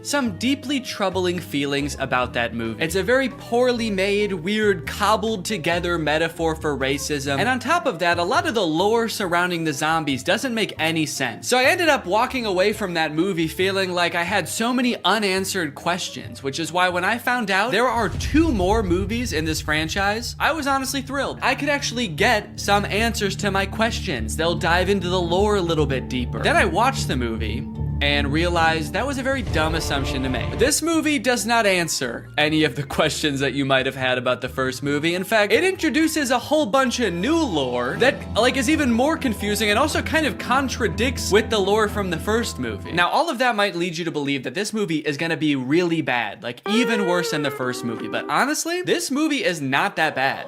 some deeply troubling feelings about that movie. It's a very poorly made, weird, cobbled together metaphor for racism, and on top of that, a lot of the lore surrounding the zombies doesn't make any sense. So I ended up walking away from that movie feeling like I had so many unanswered questions, which is why when I found out there are 2 more movies in this franchise, I was honestly thrilled. I could actually get some answers to my questions. They'll dive into the lore a little bit deeper. Then I watched the movie and realized that was a very dumb assumption to make. This movie does not answer any of the questions that you might have had about the first movie. In fact, it introduces a whole bunch of new lore that is even more confusing and also kind of contradicts with the lore from the first movie. Now, all of that might lead you to believe that this movie is gonna be really bad, like even worse than the first movie. But honestly, this movie is not that bad.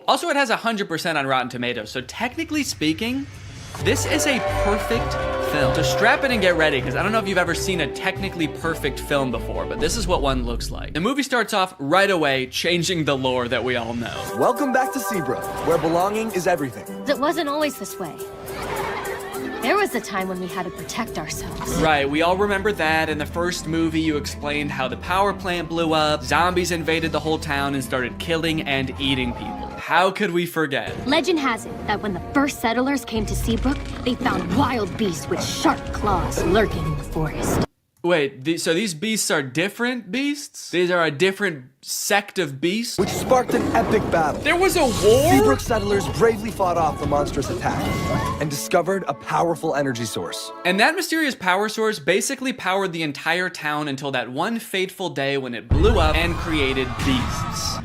Also, it has 100% on Rotten Tomatoes, so technically speaking, this is a perfect film. So strap in and get ready, because I don't know if you've ever seen a technically perfect film before, but this is what one looks like. The movie starts off right away, changing the lore that we all know. Welcome back to Seabrook, where belonging is everything. It wasn't always this way. There was a time when we had to protect ourselves. Right, we all remember that. In the first movie, you explained how the power plant blew up, zombies invaded the whole town and started killing and eating people. How could we forget? Legend has it that when the first settlers came to Seabrook, they found wild beasts with sharp claws lurking in the forest. Wait, so these beasts are different beasts? These are a different sect of beasts? Which sparked an epic battle. There was a war? Seabrook settlers bravely fought off the monstrous attack and discovered a powerful energy source. And that mysterious power source basically powered the entire town until that one fateful day when it blew up and created beasts.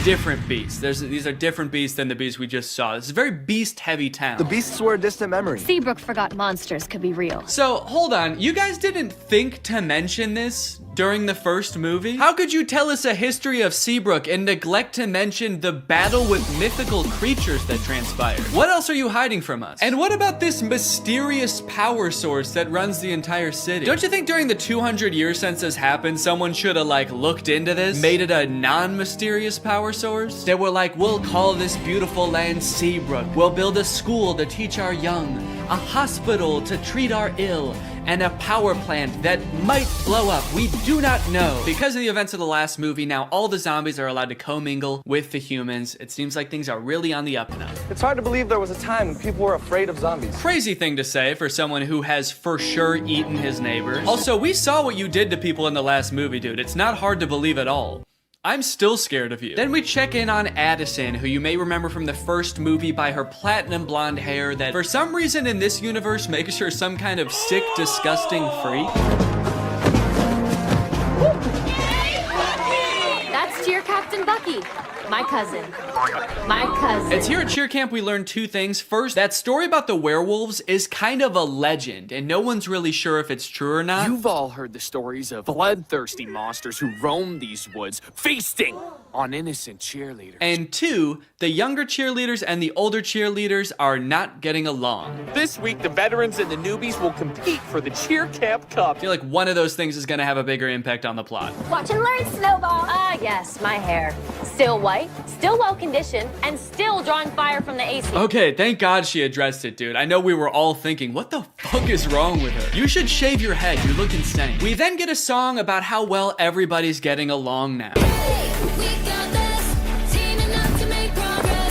Different beasts. These are different beasts than the beasts we just saw. This is a very beast-heavy town. The beasts were a distant memory. Seabrook forgot monsters could be real. So, hold on. You guys didn't think to mention this during the first movie? How could you tell us a history of Seabrook and neglect to mention the battle with mythical creatures that transpired? What else are you hiding from us? And what about this mysterious power source that runs the entire city? Don't you think during the 200 years since this happened, someone should have looked into this, made it a non-mysterious power source? They were like, we'll call this beautiful land Seabrook. We'll build a school to teach our young, a hospital to treat our ill, and a power plant that might blow up. We do not know. Because of the events of the last movie, now all the zombies are allowed to commingle with the humans. It seems like things are really on the up and up. It's hard to believe there was a time when people were afraid of zombies. Crazy thing to say for someone who has for sure eaten his neighbors. Also, we saw what you did to people in the last movie, dude. It's not hard to believe at all. I'm still scared of you. Then we check in on Addison, who you may remember from the first movie by her platinum blonde hair that for some reason in this universe makes her some kind of sick, disgusting freak. That's Cheer Captain Bucky, my cousin. My cousin. It's here at Cheer Camp we learned 2 things. First, that story about the werewolves is kind of a legend, and no one's really sure if it's true or not. You've all heard the stories of bloodthirsty monsters who roam these woods, feasting on innocent cheerleaders. And 2, the younger cheerleaders and the older cheerleaders are not getting along. This week, the veterans and the newbies will compete for the Cheer Camp Cup. I feel like one of those things is gonna have a bigger impact on the plot. Watch and learn, Snowball. Ah, yes, my hair. Still white, still well-conditioned, and still drawing fire from the AC. Okay, thank God she addressed it, dude. I know we were all thinking, what the fuck is wrong with her? You should shave your head, you look insane. We then get a song about how well everybody's getting along now.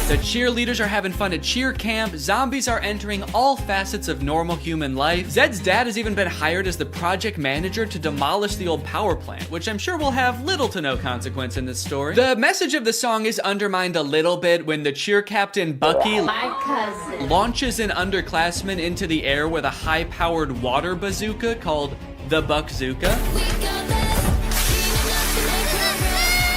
The cheerleaders are having fun at cheer camp, zombies are entering all facets of normal human life. Zed's dad has even been hired as the project manager to demolish the old power plant, which I'm sure will have little to no consequence in this story. The message of the song is undermined a little bit when the cheer captain Bucky My cousin. launches an underclassman into the air with a high-powered water bazooka called the Buckzooka.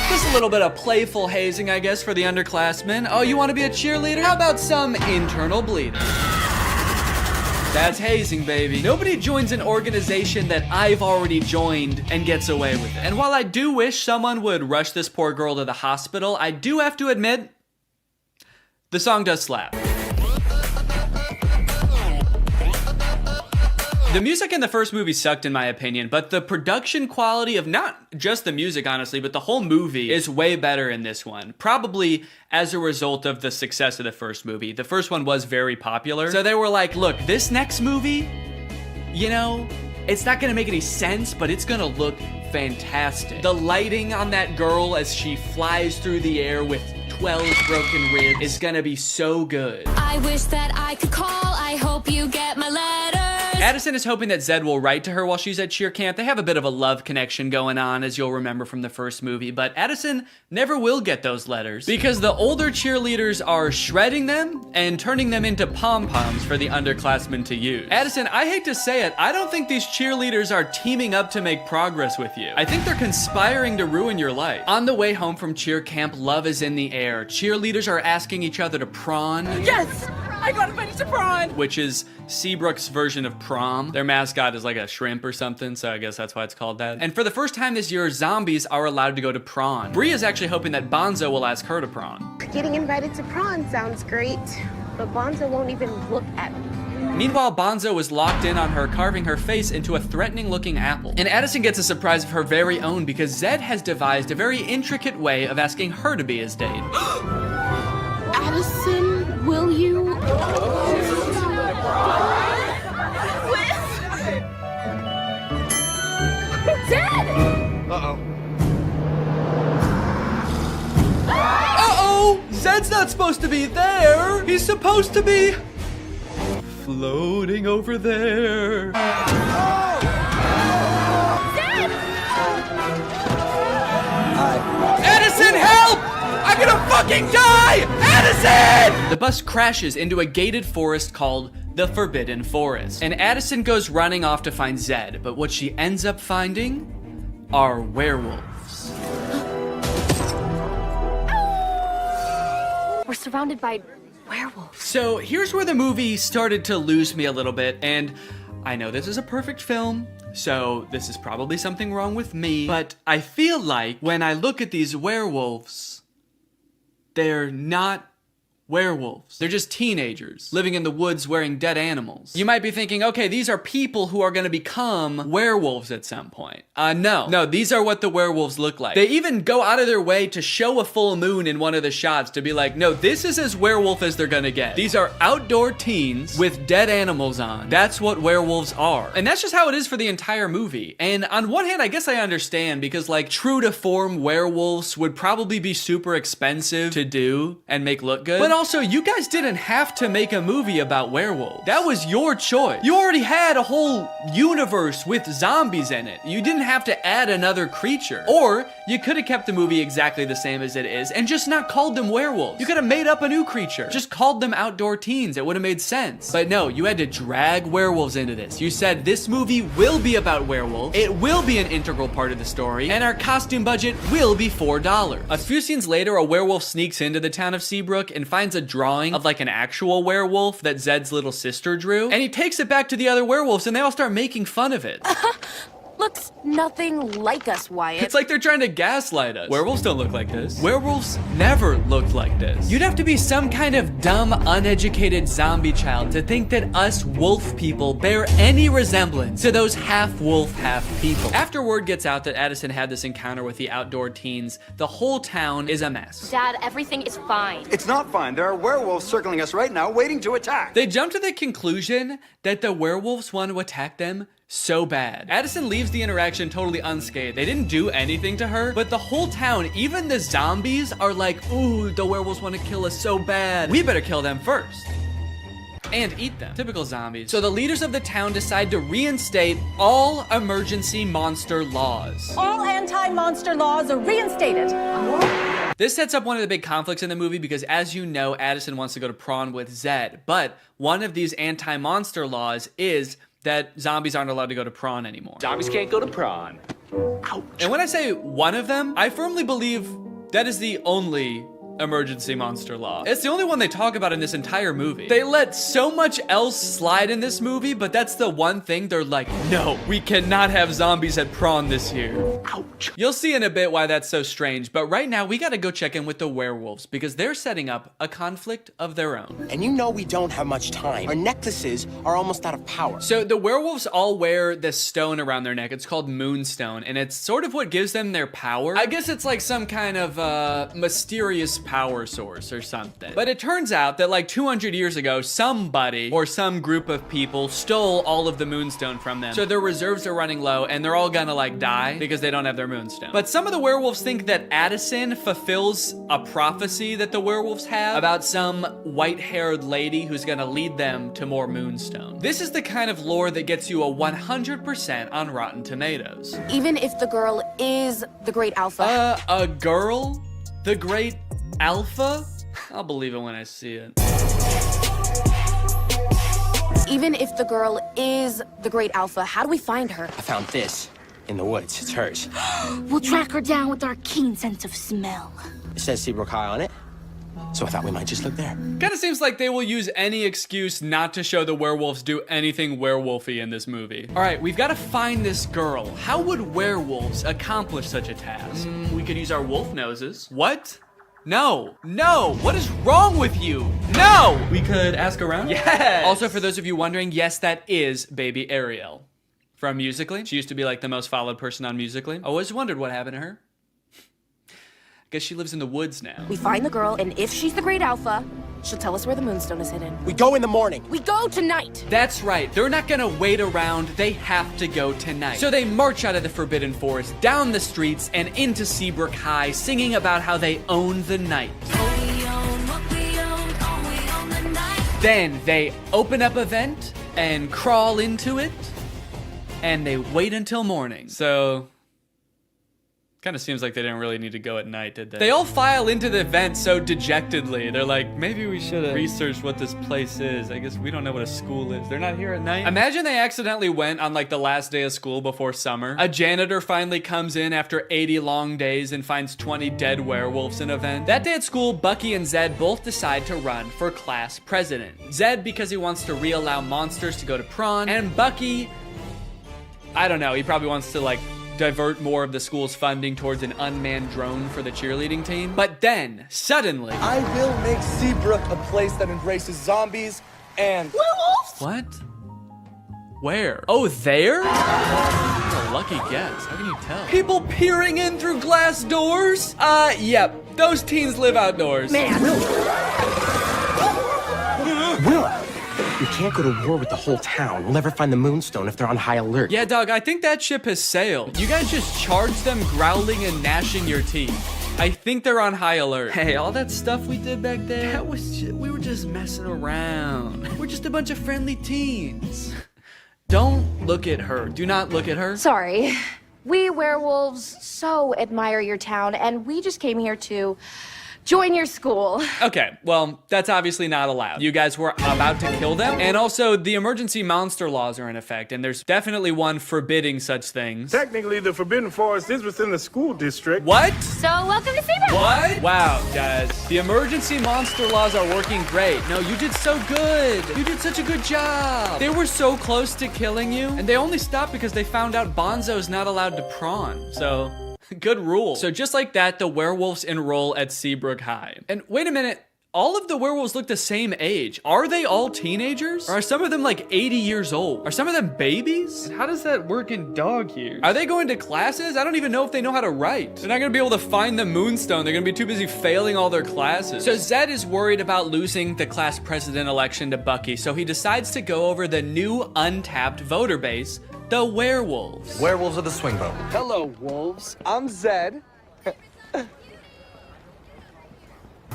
Just a little bit of playful hazing, I guess, for the underclassmen. Oh, you want to be a cheerleader? How about some internal bleeding? That's hazing, baby. Nobody joins an organization that I've already joined and gets away with it. And while I do wish someone would rush this poor girl to the hospital, I do have to admit, the song does slap. The music in the first movie sucked in my opinion, but the production quality of not just the music, honestly, but the whole movie is way better in this one. Probably as a result of the success of the first movie. The first one was very popular. So they were like, look, this next movie, you know, It's not gonna make any sense, but it's gonna look fantastic. The lighting on that girl as she flies through the air with 12 broken ribs is gonna be so good. I wish that I could call. I hope you get my letters. Addison is hoping that Zed will write to her while she's at cheer camp. They have a bit of a love connection going on, as you'll remember from the first movie, but Addison never will get those letters because the older cheerleaders are shredding them and turning them into pom-poms for the underclassmen to use. Addison, I hate to say it, I don't think these cheerleaders are teaming up to make progress with you. I think they're conspiring to ruin your life. On the way home from cheer camp, love is in the air. Cheerleaders are asking each other to prawn. Yes! I got invited to prawn! Which is Seabrook's version of prom. Their mascot is like a shrimp or something, so I guess that's why it's called that. And for the first time this year, zombies are allowed to go to prawn. Bree is actually hoping that Bonzo will ask her to prawn. Getting invited to prawn sounds great, but Bonzo won't even look at me. Meanwhile, Bonzo is locked in on her, carving her face into a threatening-looking apple. And Addison gets a surprise of her very own because Zed has devised a very intricate way of asking her to be his date. Addison, will you? Dad! Uh-oh! Zed's not supposed to be there! He's supposed to be floating over there. Addison, help! I'm gonna fucking die! Addison! The bus crashes into a gated forest called the Forbidden Forest, and Addison goes running off to find Zed, but what she ends up finding are werewolves. We're surrounded by werewolves. So here's where the movie started to lose me a little bit, and I know this is a perfect film, so this is probably something wrong with me, but I feel like when I look at these werewolves, they're not werewolves. They're just teenagers living in the woods wearing dead animals. You might be thinking, okay, these are people who are gonna become werewolves at some point. No, these are what the werewolves look like. They even go out of their way to show a full moon in one of the shots to be like, no, this is as werewolf as they're gonna get. These are outdoor teens with dead animals on. That's what werewolves are. And that's just how it is for the entire movie. And on one hand, I guess I understand because like true to form werewolves would probably be super expensive to do and make look good. But also, you guys didn't have to make a movie about werewolves. That was your choice. You already had a whole universe with zombies in it. You didn't have to add another creature. Or you could have kept the movie exactly the same as it is and just not called them werewolves. You could have made up a new creature. Just called them outdoor teens. It would have made sense. But no, you had to drag werewolves into this. You said this movie will be about werewolves. It will be an integral part of the story. And our costume budget will be $4. A few scenes later, a werewolf sneaks into the town of Seabrook and finds a drawing of like an actual werewolf that Zed's little sister drew, and he takes it back to the other werewolves and they all start making fun of it. Looks nothing like us, Wyatt. It's like they're trying to gaslight us. Werewolves don't look like this. Werewolves never looked like this. You'd have to be some kind of dumb, uneducated zombie child to think that us wolf people bear any resemblance to those half-wolf, half-people. After word gets out that Addison had this encounter with the outdoor teens, the whole town is a mess. Dad, everything is fine. It's not fine. There are werewolves circling us right now, waiting to attack. They jump to the conclusion that the werewolves want to attack them so bad. Addison leaves the interaction totally unscathed. They didn't do anything to her, but the whole town, even the zombies, are like, ooh, the werewolves want to kill us so bad. We better kill them first. And eat them. Typical zombies. So the leaders of the town decide to reinstate all emergency monster laws. All anti-monster laws are reinstated. This sets up one of the big conflicts in the movie because, as you know, Addison wants to go to prawn with Zed, but one of these anti-monster laws is that zombies aren't allowed to go to prawn anymore. Zombies can't go to prawn. Ouch. And when I say one of them, I firmly believe that is the only emergency monster law. It's the only one they talk about in this entire movie. They let so much else slide in this movie, but that's the one thing they're like, no, we cannot have zombies at prawn this year. Ouch. You'll see in a bit why that's so strange, but right now we gotta go check in with the werewolves because they're setting up a conflict of their own. And you know we don't have much time. Our necklaces are almost out of power. So the werewolves all wear this stone around their neck. It's called Moonstone, and it's sort of what gives them their power. I guess it's like some kind of mysterious power source or something. But it turns out that like 200 years ago, somebody or some group of people stole all of the moonstone from them. So their reserves are running low and they're all gonna like die because they don't have their moonstone. But some of the werewolves think that Addison fulfills a prophecy that the werewolves have about some white-haired lady who's gonna lead them to more moonstone. This is the kind of lore that gets you a 100% on Rotten Tomatoes. Even if the girl is the great alpha. A girl? The great alpha? I'll believe it when I see it. Even if the girl is the great alpha, how do we find her? I found this in the woods. It's hers. We'll track her down with our keen sense of smell. It says Seabrook High on it, so I thought we might just look there. Kinda seems like they will use any excuse not to show the werewolves do anything werewolfy in this movie. All right, we've gotta find this girl. How would werewolves accomplish such a task? We could use our wolf noses. What? No, no, what is wrong with you? No! We could ask around? Yes! Also, for those of you wondering, yes, that is baby Ariel from Musical.ly. She used to be like the most followed person on Musical.ly. I always wondered what happened to her. Guess she lives in the woods now. We find the girl, and if she's the great alpha, she'll tell us where the moonstone is hidden. We go in the morning. We go tonight. That's right, they're not gonna wait around, they have to go tonight. So they march out of the Forbidden Forest, down the streets, and into Seabrook High, singing about how they own the night. Then they open up a vent and crawl into it, and they wait until morning. So, kind of seems like they didn't really need to go at night, did they? They all file into the vent so dejectedly. They're like, maybe we should have researched what this place is. I guess we don't know what a school is. They're not here at night. Imagine they accidentally went on like the last day of school before summer. A janitor finally comes in after 80 long days and finds 20 dead werewolves in a vent. That day at school, Bucky and Zed both decide to run for class president. Zed because he wants to reallow monsters to go to prom, and Bucky, I don't know, he probably wants to like divert more of the school's funding towards an unmanned drone for the cheerleading team. But then, suddenly, I will make Seabrook a place that embraces zombies and werewolves. What? Where? Oh, there? What a lucky guess. How can you tell? People peering in through glass doors? Yep. Those teens live outdoors. Man. Will, we can't go to war with the whole town. We'll never find the moonstone if they're on high alert. Yeah, dog, I think that ship has sailed. You guys just charged them growling and gnashing your teeth. I think they're on high alert. Hey, all that stuff we did back there, that was just, we were just messing around. We're just a bunch of friendly teens. Don't look at her. Do not look at her. Sorry. We werewolves so admire your town, and we just came here to join your school. Okay, well, that's obviously not allowed. You guys were about to kill them, and also the emergency monster laws are in effect, and there's definitely one forbidding such things. Technically, the Forbidden Forest is within the school district. What? So welcome to Seabrook. What? Wow, guys. The emergency monster laws are working great. No, you did so good. You did such a good job. They were so close to killing you, and they only stopped because they found out Bonzo's not allowed to prawn. So, good rule. So just like that, the werewolves enroll at Seabrook High. And wait a minute. All of the werewolves look the same age. Are they all teenagers? Or are some of them like 80 years old? Are some of them babies? And how does that work in dog years? Are they going to classes? I don't even know if they know how to write. They're not gonna be able to find the moonstone. They're gonna be too busy failing all their classes. So Zed is worried about losing the class president election to Bucky, so he decides to go over the new untapped voter base, the werewolves. Werewolves of the swing vote. Hello, wolves. I'm Zed.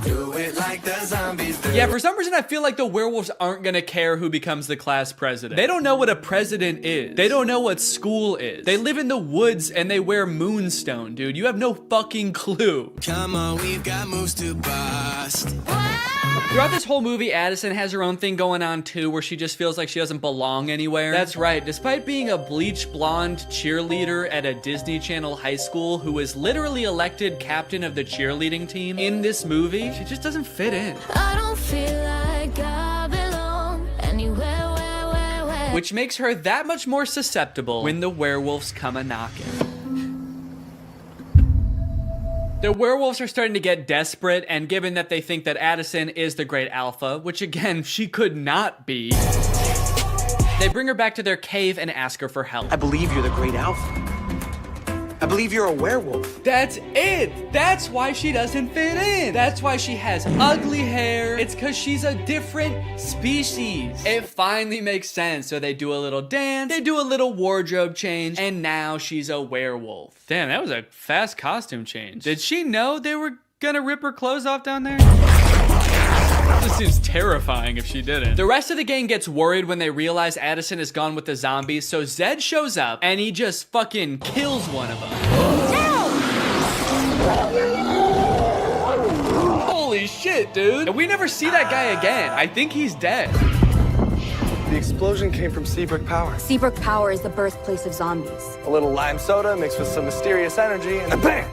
Do it like the zombies do. Yeah, for some reason I feel like the werewolves aren't gonna care who becomes the class president. They don't know what a president is. They don't know what school is. They live in the woods and they wear moonstone, dude. You have no fucking clue. Come on, we've got moves to bust. Throughout this whole movie, Addison has her own thing going on too, where she just feels like she doesn't belong anywhere. That's right, despite being a bleach blonde cheerleader at a Disney Channel high school who was literally elected captain of the cheerleading team in this movie, she just doesn't fit in. I don't feel like I belong anywhere, where. Which makes her that much more susceptible when the werewolves come a-knocking. The werewolves are starting to get desperate, and given that they think that Addison is the great alpha, which again, she could not be, they bring her back to their cave and ask her for help. I believe you're the great alpha. I believe you're a werewolf. That's it. That's why she doesn't fit in. That's why she has ugly hair. It's because she's a different species. It finally makes sense. So they do a little dance, they do a little wardrobe change, and now she's a werewolf. Damn, that was a fast costume change. Did she know they were gonna rip her clothes off down there? This seems terrifying if she didn't. The rest of the gang gets worried when they realize Addison is gone with the zombies, so Zed shows up and he just fucking kills one of them. Holy shit, dude. And we never see that guy again. I think he's dead. The explosion came from Seabrook Power. Seabrook Power is the birthplace of zombies. A little lime soda mixed with some mysterious energy, and bam!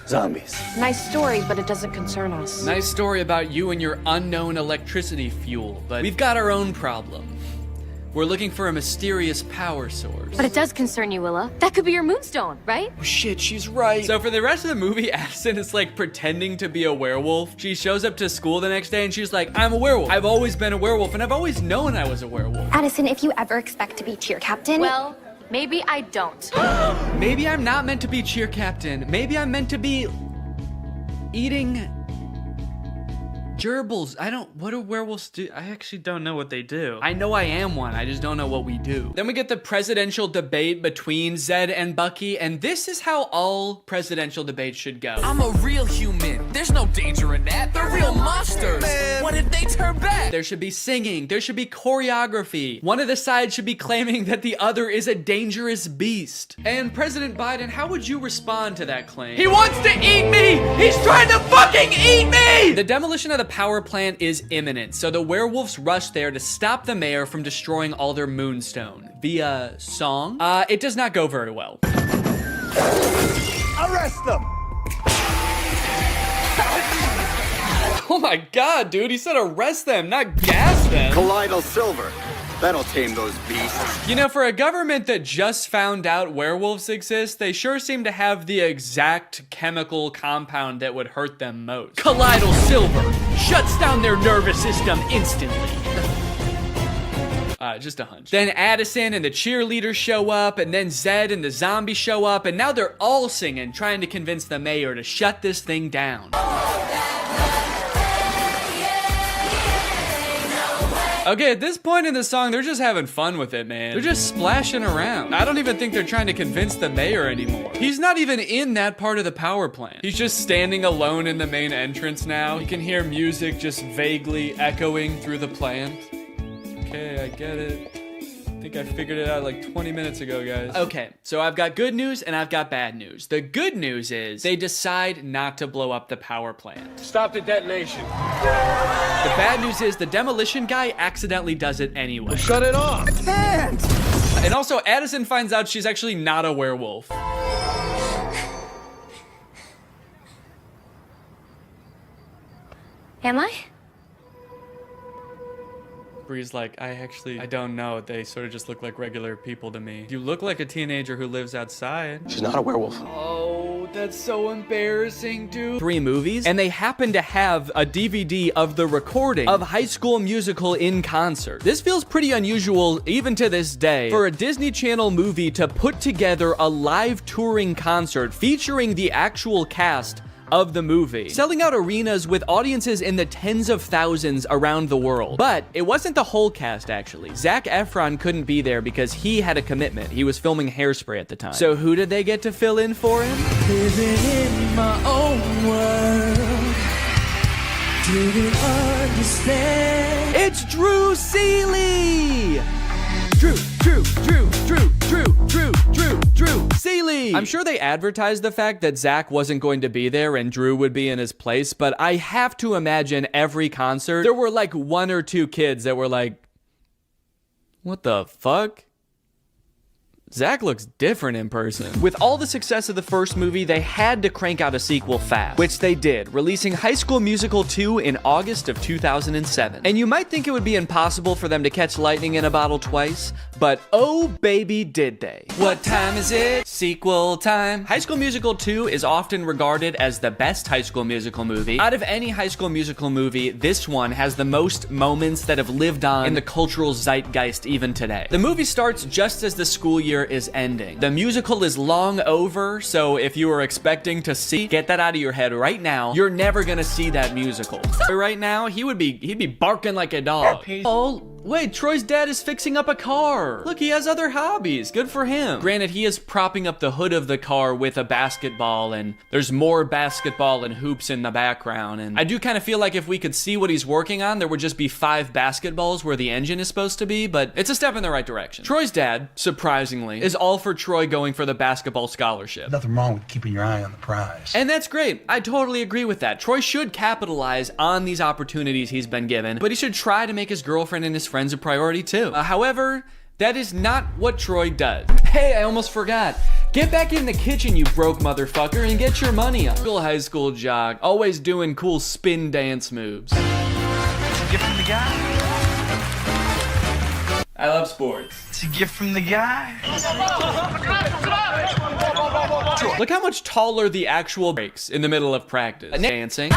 Zombies. Nice story, but it doesn't concern us. Nice story about you and your unknown electricity fuel, but we've got our own problem. We're looking for a mysterious power source. But it does concern you, Willa. That could be your moonstone, right? Oh shit, she's right. So for the rest of the movie, Addison is like pretending to be a werewolf. She shows up to school the next day and she's like, I'm a werewolf. I've always been a werewolf and I've always known I was a werewolf. Addison, if you ever expect to be cheer captain... Well, maybe I don't. Maybe I'm not meant to be cheer captain. Maybe I'm meant to be eating gerbils. What do werewolves do? I actually don't know what they do. I know I am one, I just don't know what we do. Then we get the presidential debate between Zed and Bucky, and this is how all presidential debates should go. I'm a real human. There's no danger in that. They're real monsters. Man. What if they turn back? There should be singing, there should be choreography. One of the sides should be claiming that the other is a dangerous beast. And President Biden, how would you respond to that claim? He wants to eat me! He's trying to fucking eat me! The demolition of the power plant is imminent, so the werewolves rush there to stop the mayor from destroying all their moonstone. Via song? It does not go very well. Arrest them! Oh my god, dude, he said arrest them, not gas them. Colloidal silver. That'll tame those beasts. You know, for a government that just found out werewolves exist, they sure seem to have the exact chemical compound that would hurt them most. Colloidal silver shuts down their nervous system instantly. Just a hunch. Then Addison and the cheerleaders show up, and then Zed and the zombies show up, and now they're all singing, trying to convince the mayor to shut this thing down. Okay, at this point in the song, they're just having fun with it, man. They're just splashing around. I don't even think they're trying to convince the mayor anymore. He's not even in that part of the power plant. He's just standing alone in the main entrance now. You can hear music just vaguely echoing through the plant. Okay, I get it. I think I figured it out like 20 minutes ago, guys. Okay, so I've got good news and I've got bad news. The good news is they decide not to blow up the power plant. Stop the detonation. The bad news is the demolition guy accidentally does it anyway. Well, shut it off. I can't! And also, Addison finds out she's actually not a werewolf. Am I? Bree's like, I don't know. They sort of just look like regular people to me. You look like a teenager who lives outside. She's not a werewolf. Oh, that's so embarrassing, dude. 3 movies, and they happen to have a DVD of the recording of High School Musical in concert. This feels pretty unusual, even to this day, for a Disney Channel movie to put together a live touring concert featuring the actual cast of the movie, selling out arenas with audiences in the tens of thousands around the world. But it wasn't the whole cast, actually. Zac Efron couldn't be there because he had a commitment. He was filming Hairspray at the time. So who did they get to fill in for him? Living in my own world. Didn't understand. It's Drew Seeley! Drew Seeley! I'm sure they advertised the fact that Zach wasn't going to be there and Drew would be in his place, but I have to imagine every concert, there were like 1 or 2 kids that were like, what the fuck? Zach looks different in person. With all the success of the first movie, they had to crank out a sequel fast, which they did, releasing High School Musical 2 in August of 2007. And you might think it would be impossible for them to catch lightning in a bottle twice, but oh baby did they. What time is it? Sequel time. High School Musical 2 is often regarded as the best High School Musical movie. Out of any High School Musical movie, this one has the most moments that have lived on in the cultural zeitgeist even today. The movie starts just as the school year career is ending. The musical is long over, so if you were expecting to see, get that out of your head right now. You're never gonna see that musical. Right now, he'd be barking like a dog. Oh, wait, Troy's dad is fixing up a car. Look, he has other hobbies. Good for him. Granted, he is propping up the hood of the car with a basketball, and there's more basketball and hoops in the background. And I do kind of feel like if we could see what he's working on, there would just be 5 basketballs where the engine is supposed to be, but it's a step in the right direction. Troy's dad, surprisingly, is all for Troy going for the basketball scholarship. Nothing wrong with keeping your eye on the prize. And that's great. I totally agree with that. Troy should capitalize on these opportunities he's been given, but he should try to make his girlfriend and his friends a priority too. However, that is not what Troy does. Hey, I almost forgot. Get back in the kitchen, you broke motherfucker, and get your money up. Cool high school jock, always doing cool spin dance moves. It's a gift from the guy. I love sports. It's a gift from the guy. Look how much taller the actual breaks in the middle of practice. Dancing.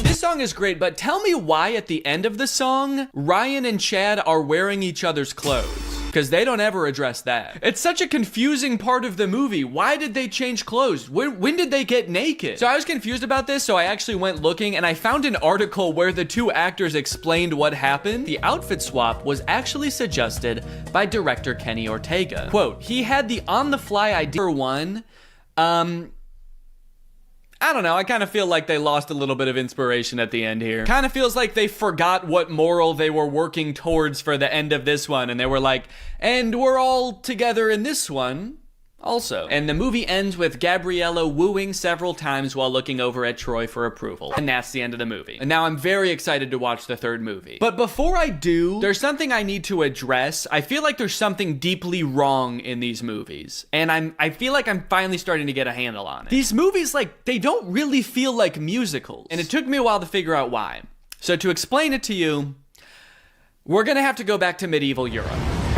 This song is great, but tell me why at the end of the song, Ryan and Chad are wearing each other's clothes. Because they don't ever address that. It's such a confusing part of the movie. Why did they change clothes? When did they get naked? So I was confused about this, so I actually went looking and I found an article where the 2 actors explained what happened. The outfit swap was actually suggested by director Kenny Ortega. Quote, he had the on-the-fly idea for one, I don't know, I kind of feel like they lost a little bit of inspiration at the end here. Kind of feels like they forgot what moral they were working towards for the end of this one, and they were like, and we're all together in this one also. And the movie ends with Gabriella wooing several times while looking over at Troy for approval. And that's the end of the movie. And now I'm very excited to watch the 3rd movie. But before I do, there's something I need to address. I feel like there's something deeply wrong in these movies. And I feel like I'm finally starting to get a handle on it. These movies, like, they don't really feel like musicals. And it took me a while to figure out why. So to explain it to you, we're gonna have to go back to medieval Europe.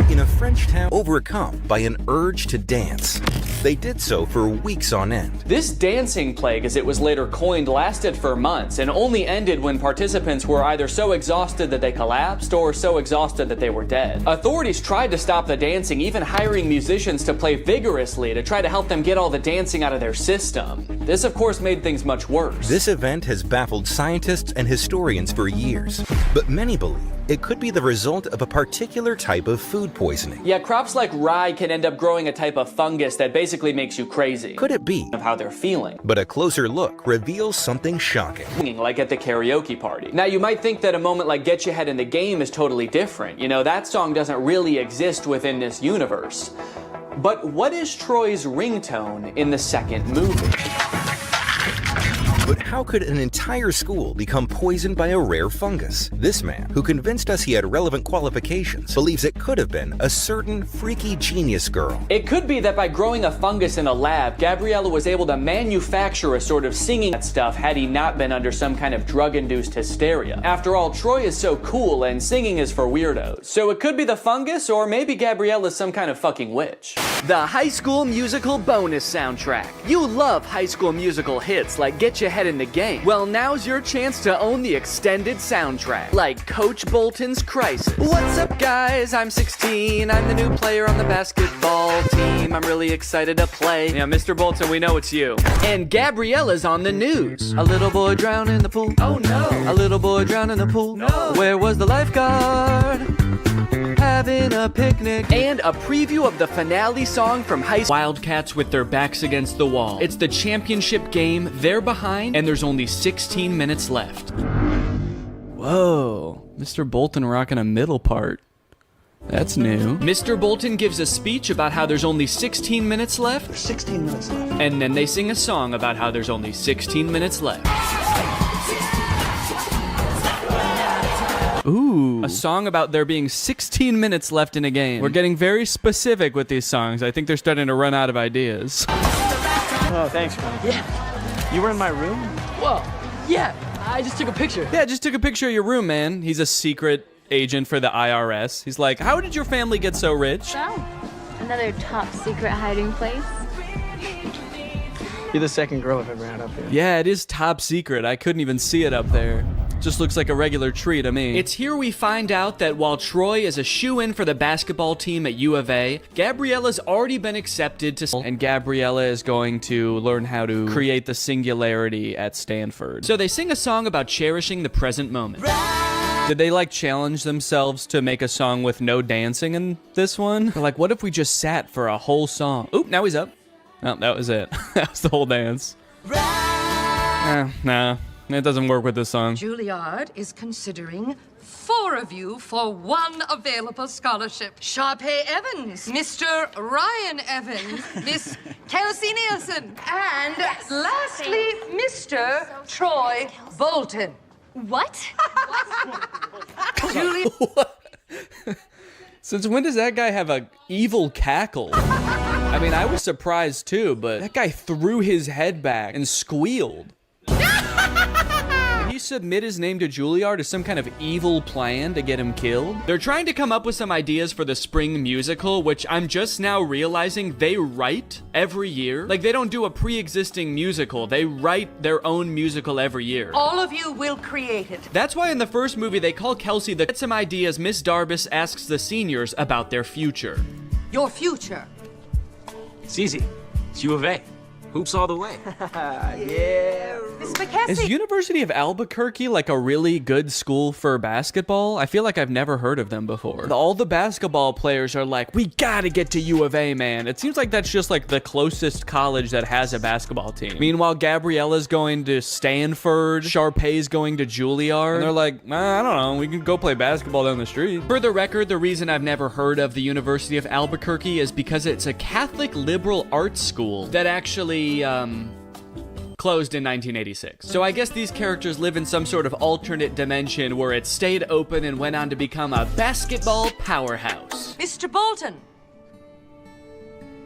In a French town overcome by an urge to dance, they did so for weeks on end. This dancing plague, as it was later coined, lasted for months and only ended when participants were either so exhausted that they collapsed or so exhausted that they were dead. Authorities tried to stop the dancing, even hiring musicians to play vigorously to try to help them get all the dancing out of their system. This, of course, made things much worse. This event has baffled scientists and historians for years, but many believe it could be the result of a particular type of food poisoning. Yeah, crops like rye can end up growing a type of fungus that basically makes you crazy. Could it be? Of how they're feeling. But a closer look reveals something shocking. Like at the karaoke party. Now, you might think that a moment like Get Your Head in the Game is totally different. You know, that song doesn't really exist within this universe. But what is Troy's ringtone in the 2nd movie? But how could an entire school become poisoned by a rare fungus? This man, who convinced us he had relevant qualifications, believes it could have been a certain freaky genius girl. It could be that by growing a fungus in a lab, Gabriella was able to manufacture a sort of singing stuff had he not been under some kind of drug-induced hysteria. After all, Troy is so cool and singing is for weirdos. So it could be the fungus, or maybe Gabriella's some kind of fucking witch. The High School Musical bonus soundtrack. You love High School Musical hits like Get Your Head in the Game. Well, now's your chance to own the extended soundtrack, like Coach Bolton's Crisis. What's up, guys? I'm 16. I'm the new player on the basketball team. I'm really excited to play. Yeah, Mr. Bolton, we know it's you. And Gabriella's on the news. A little boy drowned in the pool. Oh no. A little boy drowned in the pool. No. Where was the lifeguard? Having a picnic. And a preview of the finale song from High School. Wildcats with their backs against the wall. It's the championship game. They're behind, and there's only 16 minutes left. Whoa, Mr. Bolton rocking a middle part. That's new. Mr. Bolton gives a speech about how there's only 16 minutes left. There's 16 minutes left. And then they sing a song about how there's only 16 minutes left. Ooh, a song about there being 16 minutes left in a game. We're getting very specific with these songs. I think they're starting to run out of ideas. Oh, thanks, man. Yeah. You were in my room? Whoa. Yeah, I just took a picture. Yeah, just took a picture of your room, man. He's a secret agent for the IRS. He's like, how did your family get so rich? Oh, another top secret hiding place. You're the second girl I've ever had up here. Yeah, it is top secret. I couldn't even see it up there. Just looks like a regular tree to me. It's here we find out that while Troy is a shoo-in for the basketball team at U of A, Gabriella's already been accepted to, and Gabriella is going to learn how to create the singularity at Stanford. So they sing a song about cherishing the present moment. Did they like challenge themselves to make a song with no dancing in this one? They're like, what if we just sat for a whole song? Oop, now he's up. Oh, that was it. That was the whole dance. Nah, it doesn't work with this song. Juilliard is considering 4 of you for 1 available scholarship. Sharpay Evans, Mr. Ryan Evans, Miss Kelsey Nielsen, and lastly, Mr. Troy Bolton. What? Julia. Since when does that guy have a evil cackle? I mean, I was surprised too, but that guy threw his head back and squealed. Did he submit his name to Juilliard as some kind of evil plan to get him killed? They're trying to come up with some ideas for the spring musical, which I'm just now realizing they write every year. Like, they don't do a pre-existing musical. They write their own musical every year. All of you will create it. That's why in the first movie they call Kelsey to get some ideas. Miss Darbus asks the seniors about their future. Your future. It's easy. It's U of A. Hoops all the way. Yeah. Miss McKessie. Is University of Albuquerque like a really good school for basketball? I feel like I've never heard of them before. All the basketball players are like, we gotta get to U of A, man. It seems like that's just like the closest college that has a basketball team. Meanwhile, Gabriella's going to Stanford, Sharpay's going to Juilliard, and they're like, I don't know, we can go play basketball down the street. For the record, the reason I've never heard of the University of Albuquerque is because it's a Catholic liberal arts school that actually closed in 1986. So I guess these characters live in some sort of alternate dimension where it stayed open and went on to become a basketball powerhouse. Mr. Bolton.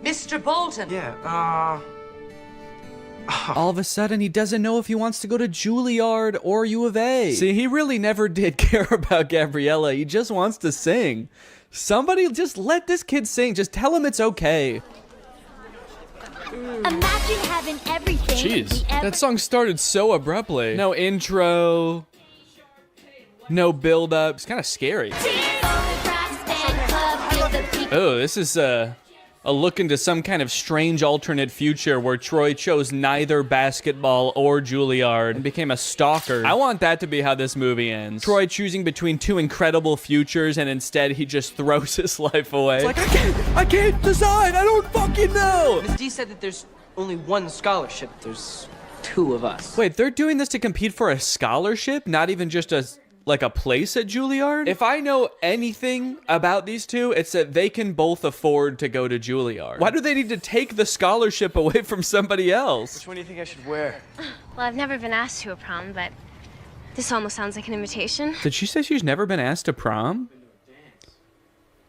Mr. Bolton. Yeah, All of a sudden, he doesn't know if he wants to go to Juilliard or U of A. See, he really never did care about Gabriella. He just wants to sing. Somebody just let this kid sing. Just tell him it's okay. Imagine having everything. Jeez, that song started so abruptly. No intro, no build up. It's kind of scary. Oh, this is a look into some kind of strange alternate future where Troy chose neither basketball or Juilliard and became a stalker. I want that to be how this movie ends. Troy choosing between 2 incredible futures, and instead he just throws his life away. It's like, I can't decide. I don't fucking know. Ms. D said that there's only 1 scholarship. There's 2 of us. Wait, they're doing this to compete for a scholarship? Not even just a place at Juilliard? If I know anything about these two, it's that they can both afford to go to Juilliard. Why do they need to take the scholarship away from somebody else? Which one do you think I should wear? Well, I've never been asked to a prom, but this almost sounds like an invitation. Did she say she's never been asked to prom?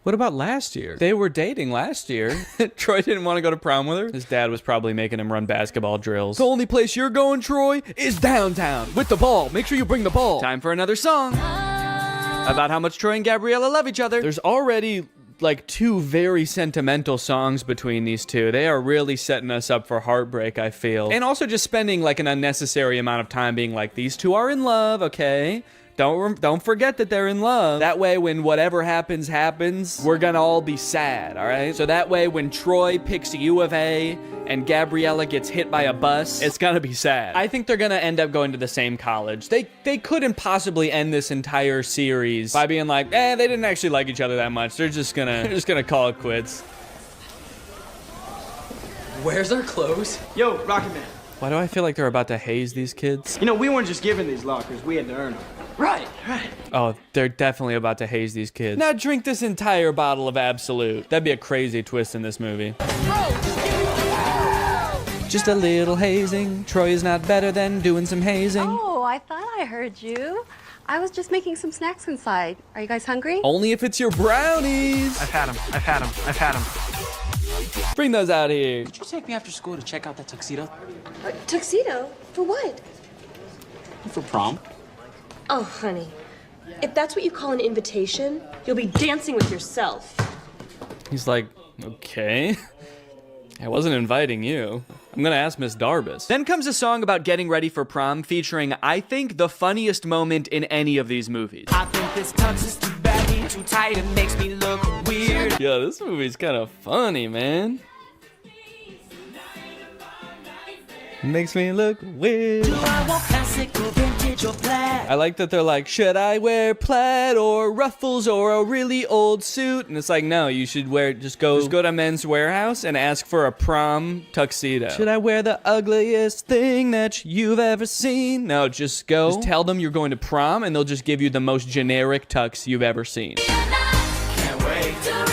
What about last year? They were dating last year. Troy didn't want to go to prom with her. His dad was probably making him run basketball drills. The only place you're going, Troy, is downtown with the ball. Make sure you bring the ball. Time for another song about how much Troy and Gabriella love each other. There's already like 2 very sentimental songs between these two. They are really setting us up for heartbreak, I feel. And also just spending like an unnecessary amount of time being like, these two are in love, okay? Don't forget that they're in love. That way, when whatever happens, we're gonna all be sad, all right? So that way, when Troy picks U of A and Gabriella gets hit by a bus, it's gonna be sad. I think they're gonna end up going to the same college. They couldn't possibly end this entire series by being like, they didn't actually like each other that much. They're just gonna call it quits. Where's our clothes? Yo, Rocket Man. Why do I feel like they're about to haze these kids? You know, we weren't just given these lockers. We had to earn them. Right. Oh, they're definitely about to haze these kids. Now drink this entire bottle of Absolute. That'd be a crazy twist in this movie. Just a little hazing. Troy is not better than doing some hazing. Oh, I thought I heard you. I was just making some snacks inside. Are you guys hungry? Only if it's your brownies. I've had them. Bring those out here. Could you take me after school to check out that tuxedo? Tuxedo? For what? For prom. Oh, honey. If that's what you call an invitation, you'll be dancing with yourself. He's like, okay. I wasn't inviting you. I'm gonna ask Miss Darbus. Then comes a song about getting ready for prom featuring, I think, the funniest moment in any of these movies. I think this tux is too baggy, too tight, it makes me look weird. Yeah, this movie's kind of funny, man. Makes me look weird. Do I want classic or vintage or plaid? I like that they're like, should I wear plaid or ruffles or a really old suit? And it's like, no, you should wear, just go to Men's Warehouse and ask for a prom tuxedo. Should I wear the ugliest thing that you've ever seen? No, just go. Just tell them you're going to prom and they'll just give you the most generic tux you've ever seen. Can't wait to remember.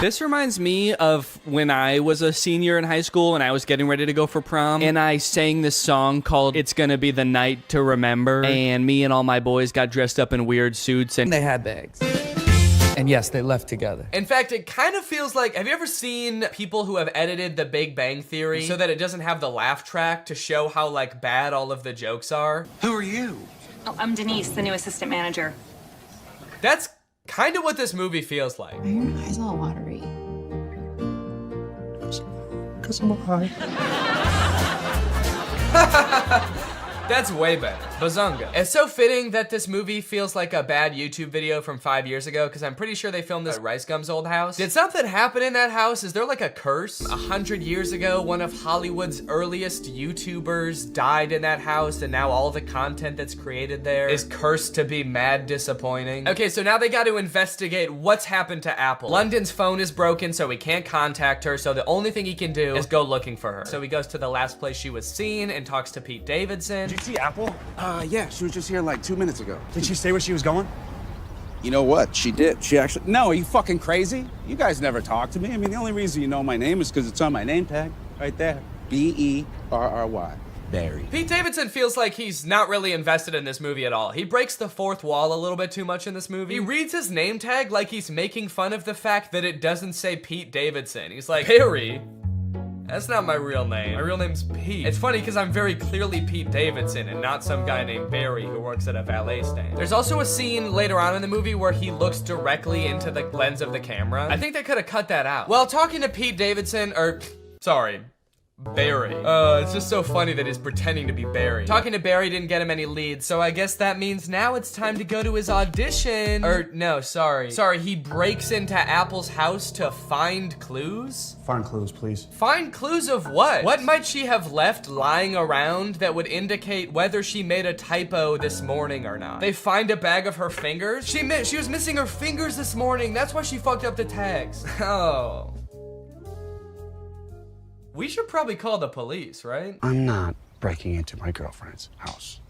This reminds me of when I was a senior in high school and I was getting ready to go for prom, and I sang this song called It's Gonna Be the Night to Remember, and me and all my boys got dressed up in weird suits and they had bags. And yes, they left together. In fact, it kind of feels like, have you ever seen people who have edited The Big Bang Theory so that it doesn't have the laugh track to show how like bad all of the jokes are? Who are you? Oh, I'm Denise, the new assistant manager. That's kind of what this movie feels like. Why are your eyes all watery? Because I'm high. That's way better. Bazunga. It's so fitting that this movie feels like a bad YouTube video from 5 years ago, because I'm pretty sure they filmed this at Rice Gum's old house. Did something happen in that house? Is there like a curse? 100 years ago, one of Hollywood's earliest YouTubers died in that house, and now all the content that's created there is cursed to be mad disappointing. Okay, so now they got to investigate what's happened to Apple. London's phone is broken, so he can't contact her, so the only thing he can do is go looking for her. So he goes to the last place she was seen and talks to Pete Davidson. Did you see Apple? Yeah, she was just here like 2 minutes ago. Did she say where she was going? You know what? She did. She actually... No, are you fucking crazy? You guys never talk to me. I mean, the only reason you know my name is because it's on my name tag. Right there. B-E-R-R-Y. Barry. Pete Davidson feels like he's not really invested in this movie at all. He breaks the fourth wall a little bit too much in this movie. He reads his name tag like he's making fun of the fact that it doesn't say Pete Davidson. He's like, Barry? That's not my real name. My real name's Pete. It's funny because I'm very clearly Pete Davidson and not some guy named Barry who works at a valet stand. There's also a scene later on in the movie where he looks directly into the lens of the camera. I think they could have cut that out. Well, talking to Pete Davidson, Barry. It's just so funny that he's pretending to be Barry. Talking to Barry didn't get him any leads, so I guess that means now it's time to go to his audition. Sorry, he breaks into Apple's house to find clues? Find clues, please. Find clues of what? What might she have left lying around that would indicate whether she made a typo this morning or not? They find a bag of her fingers? She was missing her fingers this morning. That's why she fucked up the tags. Oh. We should probably call the police, right? I'm not breaking into my girlfriend's house.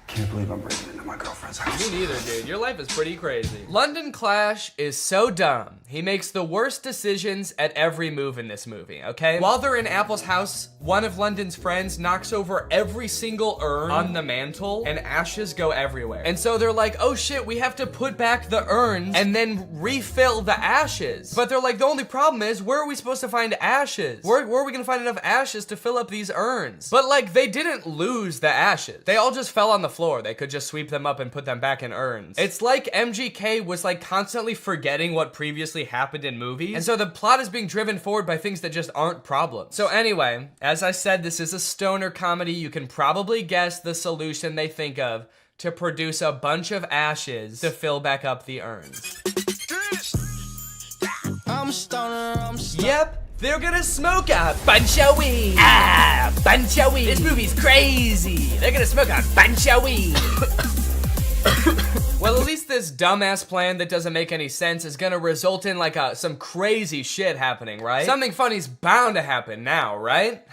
Can't believe I'm breaking into my girlfriend's house. Me neither, dude. Your life is pretty crazy. London Clash is so dumb. He makes the worst decisions at every move in this movie, okay? While they're in Apple's house, one of London's friends knocks over every single urn on the mantle, and ashes go everywhere. And so they're like, oh shit, we have to put back the urns and then refill the ashes. But they're like, the only problem is, where are we supposed to find ashes? Where are we gonna find enough ashes to fill up these urns? But like, they didn't lose the ashes. They all just fell on the floor. They could just sweep them up and put them back in urns. It's like MGK was like constantly forgetting what previously happened in movies, and so the plot is being driven forward by things that just aren't problems. So anyway, as I said, this is a stoner comedy. You can probably guess the solution they think of to produce a bunch of ashes to fill back up the urns. I'm stoner. Yep. They're gonna smoke a bunch of weed. Ah, bunch of weed. This movie's crazy. They're gonna smoke a bunch of weed. Well, at least this dumbass plan that doesn't make any sense is gonna result in like some crazy shit happening, right? Something funny's bound to happen now, right?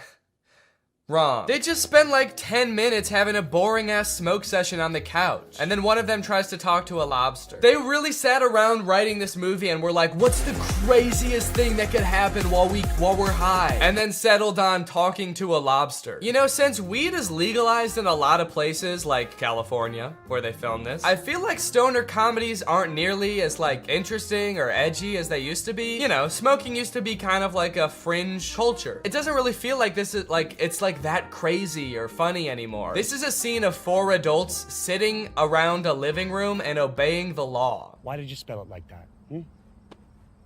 Wrong. They just spend like 10 minutes having a boring ass smoke session on the couch. And then one of them tries to talk to a lobster. They really sat around writing this movie and were like, what's the craziest thing that could happen while we're high? And then settled on talking to a lobster. You know, since weed is legalized in a lot of places like California, where they filmed this, I feel like stoner comedies aren't nearly as like interesting or edgy as they used to be. You know, smoking used to be kind of like a fringe culture. It doesn't really feel like this is like, it's like that crazy or funny anymore. This is a scene of 4 adults sitting around a living room and obeying the law. Why did you spell it like that?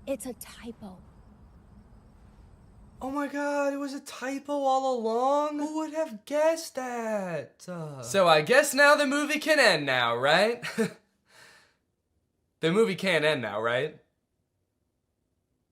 It's a typo. Oh my god, it was a typo all along? Who would have guessed that? So I guess now the movie can end now, right? The movie can't end now, right?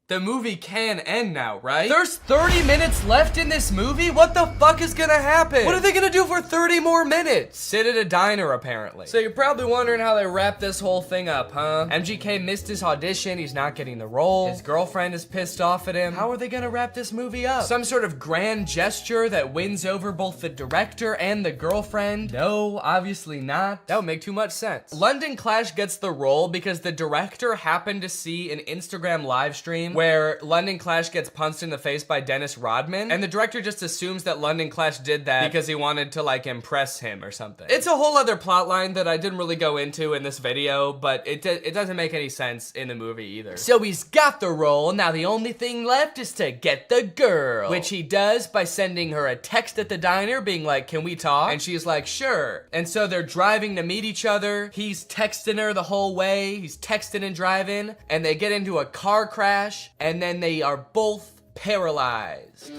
The movie can end now, right? There's 30 minutes left in this movie? What the fuck is gonna happen? What are they gonna do for 30 more minutes? Sit at a diner, apparently. So you're probably wondering how they wrap this whole thing up, huh? MGK missed his audition, he's not getting the role. His girlfriend is pissed off at him. How are they gonna wrap this movie up? Some sort of grand gesture that wins over both the director and the girlfriend? No, obviously not. That would make too much sense. London Clash gets the role because the director happened to see an Instagram live stream where London Clash gets punched in the face by Dennis Rodman, and the director just assumes that London Clash did that because he wanted to like impress him or something. It's a whole other plot line that I didn't really go into in this video, but it doesn't make any sense in the movie either. So he's got the role, now the only thing left is to get the girl, which he does by sending her a text at the diner being like, can we talk? And she's like, sure. And so they're driving to meet each other. He's texting her the whole way. He's texting and driving, and they get into a car crash, and then they are both paralyzed.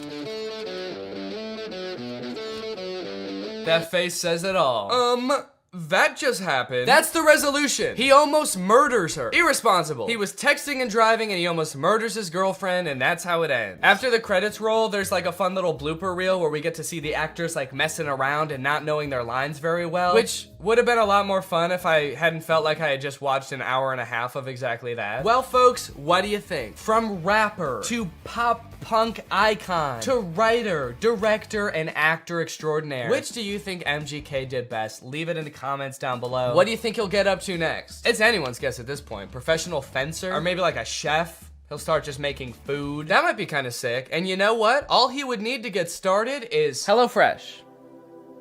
That face says it all. That just happened. That's the resolution. He almost murders her. Irresponsible. He was texting and driving and he almost murders his girlfriend, and that's how it ends. After the credits roll, there's like a fun little blooper reel where we get to see the actors like messing around and not knowing their lines very well, which would have been a lot more fun if I hadn't felt like I had just watched an hour and a half of exactly that. Well, folks, what do you think? From rapper to pop punk icon to writer, director, and actor extraordinaire, which do you think MGK did best? Leave it in the comments down below. What do you think he'll get up to next? It's anyone's guess at this point. Professional fencer? Or maybe like a chef? He'll start just making food. That might be kind of sick. And you know what? All he would need to get started is HelloFresh,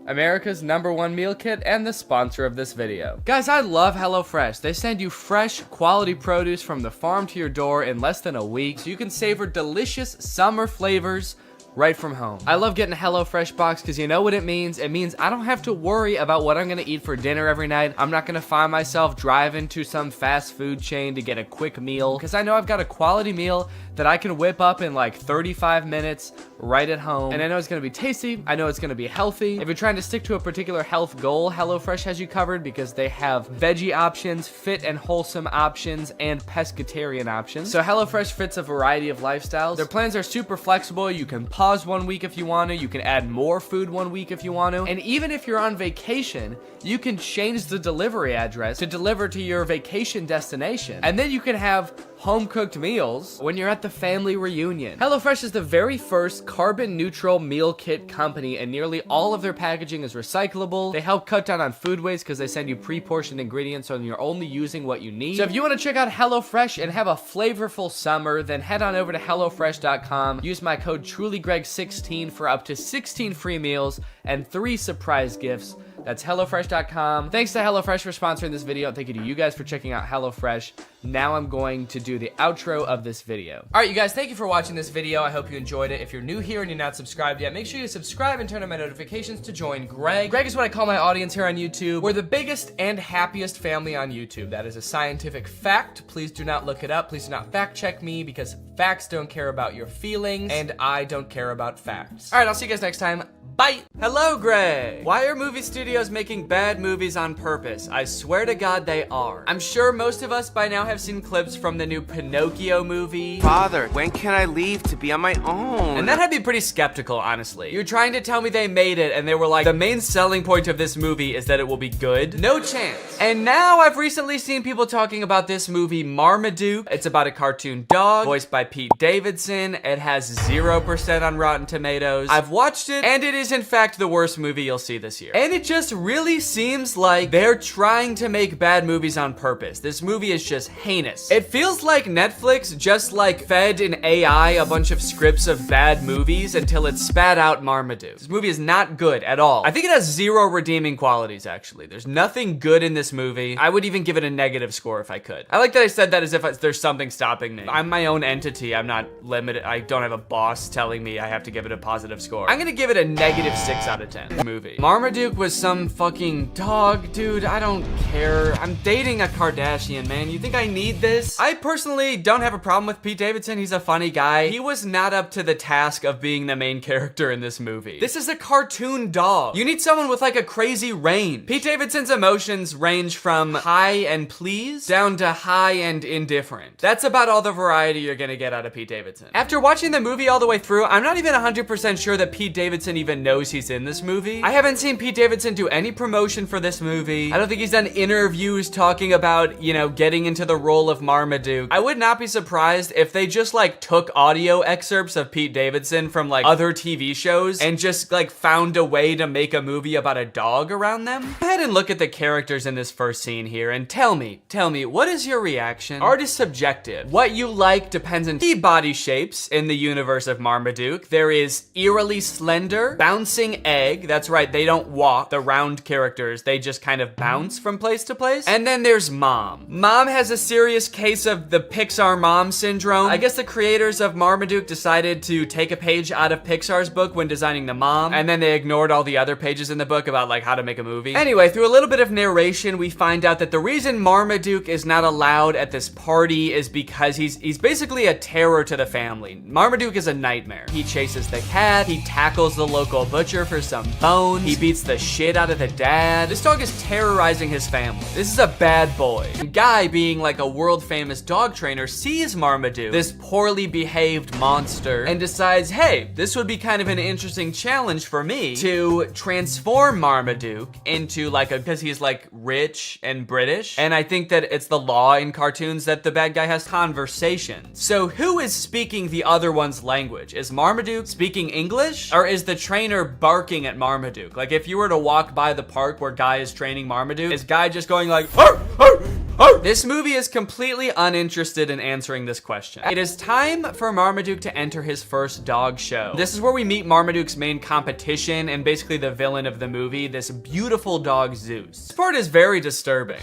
America's #1 meal kit and the sponsor of this video. Guys, I love HelloFresh. They send you fresh, quality produce from the farm to your door in less than a week, so you can savor delicious summer flavors right from home. I love getting a HelloFresh box because you know what it means? It means I don't have to worry about what I'm gonna eat for dinner every night. I'm not gonna find myself driving to some fast food chain to get a quick meal, because I know I've got a quality meal that I can whip up in like 35 minutes right at home. And I know it's gonna be tasty, I know it's gonna be healthy. If you're trying to stick to a particular health goal, HelloFresh has you covered because they have veggie options, fit and wholesome options, and pescatarian options. So HelloFresh fits a variety of lifestyles. Their plans are super flexible. You can pause 1 week if you want to, you can add more food 1 week if you want to, and even if you're on vacation, you can change the delivery address to deliver to your vacation destination. And then you can have home-cooked meals when you're at the family reunion. HelloFresh is the very first carbon-neutral meal kit company, and nearly all of their packaging is recyclable. They help cut down on food waste because they send you pre-portioned ingredients so you're only using what you need. So if you want to check out HelloFresh and have a flavorful summer, then head on over to HelloFresh.com. Use my code TrulyGreg16 for up to 16 free meals and 3 surprise gifts. That's HelloFresh.com. Thanks to HelloFresh for sponsoring this video. Thank you to you guys for checking out HelloFresh. Now I'm going to do the outro of this video. All right, you guys, thank you for watching this video. I hope you enjoyed it. If you're new here and you're not subscribed yet, make sure you subscribe and turn on my notifications to join Greg. Greg is what I call my audience here on YouTube. We're the biggest and happiest family on YouTube. That is a scientific fact. Please do not look it up. Please do not fact check me, because facts don't care about your feelings and I don't care about facts. All right, I'll see you guys next time. Bye. Hello, Greg. Why are movie studios making bad movies on purpose? I swear to God they are. I'm sure most of us by now have seen clips from the new Pinocchio movie. Father, when can I leave to be on my own? And that had me pretty skeptical, honestly. You're trying to tell me they made it and they were like, the main selling point of this movie is that it will be good? No chance. And now I've recently seen people talking about this movie Marmaduke. It's about a cartoon dog voiced by Pete Davidson. It has 0% on Rotten Tomatoes. I've watched it and it is in fact the worst movie you'll see this year. And it just really seems like they're trying to make bad movies on purpose. This movie is just heinous. It feels like Netflix just like fed an AI a bunch of scripts of bad movies until it spat out Marmaduke. This movie is not good at all. I think it has 0 redeeming qualities, actually. There's nothing good in this movie. I would even give it a negative score if I could. I like that I said that as if there's something stopping me. I'm my own entity. I'm not limited. I don't have a boss telling me I have to give it a positive score. I'm gonna give it a -6 out of 10 movie. Marmaduke was some fucking dog. Dude, I don't care. I'm dating a Kardashian, man. You think I need this? I personally don't have a problem with Pete Davidson. He's a funny guy. He was not up to the task of being the main character in this movie. This is a cartoon dog. You need someone with like a crazy range. Pete Davidson's emotions range from high and pleased down to high and indifferent. That's about all the variety you're gonna get out of Pete Davidson. After watching the movie all the way through, I'm not even 100% sure that Pete Davidson even knows he's in this movie. I haven't seen Pete Davidson do any promotion for this movie. I don't think he's done interviews talking about, you know, getting into the role of Marmaduke. I would not be surprised if they just like took audio excerpts of Pete Davidson from like other TV shows and just like found a way to make a movie about a dog around them. Go ahead and look at the characters in this first scene here and tell me, what is your reaction? Art is subjective. What you like depends on key body shapes in the universe of Marmaduke. There is eerily slender, bouncing egg. That's right, they don't walk. The round characters, they just kind of bounce from place to place. And then there's Mom. Mom has a serious case of the Pixar mom syndrome. I guess the creators of Marmaduke decided to take a page out of Pixar's book when designing the mom, and then they ignored all the other pages in the book about like how to make a movie. Anyway, through a little bit of narration, we find out that the reason Marmaduke is not allowed at this party is because he's basically a terror to the family. Marmaduke is a nightmare. He chases the cat, he tackles the local butcher for some bones, he beats the shit out of the dad. This dog is terrorizing his family. This is a bad boy. Guy, being like a world famous dog trainer, sees Marmaduke, this poorly behaved monster, and decides, hey, this would be kind of an interesting challenge for me to transform Marmaduke into like because he's like rich and British. And I think that it's the law in cartoons that the bad guy has conversations. So who is speaking the other one's language? Is Marmaduke speaking English? Or is the trainer barking at Marmaduke? Like if you were to walk by the park where Guy is training Marmaduke, is Guy just going like, arr, arr, arr? This movie is completely uninterested in answering this question. It is time for Marmaduke to enter his first dog show. This is where we meet Marmaduke's main competition and basically the villain of the movie, this beautiful dog Zeus. This part is very disturbing.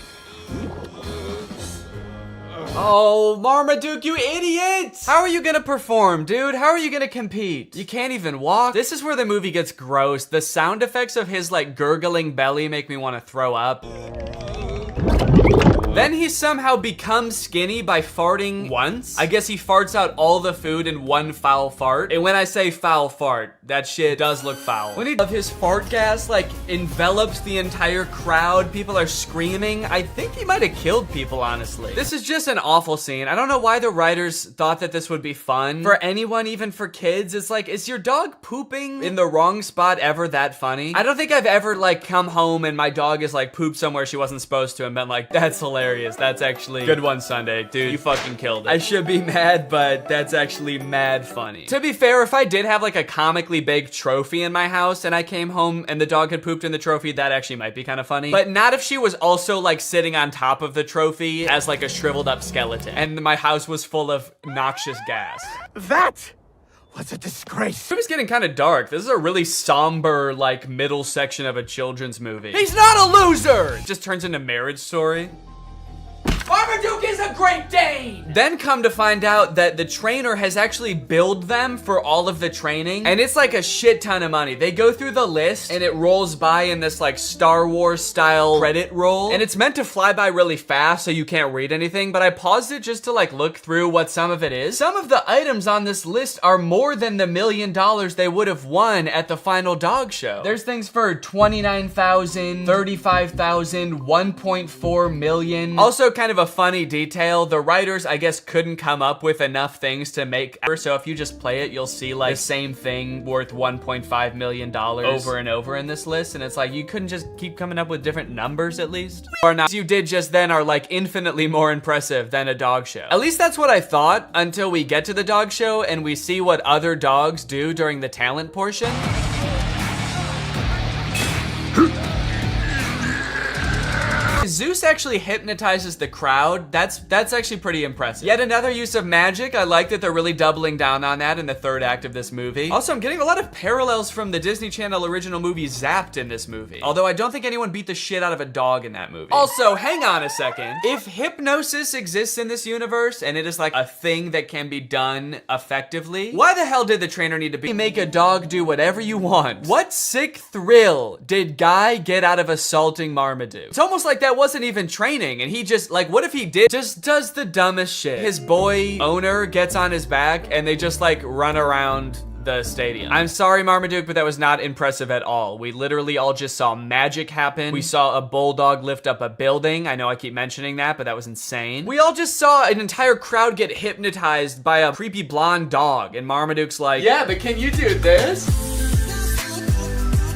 Oh, Marmaduke, you idiot! How are you gonna perform, dude? How are you gonna compete? You can't even walk. This is where the movie gets gross. The sound effects of his like gurgling belly make me want to throw up. Then he somehow becomes skinny by farting once. I guess he farts out all the food in one foul fart. And when I say foul fart, that shit does look foul. When he of his fart gas like envelops the entire crowd, people are screaming. I think he might have killed people, honestly. This is just an awful scene. I don't know why the writers thought that this would be fun. For anyone, even for kids, it's like, is your dog pooping in the wrong spot ever that funny? I don't think I've ever like come home and my dog is like pooped somewhere she wasn't supposed to and been like, that's hilarious. That's actually good one, Sunday. Dude, you fucking killed it. I should be mad, but that's actually mad funny. To be fair, if I did have like a comically big trophy in my house and I came home and the dog had pooped in the trophy, that actually might be kind of funny. But not if she was also like sitting on top of the trophy as like a shriveled up skeleton and my house was full of noxious gas. That was a disgrace. It was getting kind of dark. This is a really somber, like, middle section of a children's movie. He's not a loser! It just turns into Marriage Story. Marmaduke is a Great Dane! Then come to find out that the trainer has actually billed them for all of the training, and it's like a shit ton of money. They go through the list, and it rolls by in this like Star Wars style credit roll, and it's meant to fly by really fast so you can't read anything, but I paused it just to like look through what some of it is. Some of the items on this list are more than the $1 million they would have won at the final dog show. There's things for $29,000, $35,000, $1.4 million. Also kind of a funny detail, the writers I guess couldn't come up with enough things to make, so if you just play it you'll see like the same thing worth $1.5 million over and over in this list, and it's like you couldn't just keep coming up with different numbers at least? Or not, you did just then are like infinitely more impressive than a dog show. At least that's what I thought until we get to the dog show and we see what other dogs do during the talent portion. Zeus actually hypnotizes the crowd. That's actually pretty impressive. Yet another use of magic. I like that they're really doubling down on that in the third act of this movie. Also, I'm getting a lot of parallels from the Disney Channel original movie Zapped in this movie. Although I don't think anyone beat the shit out of a dog in that movie. Also, hang on a second. If hypnosis exists in this universe and it is like a thing that can be done effectively, why the hell did the trainer need to make a dog do whatever you want? What sick thrill did Guy get out of assaulting Marmaduke? It's almost like that wasn't even training and he just, like, what if he did just does the dumbest shit? His boy owner gets on his back and they just like run around the stadium. I'm sorry, Marmaduke, but that was not impressive at all. We literally all just saw magic happen. We saw a bulldog lift up a building. I know I keep mentioning that, but that was insane. We all just saw an entire crowd get hypnotized by a creepy blonde dog, and Marmaduke's like, yeah, but can you do this?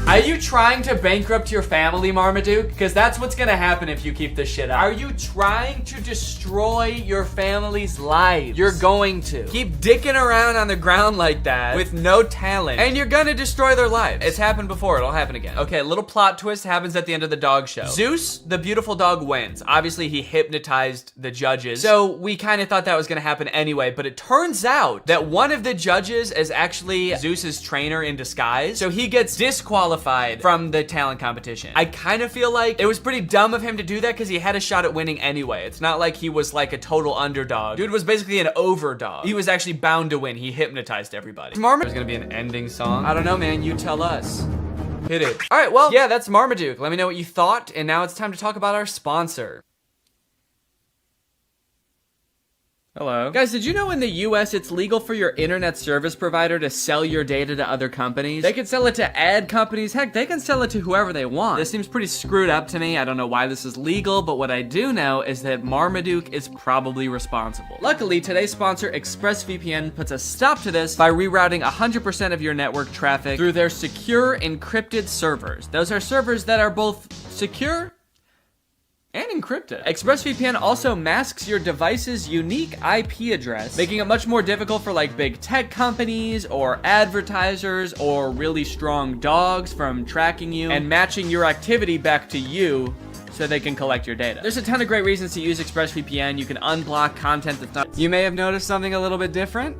Are you trying to bankrupt your family, Marmaduke? Because that's what's gonna happen if you keep this shit up. Are you trying to destroy your family's lives? You're going to. Keep dicking around on the ground like that with no talent, and you're gonna destroy their lives. It's happened before, it'll happen again. Okay, a little plot twist happens at the end of the dog show. Zeus, the beautiful dog, wins. Obviously, he hypnotized the judges, so we kind of thought that was gonna happen anyway, but it turns out that one of the judges is actually Zeus's trainer in disguise, so he gets disqualified from the talent competition. I kind of feel like it was pretty dumb of him to do that because he had a shot at winning anyway. It's not like he was like a total underdog. Dude was basically an overdog. He was actually bound to win. He hypnotized everybody. There's gonna be an ending song. I don't know, man. You tell us. Hit it. All right, well, yeah, that's Marmaduke. Let me know what you thought. And now it's time to talk about our sponsor. Hello. Guys, did you know in the US it's legal for your internet service provider to sell your data to other companies? They can sell it to ad companies. Heck, they can sell it to whoever they want. This seems pretty screwed up to me. I don't know why this is legal, but what I do know is that Marmaduke is probably responsible. Luckily, today's sponsor, ExpressVPN, puts a stop to this by rerouting 100% of your network traffic through their secure encrypted servers. Those are servers that are both secure and encrypted. ExpressVPN also masks your device's unique IP address, making it much more difficult for like big tech companies or advertisers or really strong dogs from tracking you and matching your activity back to you so they can collect your data. There's a ton of great reasons to use ExpressVPN. You can unblock content that's not... You may have noticed something a little bit different.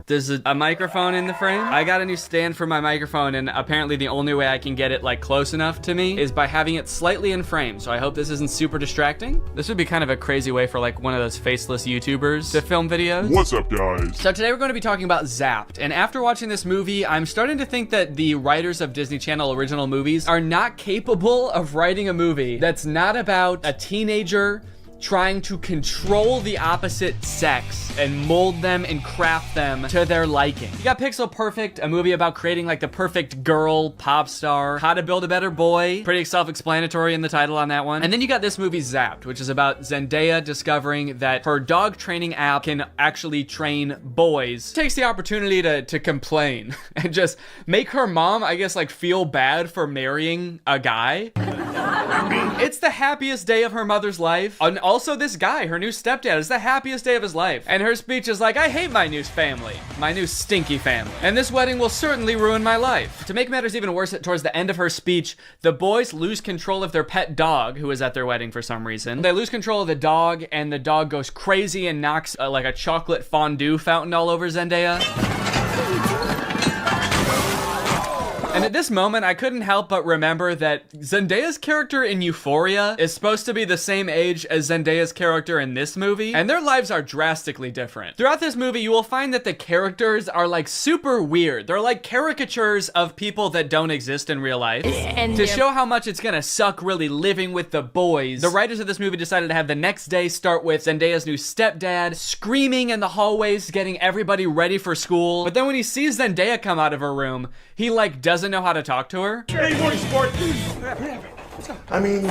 There's a microphone in the frame. I got a new stand for my microphone, and apparently the only way I can get it like close enough to me is by having it slightly in frame. So I hope this isn't super distracting. This would be kind of a crazy way for like one of those faceless YouTubers to film videos. What's up, guys? So today we're going to be talking about Zapped. And after watching this movie, I'm starting to think that the writers of Disney Channel original movies are not capable of writing a movie that's not about a teenager trying to control the opposite sex and mold them and craft them to their liking. You got Pixel Perfect, a movie about creating like the perfect girl pop star, How to Build a Better Boy, pretty self-explanatory in the title on that one. And then you got this movie Zapped, which is about Zendaya discovering that her dog training app can actually train boys. Takes the opportunity to complain and just make her mom, I guess, like feel bad for marrying a guy. It's the happiest day of her mother's life. And also this guy, her new stepdad, is the happiest day of his life. And her speech is like, I hate my new family, my new stinky family. And this wedding will certainly ruin my life. To make matters even worse, towards the end of her speech, the boys lose control of their pet dog, who is at their wedding for some reason. They lose control of the dog, and the dog goes crazy and knocks like a chocolate fondue fountain all over Zendaya. And at this moment, I couldn't help but remember that Zendaya's character in Euphoria is supposed to be the same age as Zendaya's character in this movie, and their lives are drastically different. Throughout this movie, you will find that the characters are like super weird. They're like caricatures of people that don't exist in real life. And to show how much it's gonna suck really living with the boys, the writers of this movie decided to have the next day start with Zendaya's new stepdad screaming in the hallways, getting everybody ready for school. But then when he sees Zendaya come out of her room, he like doesn't know how to talk to her. Hey, morning, sport. I mean,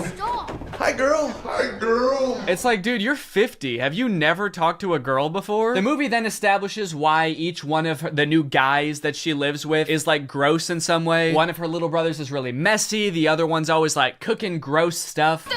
hi, girl. Hi, girl. It's like, dude, you're 50. Have you never talked to a girl before? The movie then establishes why each one of the new guys that she lives with is like gross in some way. One of her little brothers is really messy. The other one's always like cooking gross stuff.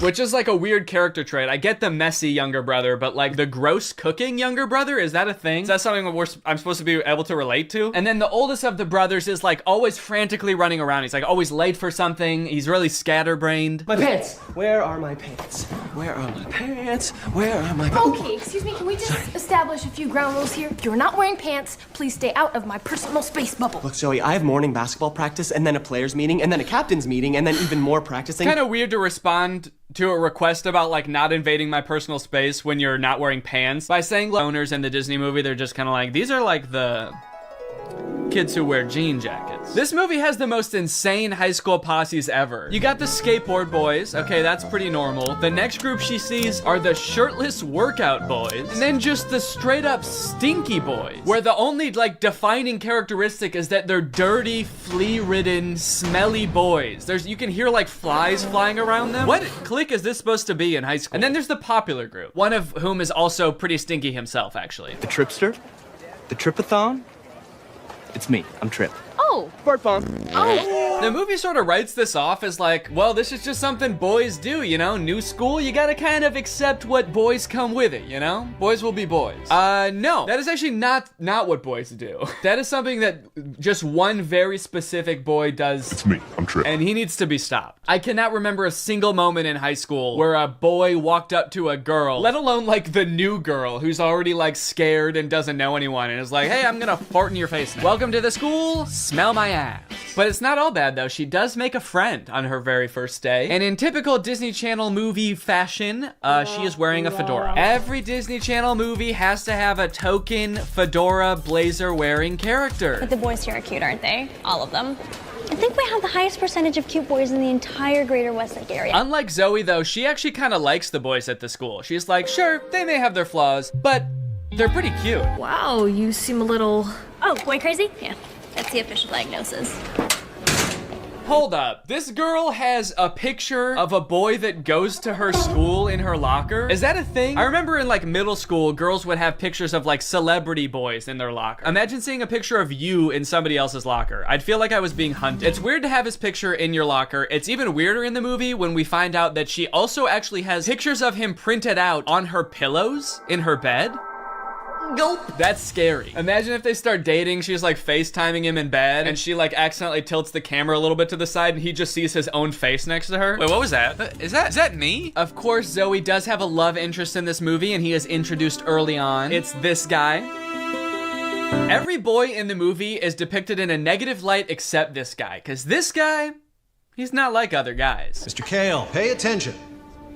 which is like a weird character trait. I get the messy younger brother, but like the gross cooking younger brother, is that a thing? Is that something I'm supposed to be able to relate to? And then the oldest of the brothers is like always frantically running around. He's like always late for something. He's really scatterbrained. My pants! Where are my pants? Where are my pants? Where are my pants? Okay, excuse me, can we just establish a few ground rules here? If you're not wearing pants, please stay out of my personal space bubble. Look, Zoe, I have morning basketball practice, and then a players meeting, and then a captain's meeting, and then even more practicing. Kind of weird to respond to a request about like not invading my personal space when you're not wearing pants by saying owners in the Disney movie, they're just kind of like, these are like the kids who wear jean jackets. This movie has the most insane high school posses ever. You got the skateboard boys. Okay, that's pretty normal. The next group she sees are the shirtless workout boys. And then just the straight up stinky boys, where the only like defining characteristic is that they're dirty, flea-ridden, smelly boys. You can hear like flies flying around them. What clique is this supposed to be in high school? And then there's the popular group, one of whom is also pretty stinky himself, actually. The Tripster? The Tripathon? It's me. I'm Trip. Oh. Fart bomb. Oh. The movie sort of writes this off as like, well, this is just something boys do, you know? New school, you gotta kind of accept what boys come with it, you know? Boys will be boys. No, that is actually not what boys do. That is something that just one very specific boy does. It's me. I'm Trip. And he needs to be stopped. I cannot remember a single moment in high school where a boy walked up to a girl, let alone like the new girl who's already like scared and doesn't know anyone and is like, hey, I'm gonna fart in your face now. Welcome to the school, smell my ass. But it's not all bad though. She does make a friend on her very first day. And in typical Disney Channel movie fashion, she is wearing a fedora. Every Disney Channel movie has to have a token fedora blazer wearing character. But the boys here are cute, aren't they? All of them. I think we have the highest percentage of cute boys in the entire greater Westlake area. Unlike Zoe though, she actually kind of likes the boys at the school. She's like, sure, they may have their flaws, but they're pretty cute. Wow, you seem a little... Oh, boy crazy? Yeah, that's the official diagnosis. Hold up, this girl has a picture of a boy that goes to her school in her locker? Is that a thing? I remember in like middle school, girls would have pictures of like celebrity boys in their locker. Imagine seeing a picture of you in somebody else's locker. I'd feel like I was being hunted. It's weird to have his picture in your locker. It's even weirder in the movie when we find out that she also actually has pictures of him printed out on her pillows in her bed. Gulp. That's scary. Imagine if they start dating, she's like FaceTiming him in bed, and she like accidentally tilts the camera a little bit to the side, and he just sees his own face next to her. Wait, what was that? Is that me? Of course, Zoe does have a love interest in this movie, and he is introduced early on. It's this guy. Every boy in the movie is depicted in a negative light except this guy, because this guy, he's not like other guys. Mr. Kale, pay attention.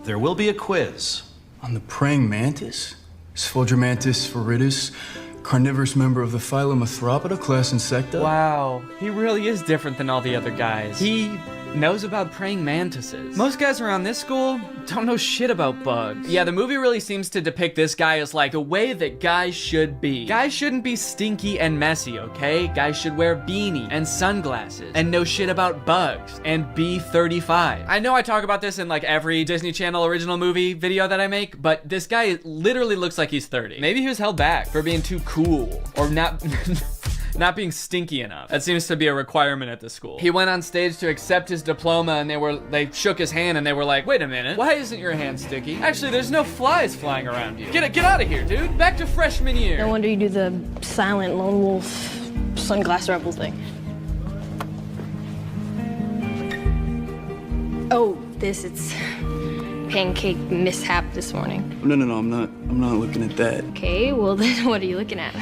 There will be a quiz. On the praying mantis? Sphodromantis viridis, carnivorous member of the phylum Arthropoda, class Insecta. Wow, he really is different than all the other guys. He knows about praying mantises. Most guys around this school don't know shit about bugs. Yeah, the movie really seems to depict this guy as like the way that guys should be. Guys shouldn't be stinky and messy, okay? Guys should wear beanie and sunglasses and know shit about bugs and be 35. I know I talk about this in like every Disney Channel original movie video that I make, but this guy literally looks like he's 30. Maybe he was held back for being too cool or not not being stinky enough. That seems to be a requirement at the school. He went on stage to accept his diploma, and they shook his hand and they were like, wait a minute, why isn't your hand sticky? Actually, there's no flies flying around you. Get out of here, dude. Back to freshman year. No wonder you do the silent lone wolf sunglass rebel thing. Oh, it's pancake mishap this morning. No, I'm not looking at that. Okay, well then what are you looking at?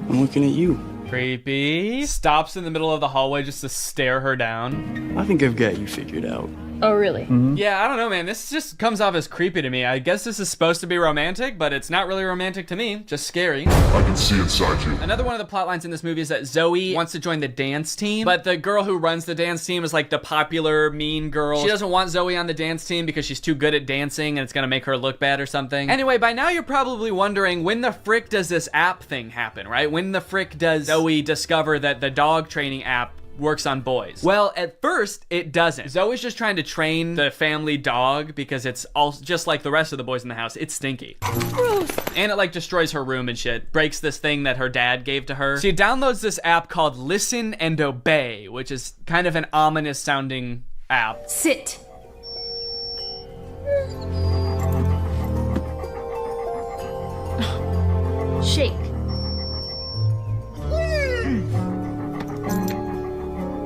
I'm looking at you. Creepy. Stops in the middle of the hallway just to stare her down. I think I've got you figured out. Oh, really? Mm-hmm. Yeah, I don't know, man. This just comes off as creepy to me. I guess this is supposed to be romantic, but it's not really romantic to me. Just scary. I can see inside you. Another one of the plot lines in this movie is that Zoe wants to join the dance team, but the girl who runs the dance team is like the popular mean girl. She doesn't want Zoe on the dance team because she's too good at dancing and it's gonna make her look bad or something. Anyway, by now you're probably wondering when the frick does this app thing happen, right? When the frick does Zoe discover that the dog training app works on boys? Well, at first, it doesn't. Zoe's just trying to train the family dog because it's all just like the rest of the boys in the house. It's stinky. Gross. And it like destroys her room and shit. Breaks this thing that her dad gave to her. She downloads this app called Listen and Obey, which is kind of an ominous sounding app. Sit. Shake.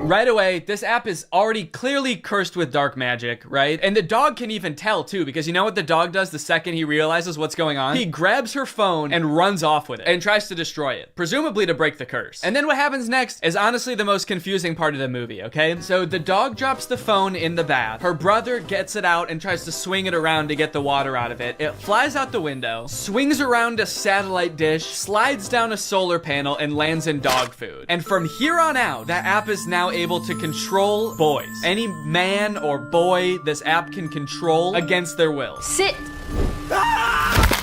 Right away, this app is already clearly cursed with dark magic, right? And the dog can even tell too, because you know what the dog does the second he realizes what's going on? He grabs her phone and runs off with it and tries to destroy it, presumably to break the curse. And then what happens next is honestly the most confusing part of the movie, okay? So the dog drops the phone in the bath. Her brother gets it out and tries to swing it around to get the water out of it. It flies out the window, swings around a satellite dish, slides down a solar panel, and lands in dog food. And from here on out, that app is now able to control boys. Any man or boy this app can control against their will. Sit.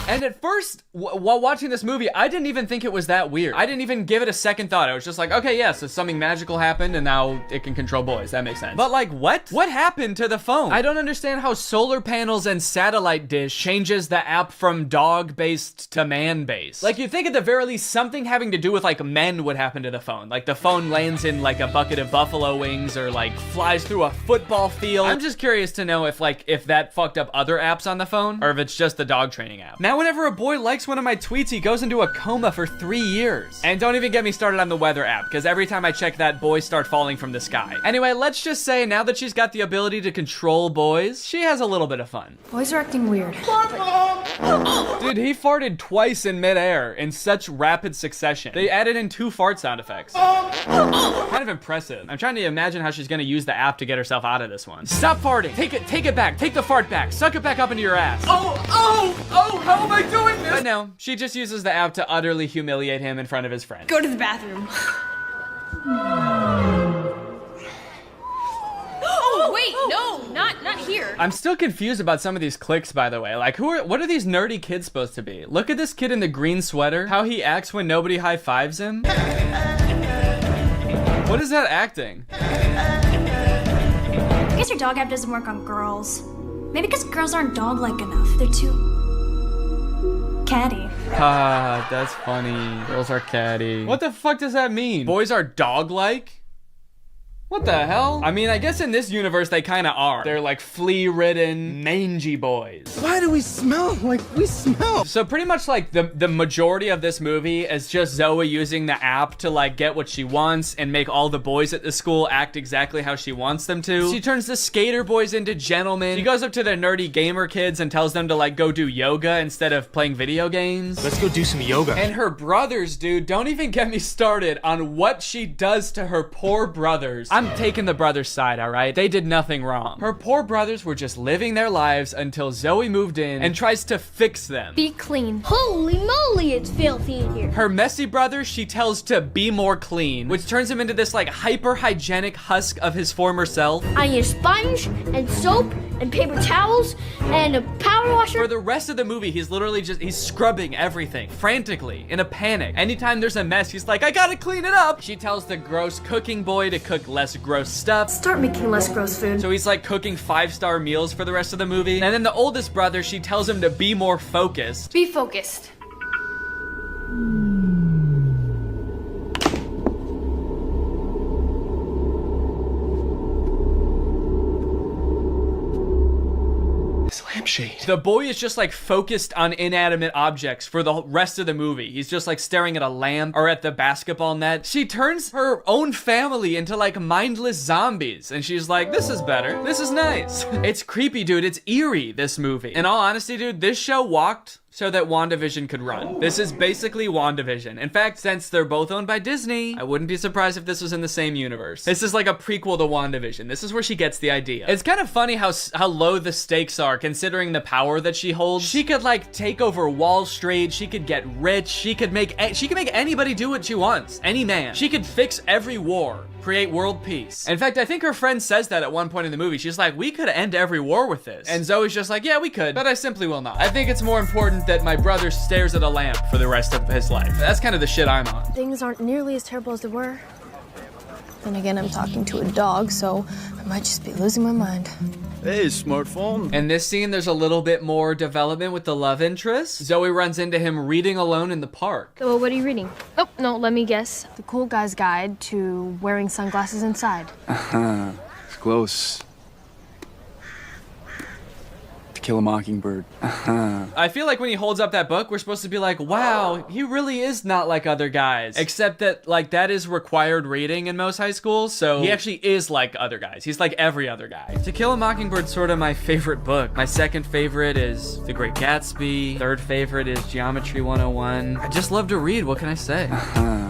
And at first, while watching this movie, I didn't even think it was that weird. I didn't even give it a second thought. I was just like, okay, yeah, so something magical happened and now it can control boys. That makes sense. But like, what? What happened to the phone? I don't understand how solar panels and satellite dish changes the app from dog-based to man-based. Like, you'd think at the very least something having to do with like men would happen to the phone. Like the phone lands in like a bucket of buffalo wings or like flies through a football field. I'm just curious to know if that fucked up other apps on the phone or if it's just the dog training app. Now, whenever a boy likes one of my tweets, he goes into a coma for 3 years. And don't even get me started on the weather app, because every time I check that, boys start falling from the sky. Anyway, let's just say now that she's got the ability to control boys, she has a little bit of fun. Boys are acting weird. Dude, he farted twice in midair in such rapid succession. They added in 2 fart sound effects. Kind of impressive. I'm trying to imagine how she's gonna use the app to get herself out of this one. Stop farting. Take it back. Take the fart back. Suck it back up into your ass. Oh, how am I doing this? But no, she just uses the app to utterly humiliate him in front of his friends. Go to the bathroom. Oh, wait, no, not here. I'm still confused about some of these clicks, by the way. Like, what are these nerdy kids supposed to be? Look at this kid in the green sweater. How he acts when nobody high-fives him. What is that acting? I guess your dog app doesn't work on girls. Maybe because girls aren't dog-like enough. They're too catty. Ah, that's funny. Girls are catty. What the fuck does that mean? Boys are dog-like? What the hell? I mean, I guess in this universe they kind of are. They're like flea-ridden, mangy boys. Why do we smell like we smell? So pretty much like the majority of this movie is just Zoe using the app to like get what she wants and make all the boys at the school act exactly how she wants them to. She turns the skater boys into gentlemen. She goes up to the nerdy gamer kids and tells them to like go do yoga instead of playing video games. Let's go do some yoga. And her brothers, dude, don't even get me started on what she does to her poor brothers. I'm taking the brothers' side, all right? They did nothing wrong. Her poor brothers were just living their lives until Zoe moved in and tries to fix them. Be clean. Holy moly, it's filthy in here. Her messy brother, she tells to be more clean, which turns him into this like hyper-hygienic husk of his former self. I need a sponge and soap and paper towels and a power washer. For the rest of the movie, he's literally he's scrubbing everything frantically in a panic. Anytime there's a mess, he's like, I gotta clean it up. She tells the gross cooking boy to cook less gross stuff. Start making less gross food. So he's like cooking 5-star meals for the rest of the movie. And then the oldest brother, she tells him to be more focused. Be focused. Lampshade. The boy is just like focused on inanimate objects for the rest of the movie. He's just like staring at a lamp or at the basketball net. She turns her own family into like mindless zombies and she's like, this is better. This is nice. It's creepy, dude. It's eerie, this movie. In all honesty, dude, this show walked so that WandaVision could run. This is basically WandaVision. In fact, since they're both owned by Disney, I wouldn't be surprised if this was in the same universe. This is like a prequel to WandaVision. This is where she gets the idea. It's kind of funny how low the stakes are considering the power that she holds. She could like take over Wall Street. She could get rich. She could make anybody do what she wants. Any man. She could fix every war. Create world peace. In fact, I think her friend says that at one point in the movie. She's like, we could end every war with this. And Zoe's just like, yeah, we could, but I simply will not. I think it's more important that my brother stares at a lamp for the rest of his life. That's kind of the shit I'm on. Things aren't nearly as terrible as they were. Then again, I'm talking to a dog, so I might just be losing my mind. Hey, smartphone. In this scene, there's a little bit more development with the love interest. Zoe runs into him reading alone in the park. So what are you reading? Oh, no, let me guess. The Cool Guy's Guide to Wearing Sunglasses Inside. It's close. Kill a Mockingbird. I feel like when he holds up that book, we're supposed to be like, wow, he really is not like other guys. Except that, like, that is required reading in most high schools, so he actually is like other guys. He's like every other guy. To Kill a Mockingbird's sort of my favorite book. My second favorite is The Great Gatsby. Third favorite is Geometry 101. I just love to read, what can I say?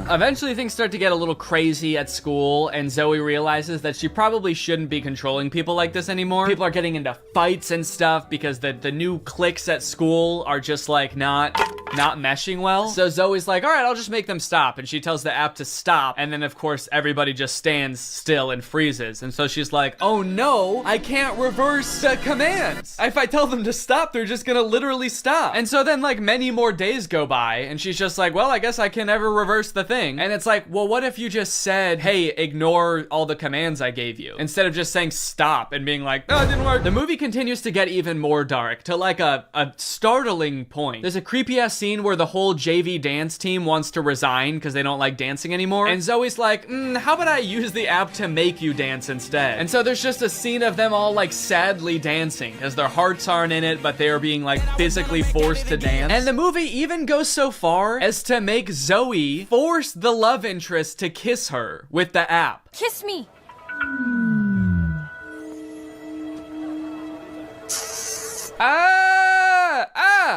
Eventually things start to get a little crazy at school, and Zoe realizes that she probably shouldn't be controlling people like this anymore. People are getting into fights and stuff because the new cliques at school are just like not meshing well. So Zoe's like, all right, I'll just make them stop. And she tells the app to stop. And then of course, everybody just stands still and freezes. And so she's like, oh no, I can't reverse commands. If I tell them to stop, they're just gonna literally stop. And so then like many more days go by and she's just like, well, I guess I can never reverse the thing. And it's like, well, what if you just said, hey, ignore all the commands I gave you, instead of just saying stop and being like, no, it didn't work. The movie continues to get even more dark to like a startling point. There's a creepy ass scene where the whole JV dance team wants to resign because they don't like dancing anymore. And Zoe's like, how about I use the app to make you dance instead? And so there's just a scene of them all like sadly dancing because their hearts aren't in it, but they are being like physically forced to dance. And the movie even goes so far as to make Zoe force the love interest to kiss her with the app. Kiss me.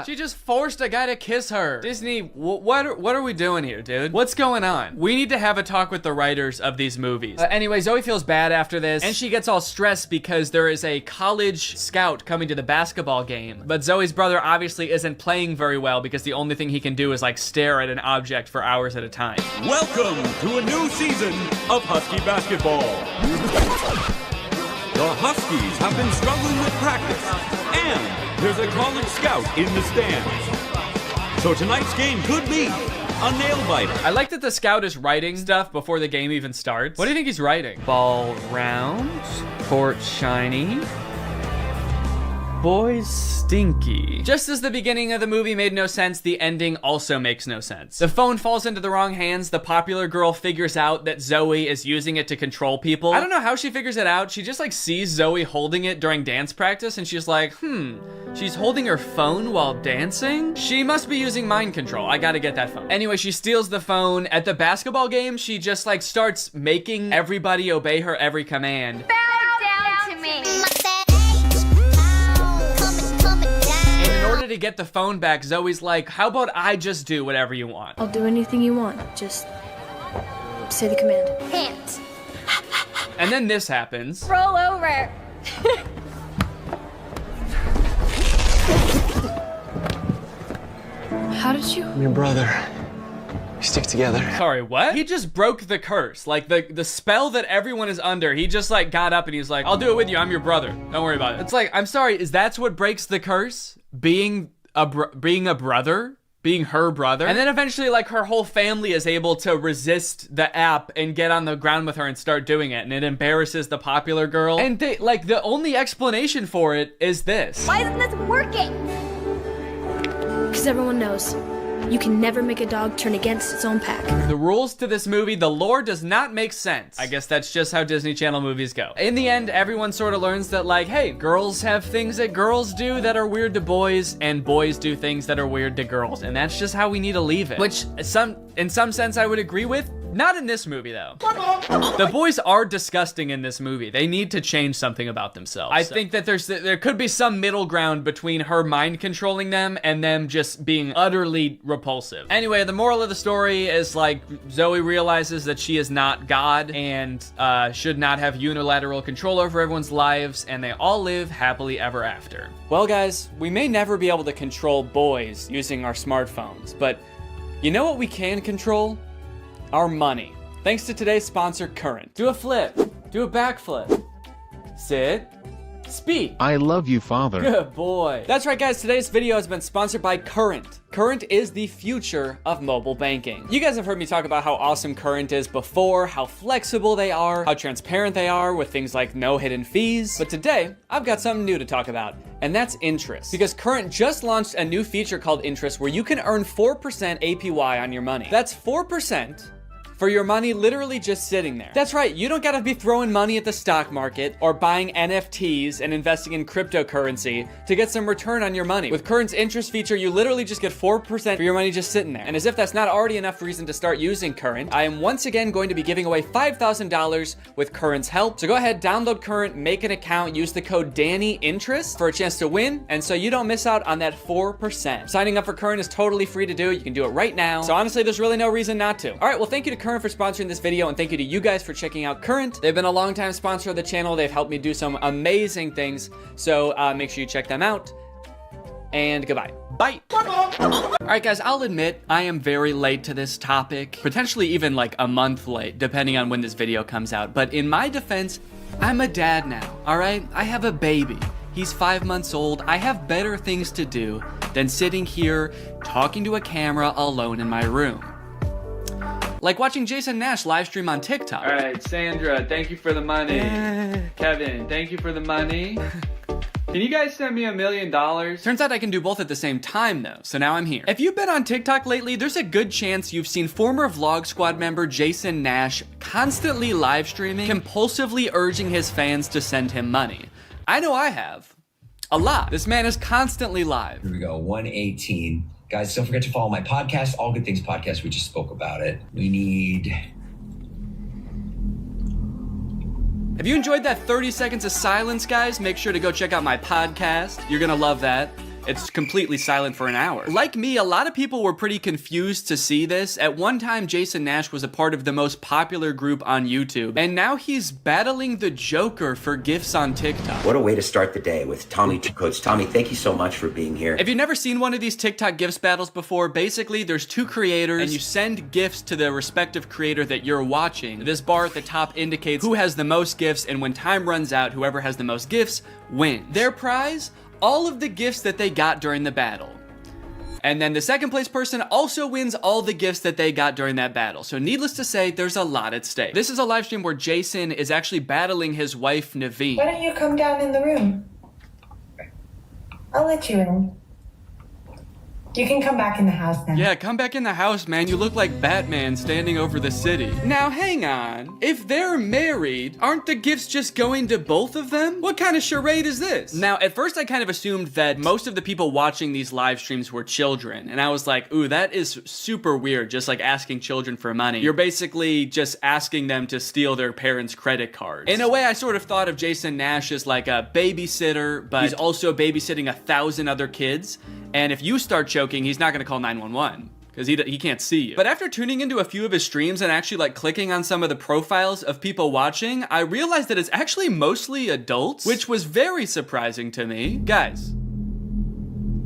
She just forced a guy to kiss her. Disney, what are we doing here, dude? What's going on? We need to have a talk with the writers of these movies. Anyway, Zoe feels bad after this, and she gets all stressed because there is a college scout coming to the basketball game. But Zoe's brother obviously isn't playing very well because the only thing he can do is like stare at an object for hours at a time. Welcome to a new season of Husky basketball. The Huskies have been struggling with practice, and there's a college scout in the stands. So tonight's game could be a nail-biter. I like that the scout is writing stuff before the game even starts. What do you think he's writing? Ball round, court shiny, boys stinky. Just as the beginning of the movie made no sense, the ending also makes no sense. The phone falls into the wrong hands. The popular girl figures out that Zoe is using it to control people. I don't know how she figures it out. She just like sees Zoe holding it during dance practice and she's like, she's holding her phone while dancing? She must be using mind control. I gotta get that phone. Anyway, she steals the phone. At the basketball game, she just like starts making everybody obey her every command. Bow down to me. In order to get the phone back, Zoe's like, how about I just do whatever you want? I'll do anything you want. Just say the command. Hands. And then this happens. Roll over. How did you? I'm your brother. We stick together. Sorry, what? He just broke the curse. Like the spell that everyone is under. He just like got up and he's like, I'll do it with you. I'm your brother. Don't worry about it. It's like, I'm sorry, is that what breaks the curse? Being a brother? Being her brother? And then eventually like her whole family is able to resist the app and get on the ground with her and start doing it. And it embarrasses the popular girl. And they like the only explanation for it is this. Why isn't this working? Because everyone knows. You can never make a dog turn against its own pack. The rules to this movie, the lore does not make sense. I guess that's just how Disney Channel movies go. In the end, everyone sort of learns that like, hey, girls have things that girls do that are weird to boys, and boys do things that are weird to girls. And that's just how we need to leave it. Which in some sense I would agree with. Not in this movie though. The boys are disgusting in this movie. They need to change something about themselves. I think that there could be some middle ground between her mind controlling them and them just being utterly repulsive. Anyway, the moral of the story is like Zoe realizes that she is not God and should not have unilateral control over everyone's lives, and they all live happily ever after. Well guys, we may never be able to control boys using our smartphones, but you know what we can control? Our money. Thanks to today's sponsor, Current. Do a flip. Do a backflip. Sit. Speak. I love you, Father. Good boy. That's right, guys. Today's video has been sponsored by Current. Current is the future of mobile banking. You guys have heard me talk about how awesome Current is before, how flexible they are, how transparent they are with things like no hidden fees. But today, I've got something new to talk about, and that's interest. Because Current just launched a new feature called Interest where you can earn 4% APY on your money. That's 4% for your money literally just sitting there. That's right, you don't gotta be throwing money at the stock market or buying NFTs and investing in cryptocurrency to get some return on your money. With Current's interest feature, you literally just get 4% for your money just sitting there. And as if that's not already enough reason to start using Current, I am once again going to be giving away $5,000 with Current's help. So go ahead, download Current, make an account, use the code DANNYINTEREST for a chance to win, and so you don't miss out on that 4%. Signing up for Current is totally free to do. You can do it right now. So honestly, there's really no reason not to. All right, well, thank you to Current for sponsoring this video, and thank you to you guys for checking out Current. They've been a long-time sponsor of the channel. They've helped me do some amazing things. So make sure you check them out. And goodbye. Bye. All right, guys, I'll admit I am very late to this topic, potentially even like a month late, depending on when this video comes out. But in my defense, I'm a dad now, all right? I have a baby. He's 5 months old. I have better things to do than sitting here talking to a camera alone in my room. Like watching Jason Nash live stream on TikTok. All right, Sandra, thank you for the money. Kevin, thank you for the money. Can you guys send me $1 million? Turns out I can do both at the same time though, so now I'm here. If you've been on TikTok lately, there's a good chance you've seen former Vlog Squad member Jason Nash constantly live streaming, compulsively urging his fans to send him money. I know I have. A lot. This man is constantly live. Here we go, 118. Guys, don't forget to follow my podcast, All Good Things Podcast. We just spoke about it. We need... If you enjoyed that 30 seconds of silence, guys, make sure to go check out my podcast. You're gonna love that. It's completely silent for an hour. Like me, a lot of people were pretty confused to see this. At one time, Jason Nash was a part of the most popular group on YouTube, and now he's battling the Joker for gifts on TikTok. What a way to start the day with Tommy Two Coats. Tommy, thank you so much for being here. If you've never seen one of these TikTok gifts battles before, basically there's two creators and you send gifts to the respective creator that you're watching. This bar at the top indicates who has the most gifts, and when time runs out, whoever has the most gifts wins. Their prize? All of the gifts that they got during the battle. And then the second place person also wins all the gifts that they got during that battle. So needless to say, there's a lot at stake. This is a live stream where Jason is actually battling his wife, Naveen. Why don't you come down in the room? I'll let you in. You can come back in the house now. Yeah, come back in the house, man. You look like Batman standing over the city. Now, hang on. If they're married, aren't the gifts just going to both of them? What kind of charade is this? Now, at first, I kind of assumed that most of the people watching these live streams were children. And I was like, ooh, that is super weird, just like asking children for money. You're basically just asking them to steal their parents' credit cards. In a way, I sort of thought of Jason Nash as like a babysitter, but he's also babysitting 1,000 other kids. And if you start choking, he's not gonna call 911 because he can't see you. But after tuning into a few of his streams and actually like clicking on some of the profiles of people watching, I realized that it's actually mostly adults, which was very surprising to me. Guys,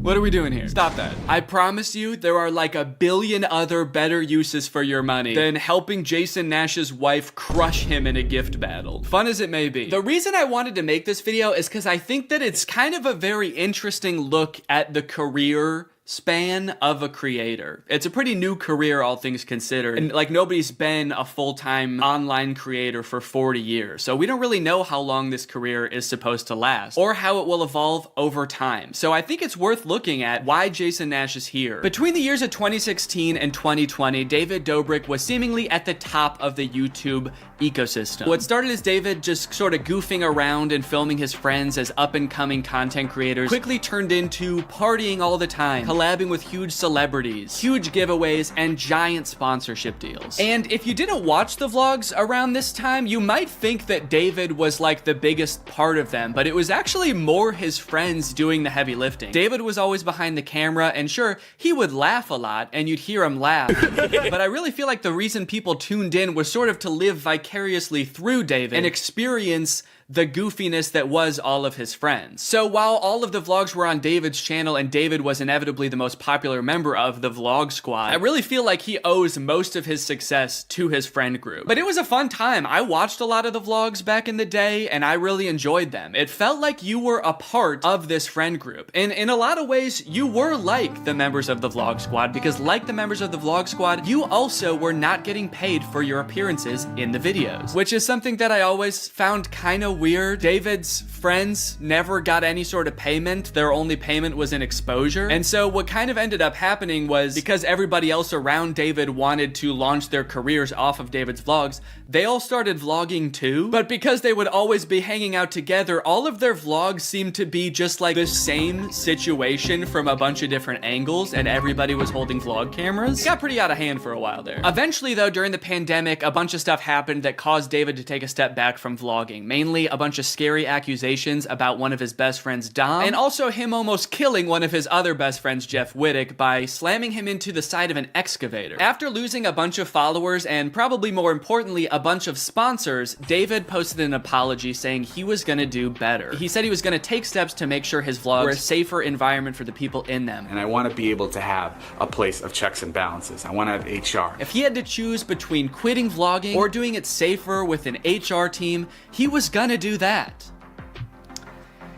what are we doing here? Stop that. I promise you there are like 1 billion other better uses for your money than helping Jason Nash's wife crush him in a gift battle. Fun as it may be. The reason I wanted to make this video is because I think that it's kind of a very interesting look at the career span of a creator. It's a pretty new career, all things considered, and like nobody's been a full-time online creator for 40 years, so we don't really know how long this career is supposed to last or how it will evolve over time. So I think it's worth looking at why Jason Nash is here. Between the years of 2016 and 2020, David Dobrik was seemingly at the top of the YouTube ecosystem. What started as David just sort of goofing around and filming his friends as up-and-coming content creators quickly turned into partying all the time, collabing with huge celebrities, huge giveaways, and giant sponsorship deals. And if you didn't watch the vlogs around this time, you might think that David was like the biggest part of them, but it was actually more his friends doing the heavy lifting. David was always behind the camera, and sure, he would laugh a lot, and you'd hear him laugh. But I really feel like the reason people tuned in was sort of to live vicariously through David and experience the goofiness that was all of his friends. So while all of the vlogs were on David's channel and David was inevitably the most popular member of the Vlog Squad, I really feel like he owes most of his success to his friend group. But it was a fun time. I watched a lot of the vlogs back in the day and I really enjoyed them. It felt like you were a part of this friend group. And in a lot of ways, you were like the members of the Vlog Squad, because like the members of the Vlog Squad, you also were not getting paid for your appearances in the videos, which is something that I always found kind of weird. David's friends never got any sort of payment. Their only payment was in exposure. And so what kind of ended up happening was, because everybody else around David wanted to launch their careers off of David's vlogs, they all started vlogging too. But because they would always be hanging out together, all of their vlogs seemed to be just like the same situation from a bunch of different angles, and everybody was holding vlog cameras. It got pretty out of hand for a while there. Eventually though, during the pandemic, a bunch of stuff happened that caused David to take a step back from vlogging. Mainly a bunch of scary accusations about one of his best friends, Dom, and also him almost killing one of his other best friends, Jeff Wittick, by slamming him into the side of an excavator. After losing a bunch of followers and probably more importantly a bunch of sponsors, David posted an apology saying he was gonna do better. He said he was gonna take steps to make sure his vlogs were a safer environment for the people in them. And I want to be able to have a place of checks and balances. I want to have HR. If he had to choose between quitting vlogging or doing it safer with an HR team, he was gonna do that.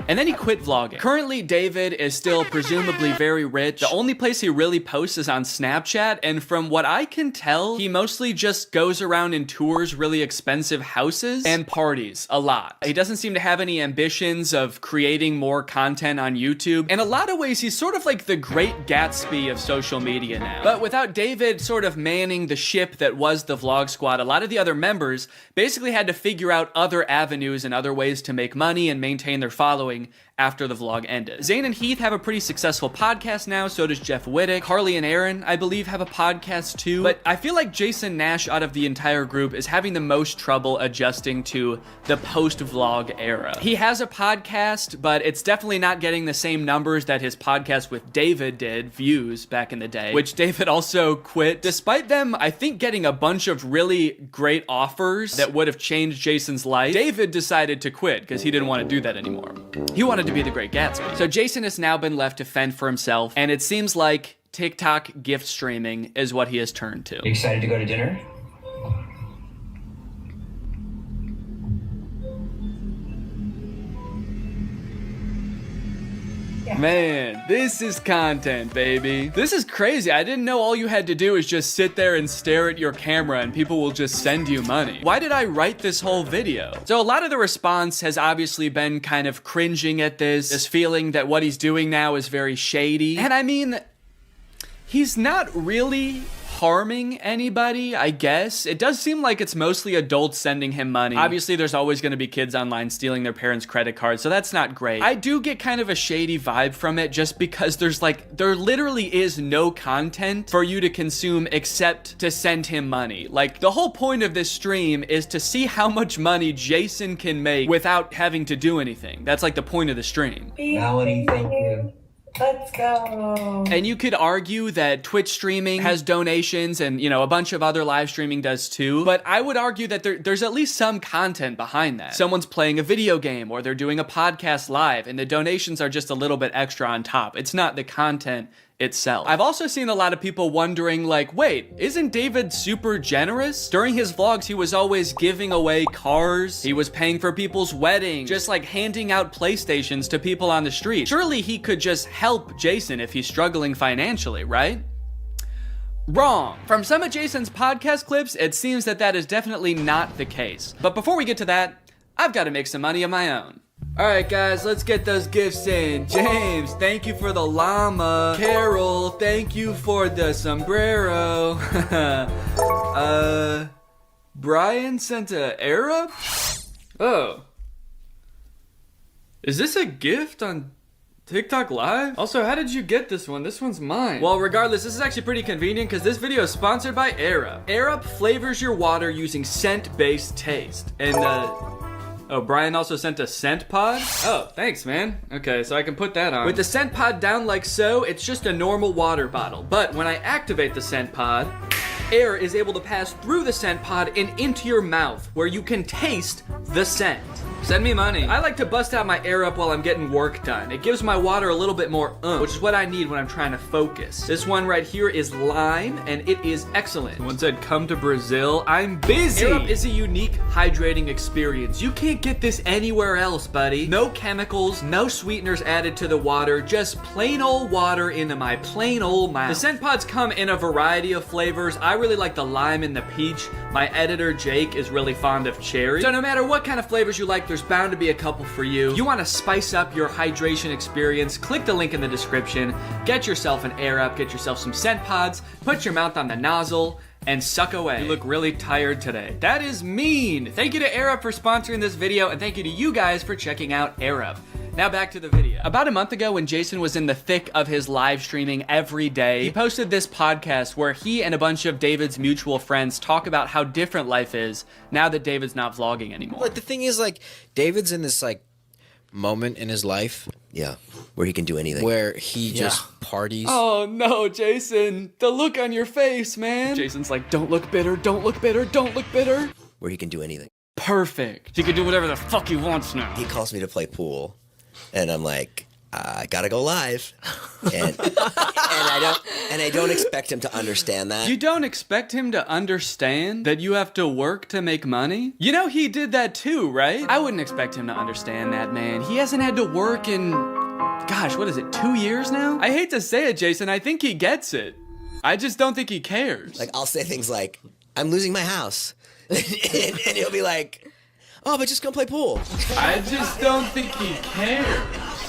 And then he quit vlogging. Currently, David is still presumably very rich. The only place he really posts is on Snapchat, and from what I can tell, he mostly just goes around and tours really expensive houses and parties a lot. He doesn't seem to have any ambitions of creating more content on YouTube. In a lot of ways, he's sort of like the Great Gatsby of social media now. But without David sort of manning the ship that was the Vlog Squad, a lot of the other members basically had to figure out other avenues and other ways to make money and maintain their following after the vlog ended. Zane and Heath have a pretty successful podcast now, so does Jeff Wittick. Carly and Aaron, I believe, have a podcast too. But I feel like Jason Nash out of the entire group is having the most trouble adjusting to the post-vlog era. He has a podcast, but it's definitely not getting the same numbers that his podcast with David did, views, back in the day, which David also quit. Despite them, I think, getting a bunch of really great offers that would have changed Jason's life, David decided to quit because he didn't want to do that anymore. He wanted to be the Great Gatsby. So Jason has now been left to fend for himself, and it seems like TikTok gift streaming is what he has turned to. You excited to go to dinner? Man, this is content, baby. This is crazy. I didn't know all you had to do is just sit there and stare at your camera and people will just send you money. Why did I write this whole video? So a lot of the response has obviously been kind of cringing at this feeling that what he's doing now is very shady. And I mean, he's not really harming anybody, I guess. It does seem like it's mostly adults sending him money. Obviously, there's always going to be kids online stealing their parents' credit cards, so that's not great. I do get kind of a shady vibe from it just because there literally is no content for you to consume except to send him money. Like, the whole point of this stream is to see how much money Jason can make without having to do anything. That's like the point of the stream. Melanie, thank you. Let's go. And you could argue that Twitch streaming has donations and, you know, a bunch of other live streaming does too. But I would argue that there's at least some content behind that. Someone's playing a video game or they're doing a podcast live and the donations are just a little bit extra on top. It's not the content itself. I've also seen a lot of people wondering, like, wait, isn't David super generous? During his vlogs, he was always giving away cars. He was paying for people's weddings, just like handing out PlayStations to people on the street. Surely he could just help Jason if he's struggling financially, right? Wrong. From some of Jason's podcast clips, it seems that that is definitely not the case. But before we get to that, I've got to make some money of my own. Alright guys, let's get those gifts in. James, thank you for the llama. Carol, thank you for the sombrero. Brian sent a Arab? Oh. Is this a gift on TikTok Live? Also, how did you get this one? This one's mine. Well, regardless, this is actually pretty convenient because this video is sponsored by Arab. Arab flavors your water using scent-based taste. And, oh, Brian also sent a scent pod? Oh, thanks, man. Okay, so I can put that on. With the scent pod down like so, it's just a normal water bottle. But when I activate the scent pod, air is able to pass through the scent pod and into your mouth, where you can taste the scent. Send me money. I like to bust out my air up while I'm getting work done. It gives my water a little bit more which is what I need when I'm trying to focus. This one right here is lime, and it is excellent. Someone said, come to Brazil. I'm busy. Air up is a unique hydrating experience. You can't get this anywhere else, buddy. No chemicals, no sweeteners added to the water, just plain old water into my plain old mouth. The scent pods come in a variety of flavors. I really like the lime and the peach. My editor, Jake, is really fond of cherry. So no matter what kind of flavors you like, there's there's bound to be a couple for you. If you want to spice up your hydration experience, click the link in the description, get yourself an Air Up, get yourself some scent pods, put your mouth on the nozzle, and suck away. You look really tired today. That is mean. Thank you to Air Up for sponsoring this video, and thank you to you guys for checking out Air Up. Now back to the video. About a month ago, when Jason was in the thick of his live streaming every day, he posted this podcast where he and a bunch of David's mutual friends talk about how different life is now that David's not vlogging anymore. Like, the thing is, like, David's in this, like, moment in his life. Yeah, where he can do anything. Where he just parties. Oh no, Jason, the look on your face, man. Jason's like, don't look bitter, don't look bitter, don't look bitter. Where he can do anything. Perfect. He can do whatever the fuck he wants now. He calls me to play pool. And I'm like, I gotta go live, and I don't expect him to understand that. You don't expect him to understand that you have to work to make money? You know he did that too, right? I wouldn't expect him to understand that, man. He hasn't had to work in, gosh, what is it, 2 years now? I hate to say it, Jason, I think he gets it. I just don't think he cares. Like, I'll say things like, I'm losing my house, and he'll be like, oh, but just go play pool. I just don't think he cares.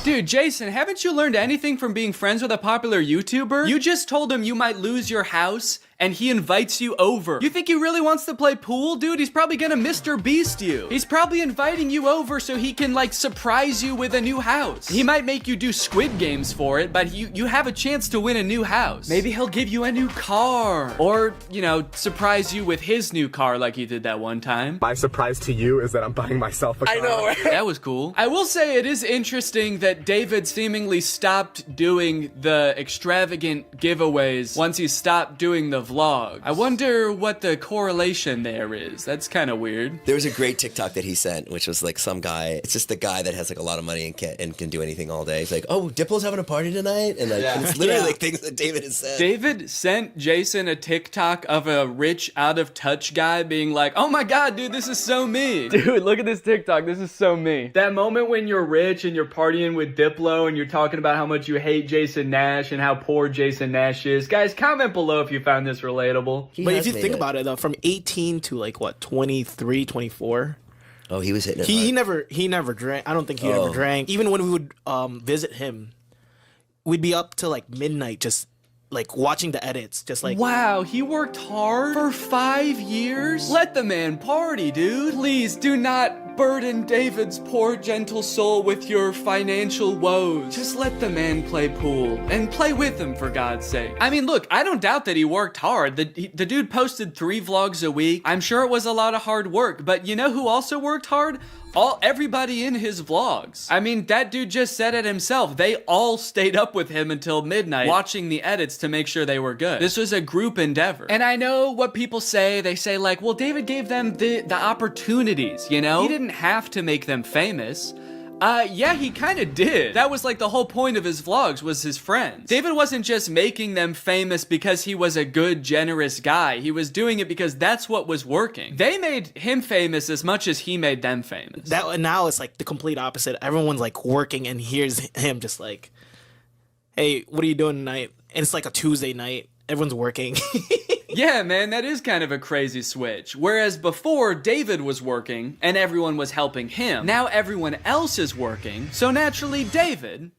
Dude, Jason, haven't you learned anything from being friends with a popular YouTuber? You just told him you might lose your house, and he invites you over. You think he really wants to play pool, dude? He's probably gonna Mr. Beast you. He's probably inviting you over so he can, like, surprise you with a new house. He might make you do Squid Games for it, but you have a chance to win a new house. Maybe he'll give you a new car. Or, you know, surprise you with his new car like he did that one time. My surprise to you is that I'm buying myself a car. I know, right? That was cool. I will say it is interesting that David seemingly stopped doing the extravagant giveaways once he stopped doing the vlog. I wonder what the correlation there is. That's kind of weird. There was a great TikTok that he sent, which was like some guy. It's just the guy that has like a lot of money and can do anything all day. He's like, oh, Diplo's having a party tonight, and like and it's literally like things that David has said. David sent Jason a TikTok of a rich, out of touch guy being like, oh my god, dude, this is so me. Dude, look at this TikTok. This is so me. That moment when you're rich and you're partying with Diplo and you're talking about how much you hate Jason Nash and how poor Jason Nash is. Guys, comment below if you found this relatable. But if you think about it, though, from 18 to like what, 23, 24. Oh, he was hitting it. He never drank. I don't think he ever drank. Even when we would visit him, we'd be up till like midnight, just like watching the edits, just like. Wow, he worked hard for 5 years? Let the man party, dude. Please do not burden David's poor, gentle soul with your financial woes. Just let the man play pool and play with him, for God's sake. I mean, look, I don't doubt that he worked hard. The dude posted 3 vlogs a week. I'm sure it was a lot of hard work, but you know who also worked hard? Everybody in his vlogs. I mean, that dude just said it himself. They all stayed up with him until midnight watching the edits to make sure they were good. This was a group endeavor. And I know what people say. They say like, well, David gave them the opportunities, you know? He didn't have to make them famous. Yeah, he kind of did. That was like the whole point of his vlogs, was his friends. David wasn't just making them famous because he was a good, generous guy. He was doing it because that's what was working. They made him famous as much as he made them famous. Now it's like the complete opposite. Everyone's like working, and here's him just like, hey, what are you doing tonight? And it's like a Tuesday night. Everyone's working. Yeah, man, that is kind of a crazy switch. Whereas before, David was working and everyone was helping him. Now everyone else is working, so naturally David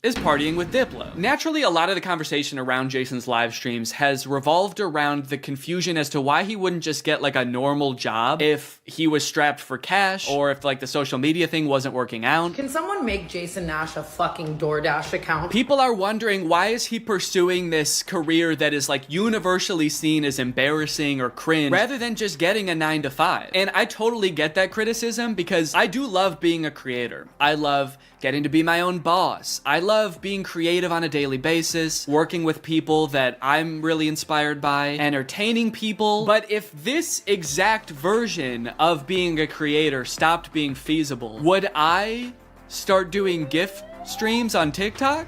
is partying with Diplo. Naturally, a lot of the conversation around Jason's live streams has revolved around the confusion as to why he wouldn't just get like a normal job if he was strapped for cash, or if like the social media thing wasn't working out. Can someone make Jason Nash a fucking DoorDash account? People are wondering, why is he pursuing this career that is like universally seen as embarrassing or cringe, rather than just getting a 9-to-5? And I totally get that criticism, because I do love being a creator. I love getting to be my own boss. I love being creative on a daily basis, working with people that I'm really inspired by, entertaining people. But if this exact version of being a creator stopped being feasible, would I start doing gift streams on TikTok?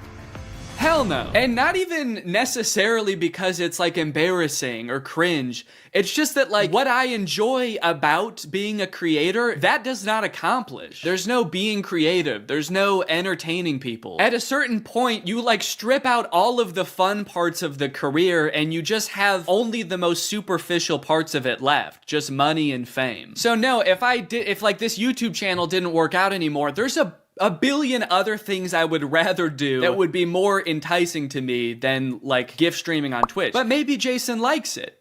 Hell no. And not even necessarily because it's like embarrassing or cringe. It's just that like what I enjoy about being a creator, that does not accomplish. There's no being creative. There's no entertaining people. At a certain point, you like strip out all of the fun parts of the career and you just have only the most superficial parts of it left. Just money and fame. So no, if like this YouTube channel didn't work out anymore, there's a billion other things I would rather do that would be more enticing to me than like gift streaming on Twitch. But maybe Jason likes it.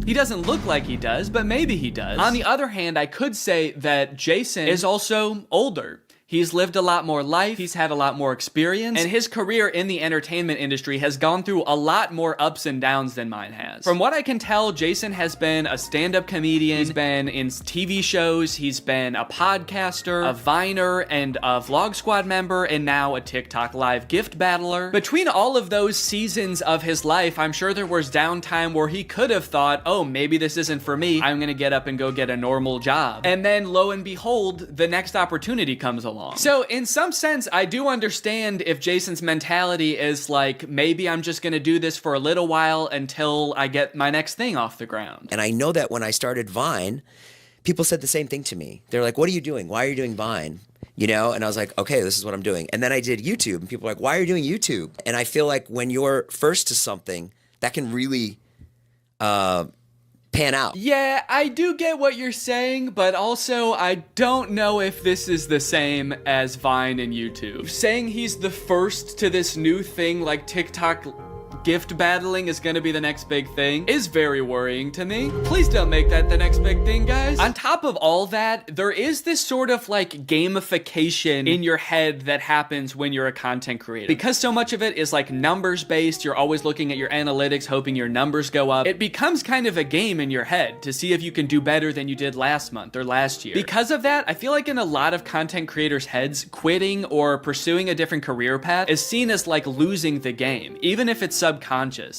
He doesn't look like he does, but maybe he does. On the other hand, I could say that Jason is also older. He's lived a lot more life, he's had a lot more experience, and his career in the entertainment industry has gone through a lot more ups and downs than mine has. From what I can tell, Jason has been a stand-up comedian, he's been in TV shows, he's been a podcaster, a Viner, and a Vlog Squad member, and now a TikTok Live gift battler. Between all of those seasons of his life, I'm sure there was downtime where he could have thought, oh, maybe this isn't for me, I'm gonna get up and go get a normal job. And then, lo and behold, the next opportunity comes along. So in some sense, I do understand if Jason's mentality is like, maybe I'm just gonna do this for a little while until I get my next thing off the ground. And I know that when I started Vine, people said the same thing to me. They're like, what are you doing? Why are you doing Vine? You know, and I was like, okay, this is what I'm doing. And then I did YouTube, and people were like, why are you doing YouTube? And I feel like when you're first to something, that can really pan out. Yeah, I do get what you're saying, but also I don't know if this is the same as Vine and YouTube. Saying he's the first to this new thing like TikTok gift battling is gonna be the next big thing is very worrying to me. Please don't make that the next big thing, guys. On top of all that, there is this sort of like gamification in your head that happens when you're a content creator. Because so much of it is like numbers based, you're always looking at your analytics, hoping your numbers go up. It becomes kind of a game in your head to see if you can do better than you did last month or last year. Because of that, I feel like in a lot of content creators' heads, quitting or pursuing a different career path is seen as like losing the game, even if it's subconscious.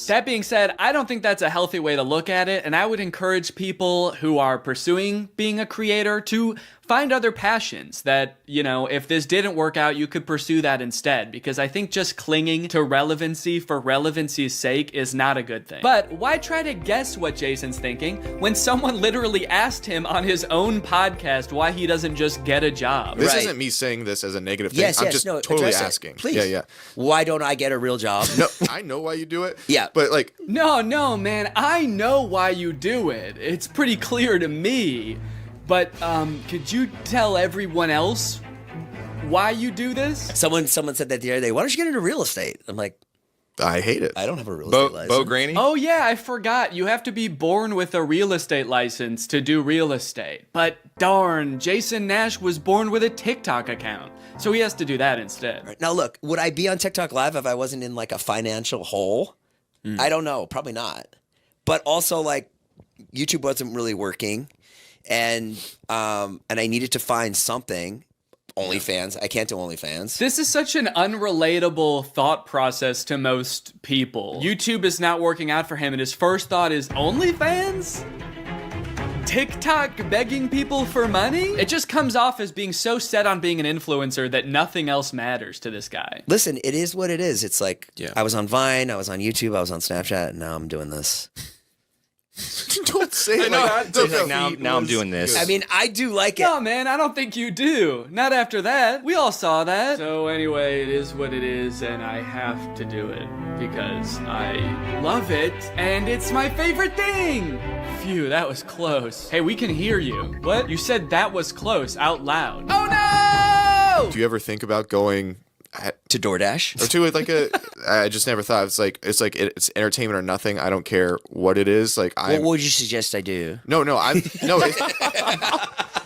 That being said, I don't think that's a healthy way to look at it, and I would encourage people who are pursuing being a creator to find other passions that, you know, if this didn't work out, you could pursue that instead, because I think just clinging to relevancy for relevancy's sake is not a good thing. But why try to guess what Jason's thinking when someone literally asked him on his own podcast why he doesn't just get a job? This isn't me saying this as a negative thing. I'm just totally asking. Please. Yeah. Why don't I get a real job? No, I know why you do it. Yeah. But like... No, man, I know why you do it. It's pretty clear to me. But, could you tell everyone else why you do this? Someone said that the other day, why don't you get into real estate? I'm like, I hate it. I don't have a real estate license. Bo Granny? Oh yeah, I forgot. You have to be born with a real estate license to do real estate. But darn, Jason Nash was born with a TikTok account, so he has to do that instead. Right. Now look, would I be on TikTok Live if I wasn't in like a financial hole? I don't know, probably not. But also like YouTube wasn't really working. And I needed to find something. OnlyFans. I can't do OnlyFans. This is such an unrelatable thought process to most people. YouTube is not working out for him, and his first thought is OnlyFans? TikTok begging people for money? It just comes off as being so set on being an influencer that nothing else matters to this guy. Listen, it is what it is. It's like, I was on Vine, I was on YouTube, I was on Snapchat, and now I'm doing this. Don't say it like that. Now I'm doing this. I mean, I do like it. No, man, I don't think you do. Not after that. We all saw that. So anyway, it is what it is, and I have to do it because I love it, and it's my favorite thing. Phew, that was close. Hey, we can hear you. What? You said that was close out loud. Oh no! Do you ever think about going to DoorDash or to like a? I just never thought it's it's entertainment or nothing. I don't care what it is. Like, what would you suggest I do? No.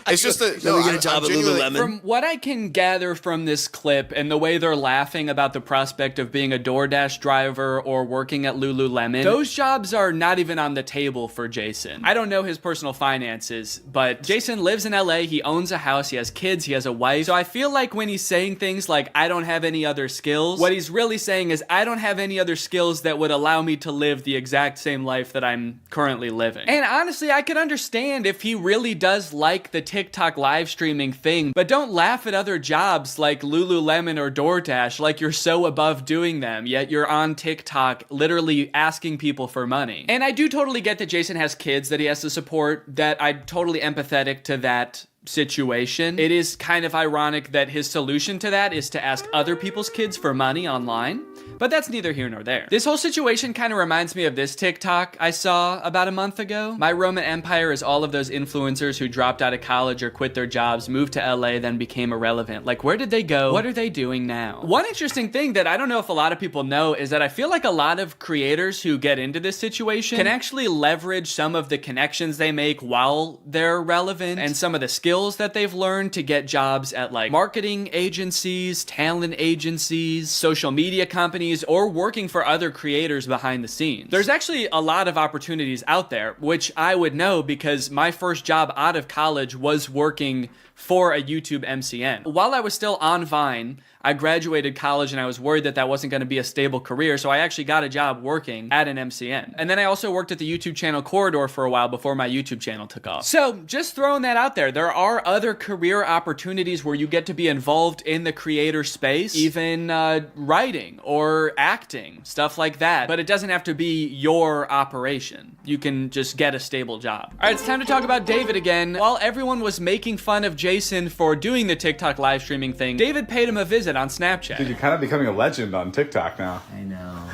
It's just that we get a job at Lululemon. From what I can gather from this clip and the way they're laughing about the prospect of being a DoorDash driver or working at Lululemon, those jobs are not even on the table for Jason. I don't know his personal finances, but Jason lives in LA, he owns a house, he has kids, he has a wife. So I feel like when he's saying things like, I don't have any other skills, what he's really saying is, I don't have any other skills that would allow me to live the exact same life that I'm currently living. And honestly, I could understand if he really does like the TikTok live streaming thing, but don't laugh at other jobs like Lululemon or DoorDash like you're so above doing them, yet you're on TikTok literally asking people for money. And I do totally get that Jason has kids that he has to support, that I'm totally empathetic to that situation. It is kind of ironic that his solution to that is to ask other people's kids for money online, but that's neither here nor there. This whole situation kind of reminds me of this TikTok I saw about a month ago. My Roman Empire is all of those influencers who dropped out of college or quit their jobs, moved to LA, then became irrelevant. Like, where did they go? What are they doing now? One interesting thing that I don't know if a lot of people know is that I feel like a lot of creators who get into this situation can actually leverage some of the connections they make while they're relevant and some of the skills that they've learned to get jobs at like marketing agencies, talent agencies, social media companies, or working for other creators behind the scenes. There's actually a lot of opportunities out there, which I would know because my first job out of college was working for a YouTube MCN. While I was still on Vine, I graduated college and I was worried that that wasn't going to be a stable career, so I actually got a job working at an MCN. And then I also worked at the YouTube channel Corridor for a while before my YouTube channel took off. So just throwing that out there, there are other career opportunities where you get to be involved in the creator space, even writing or acting, stuff like that. But it doesn't have to be your operation. You can just get a stable job. All right, it's time to talk about David again. While everyone was making fun of Jason for doing the TikTok live streaming thing, David paid him a visit on Snapchat. Dude, you're kind of becoming a legend on TikTok now. I know.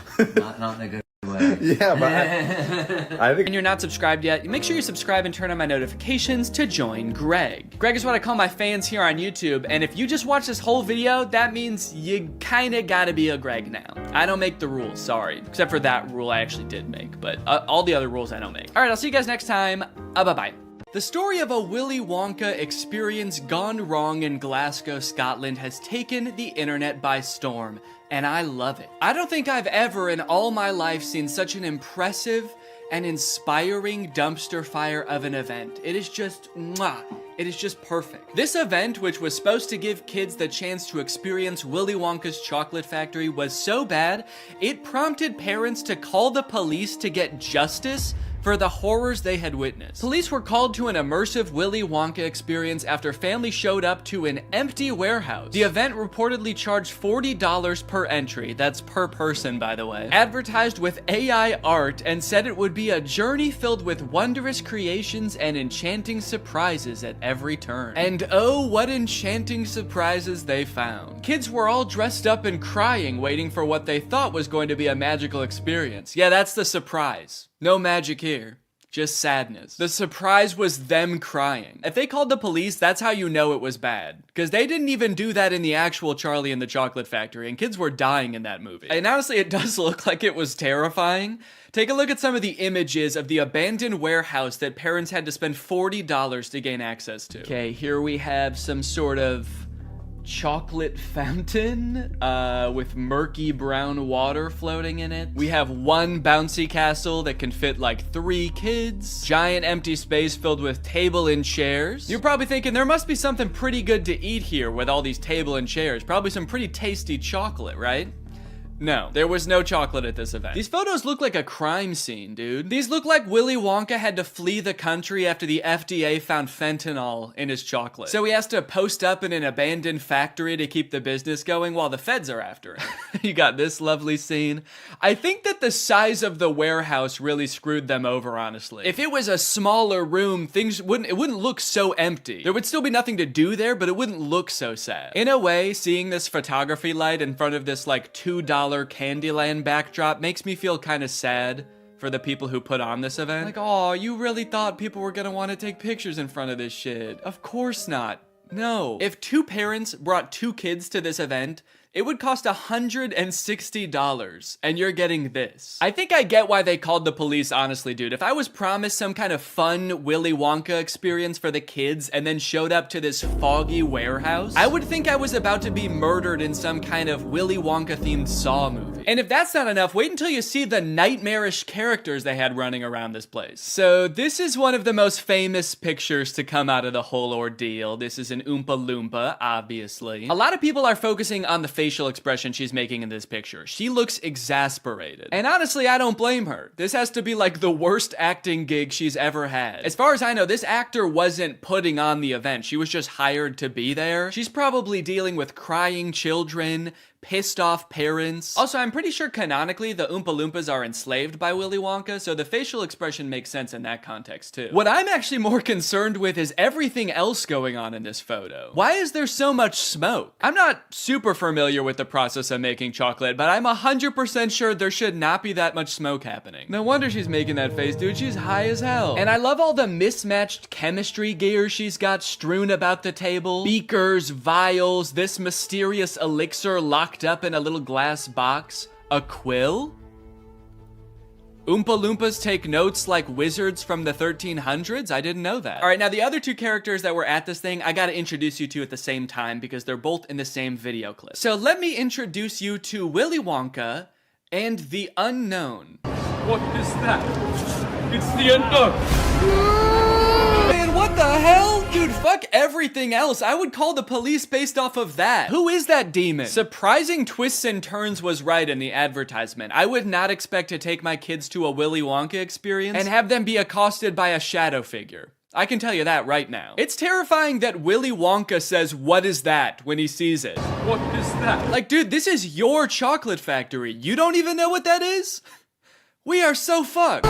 Not in a good way. Yeah, but I think... And you're not subscribed yet, make sure you subscribe and turn on my notifications to join Greg. Greg is what I call my fans here on YouTube, and if you just watch this whole video, that means you kinda gotta be a Greg now. I don't make the rules, sorry. Except for that rule I actually did make, but all the other rules I don't make. All right, I'll see you guys next time. Bye-bye. The story of a Willy Wonka experience gone wrong in Glasgow, Scotland has taken the internet by storm, and I love it. I don't think I've ever in all my life seen such an impressive and inspiring dumpster fire of an event. It is just, mwah. It is just perfect. This event, which was supposed to give kids the chance to experience Willy Wonka's chocolate factory, was so bad, it prompted parents to call the police to get justice for the horrors they had witnessed. Police were called to an immersive Willy Wonka experience after families showed up to an empty warehouse. The event reportedly charged $40 per entry, that's per person by the way, advertised with AI art and said it would be a journey filled with wondrous creations and enchanting surprises at every turn. And oh, what enchanting surprises they found. Kids were all dressed up and crying, waiting for what they thought was going to be a magical experience. Yeah, that's the surprise. No magic here, just sadness. The surprise was them crying. If they called the police, that's how you know it was bad. Because they didn't even do that in the actual Charlie and the Chocolate Factory, and kids were dying in that movie. And honestly, it does look like it was terrifying. Take a look at some of the images of the abandoned warehouse that parents had to spend $40 to gain access to. Okay, here we have some sort of chocolate fountain with murky brown water floating in it. We have one bouncy castle that can fit like 3 kids. Giant empty space filled with table and chairs. You're probably thinking there must be something pretty good to eat here with all these table and chairs. Probably some pretty tasty chocolate, right? No, there was no chocolate at this event. These photos look like a crime scene, dude. These look like Willy Wonka had to flee the country after the FDA found fentanyl in his chocolate. So he has to post up in an abandoned factory to keep the business going while the feds are after him. You got this lovely scene. I think that the size of the warehouse really screwed them over, honestly. If it was a smaller room, it wouldn't look so empty. There would still be nothing to do there, but it wouldn't look so sad. In a way, seeing this photography light in front of this like $2 Candyland backdrop makes me feel kind of sad for the people who put on this event. Like, oh, you really thought people were gonna want to take pictures in front of this shit. Of course not. No. If 2 parents brought 2 kids to this event, it would cost $160, and you're getting this. I think I get why they called the police, honestly, dude. If I was promised some kind of fun Willy Wonka experience for the kids and then showed up to this foggy warehouse, I would think I was about to be murdered in some kind of Willy Wonka-themed Saw movie. And if that's not enough, wait until you see the nightmarish characters they had running around this place. So this is one of the most famous pictures to come out of the whole ordeal. This is an Oompa Loompa, obviously. A lot of people are focusing on the facial expression she's making in this picture. She looks exasperated. And honestly, I don't blame her. This has to be like the worst acting gig she's ever had. As far as I know, this actor wasn't putting on the event. She was just hired to be there. She's probably dealing with crying children, pissed off parents. Also, I'm pretty sure canonically the Oompa Loompas are enslaved by Willy Wonka, so the facial expression makes sense in that context too. What I'm actually more concerned with is everything else going on in this photo. Why is there so much smoke? I'm not super familiar with the process of making chocolate, but I'm 100% sure there should not be that much smoke happening. No wonder she's making that face, dude. She's high as hell. And I love all the mismatched chemistry gear she's got strewn about the table. Beakers, vials, this mysterious elixir locked up in a little glass box. A quill? Oompa Loompas take notes like wizards from the 1300s? I didn't know that. All right, now the other two characters that were at this thing, I gotta introduce you to at the same time because they're both in the same video clip. So let me introduce you to Willy Wonka and the Unknown. What is that? It's the unknown. Man, what the hell? Dude, fuck everything else. I would call the police based off of that. Who is that demon? Surprising twists and turns was right in the advertisement. I would not expect to take my kids to a Willy Wonka experience and have them be accosted by a shadow figure. I can tell you that right now. It's terrifying that Willy Wonka says, "What is that?" when he sees it. What is that? Like, dude, this is your chocolate factory. You don't even know what that is? We are so fucked.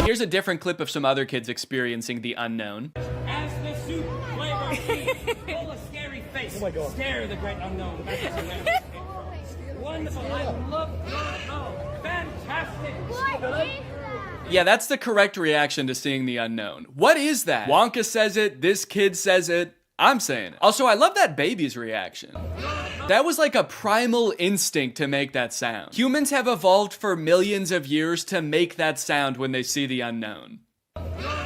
Here's a different clip of some other kids experiencing the unknown. As the soup flavor full of scary face. Oh my God. Stare the great unknown. Wonderful. I love fantastic. Yeah, that's the correct reaction to seeing the unknown. What is that? Wonka says it, this kid says it, I'm saying it. Also, I love that baby's reaction. That was like a primal instinct to make that sound. Humans have evolved for millions of years to make that sound when they see the unknown.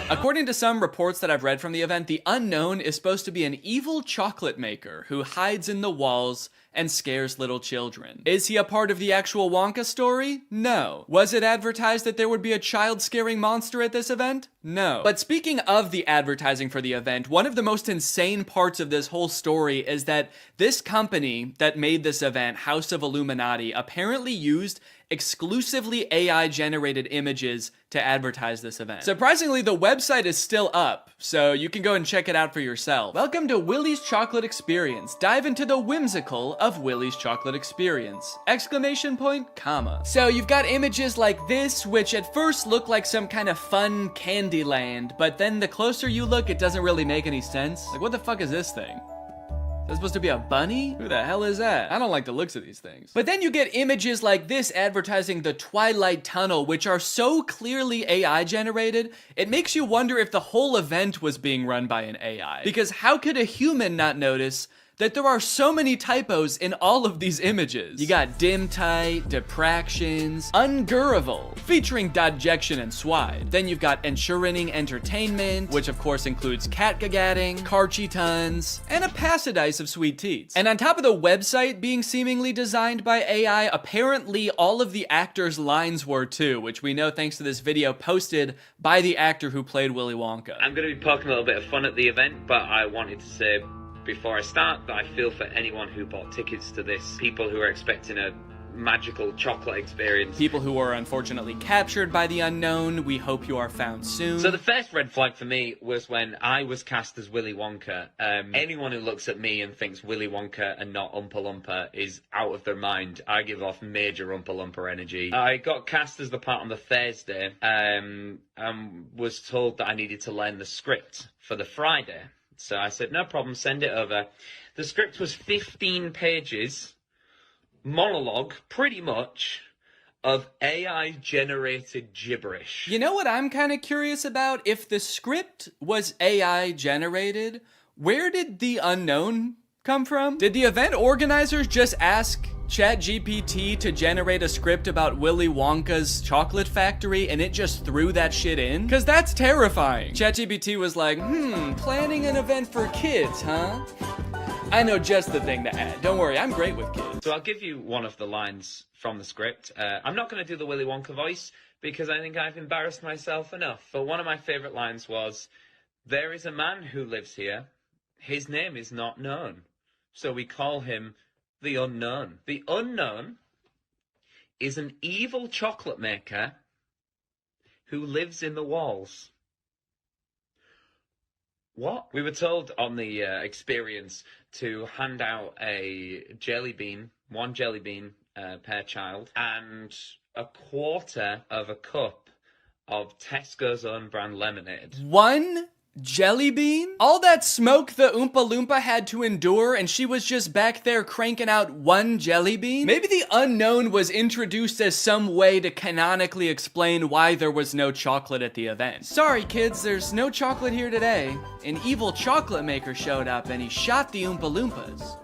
According to some reports that I've read from the event, the unknown is supposed to be an evil chocolate maker who hides in the walls and scares little children. Is he a part of the actual Wonka story? No. Was it advertised that there would be a child-scaring monster at this event? No. But speaking of the advertising for the event, one of the most insane parts of this whole story is that this company that made this event, House of Illuminati, apparently used exclusively AI-generated images to advertise this event. Surprisingly, the website is still up, so you can go and check it out for yourself. Welcome to Willy's Chocolate Experience. Dive into the whimsical of Willy's Chocolate Experience! Exclamation point, comma. So you've got images like this, which at first look like some kind of fun candy land, but then the closer you look, it doesn't really make any sense. Like, what the fuck is this thing? Is that supposed to be a bunny? Who the hell is that? I don't like the looks of these things. But then you get images like this advertising the Twilight Tunnel, which are so clearly AI generated, it makes you wonder if the whole event was being run by an AI. Because how could a human not notice that there are so many typos in all of these images? You got dim tight, depractions, ungurrival, featuring dodjection and swide. Then you've got ensuring entertainment, which of course includes catgagatting, carchy tons, and a passidice of sweet teats. And on top of the website being seemingly designed by AI, apparently all of the actors' lines were too, which we know thanks to this video posted by the actor who played Willy Wonka. I'm going to be poking a little bit of fun at the event, but I wanted to say before I start that I feel for anyone who bought tickets to this, people who are expecting a magical chocolate experience. People who are unfortunately captured by the unknown, we hope you are found soon. So the first red flag for me was when I was cast as Willy Wonka. Anyone who looks at me and thinks Willy Wonka and not Oompa Loompa is out of their mind. I give off major Oompa Loompa energy. I got cast as the part on the Thursday and was told that I needed to learn the script for the Friday. So I said, no problem, send it over. The script was 15 pages, monologue, pretty much, of AI-generated gibberish. You know what I'm kind of curious about? If the script was AI-generated, where did the unknown come from? Did the event organizers just ask ChatGPT to generate a script about Willy Wonka's chocolate factory and it just threw that shit in? Cause that's terrifying. ChatGPT was like, planning an event for kids, huh? I know just the thing to add. Don't worry, I'm great with kids. So I'll give you one of the lines from the script. I'm not going to do the Willy Wonka voice because I think I've embarrassed myself enough. But one of my favorite lines was, there is a man who lives here. His name is not known. So we call him the unknown. The unknown is an evil chocolate maker who lives in the walls. What? We were told on the experience to hand out a jelly bean, one jelly bean per child, and a quarter of a cup of Tesco's own brand lemonade. One jelly bean? All that smoke the Oompa Loompa had to endure, and she was just back there cranking out one jelly bean? Maybe the unknown was introduced as some way to canonically explain why there was no chocolate at the event. Sorry kids, there's no chocolate here today. An evil chocolate maker showed up and he shot the Oompa Loompas.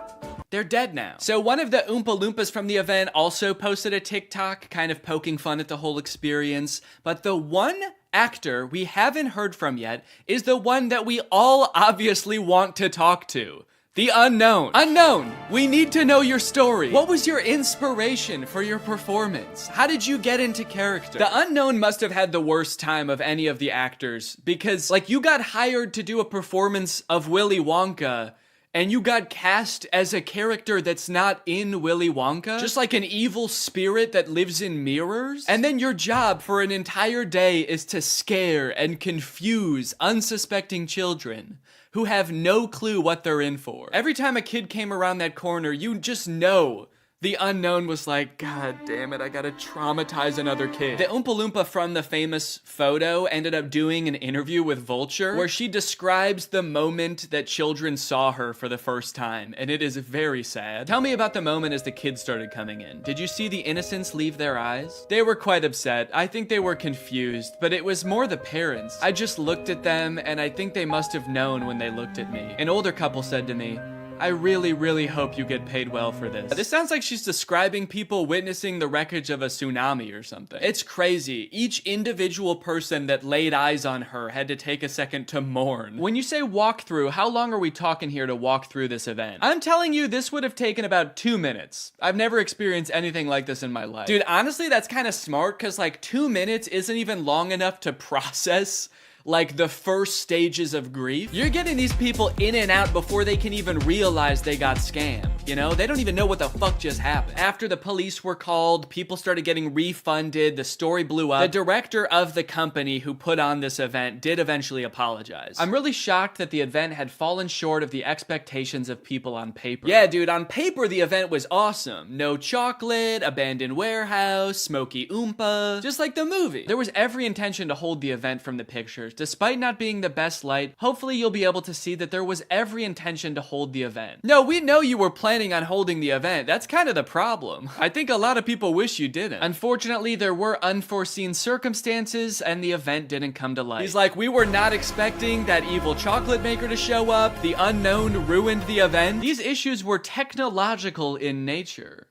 They're dead now. So one of the Oompa Loompas from the event also posted a TikTok kind of poking fun at the whole experience, but the one actor we haven't heard from yet is the one that we all obviously want to talk to. The unknown. Unknown, we need to know your story. What was your inspiration for your performance? How did you get into character? The unknown must have had the worst time of any of the actors because, like, you got hired to do a performance of Willy Wonka and you got cast as a character that's not in Willy Wonka? Just like an evil spirit that lives in mirrors? And then your job for an entire day is to scare and confuse unsuspecting children who have no clue what they're in for. Every time a kid came around that corner, you just know the unknown was like, God damn it, I gotta traumatize another kid. The Oompa Loompa from the famous photo ended up doing an interview with Vulture where she describes the moment that children saw her for the first time, and it is very sad. Tell me about the moment as the kids started coming in. Did you see the innocence leave their eyes? They were quite upset. I think they were confused, but it was more the parents. I just looked at them, and I think they must have known when they looked at me. An older couple said to me, I really, really hope you get paid well for this. This sounds like she's describing people witnessing the wreckage of a tsunami or something. It's crazy. Each individual person that laid eyes on her had to take a second to mourn. When you say walk through, how long are we talking here to walk through this event? I'm telling you, this would have taken about 2 minutes. I've never experienced anything like this in my life. Dude, honestly, that's kind of smart because like 2 minutes isn't even long enough to process like the first stages of grief. You're getting these people in and out before they can even realize they got scammed. You know, they don't even know what the fuck just happened. After the police were called, people started getting refunded, the story blew up. The director of the company who put on this event did eventually apologize. I'm really shocked that the event had fallen short of the expectations of people on paper. Yeah, dude, on paper the event was awesome. No chocolate, abandoned warehouse, smoky Oompa, just like the movie. There was every intention to hold the event from the pictures. Despite not being the best light, hopefully you'll be able to see that there was every intention to hold the event. No, we know you were planning on holding the event. That's kind of the problem. I think a lot of people wish you didn't. Unfortunately, there were unforeseen circumstances and the event didn't come to light. He's like, we were not expecting that evil chocolate maker to show up. The unknown ruined the event. These issues were technological in nature.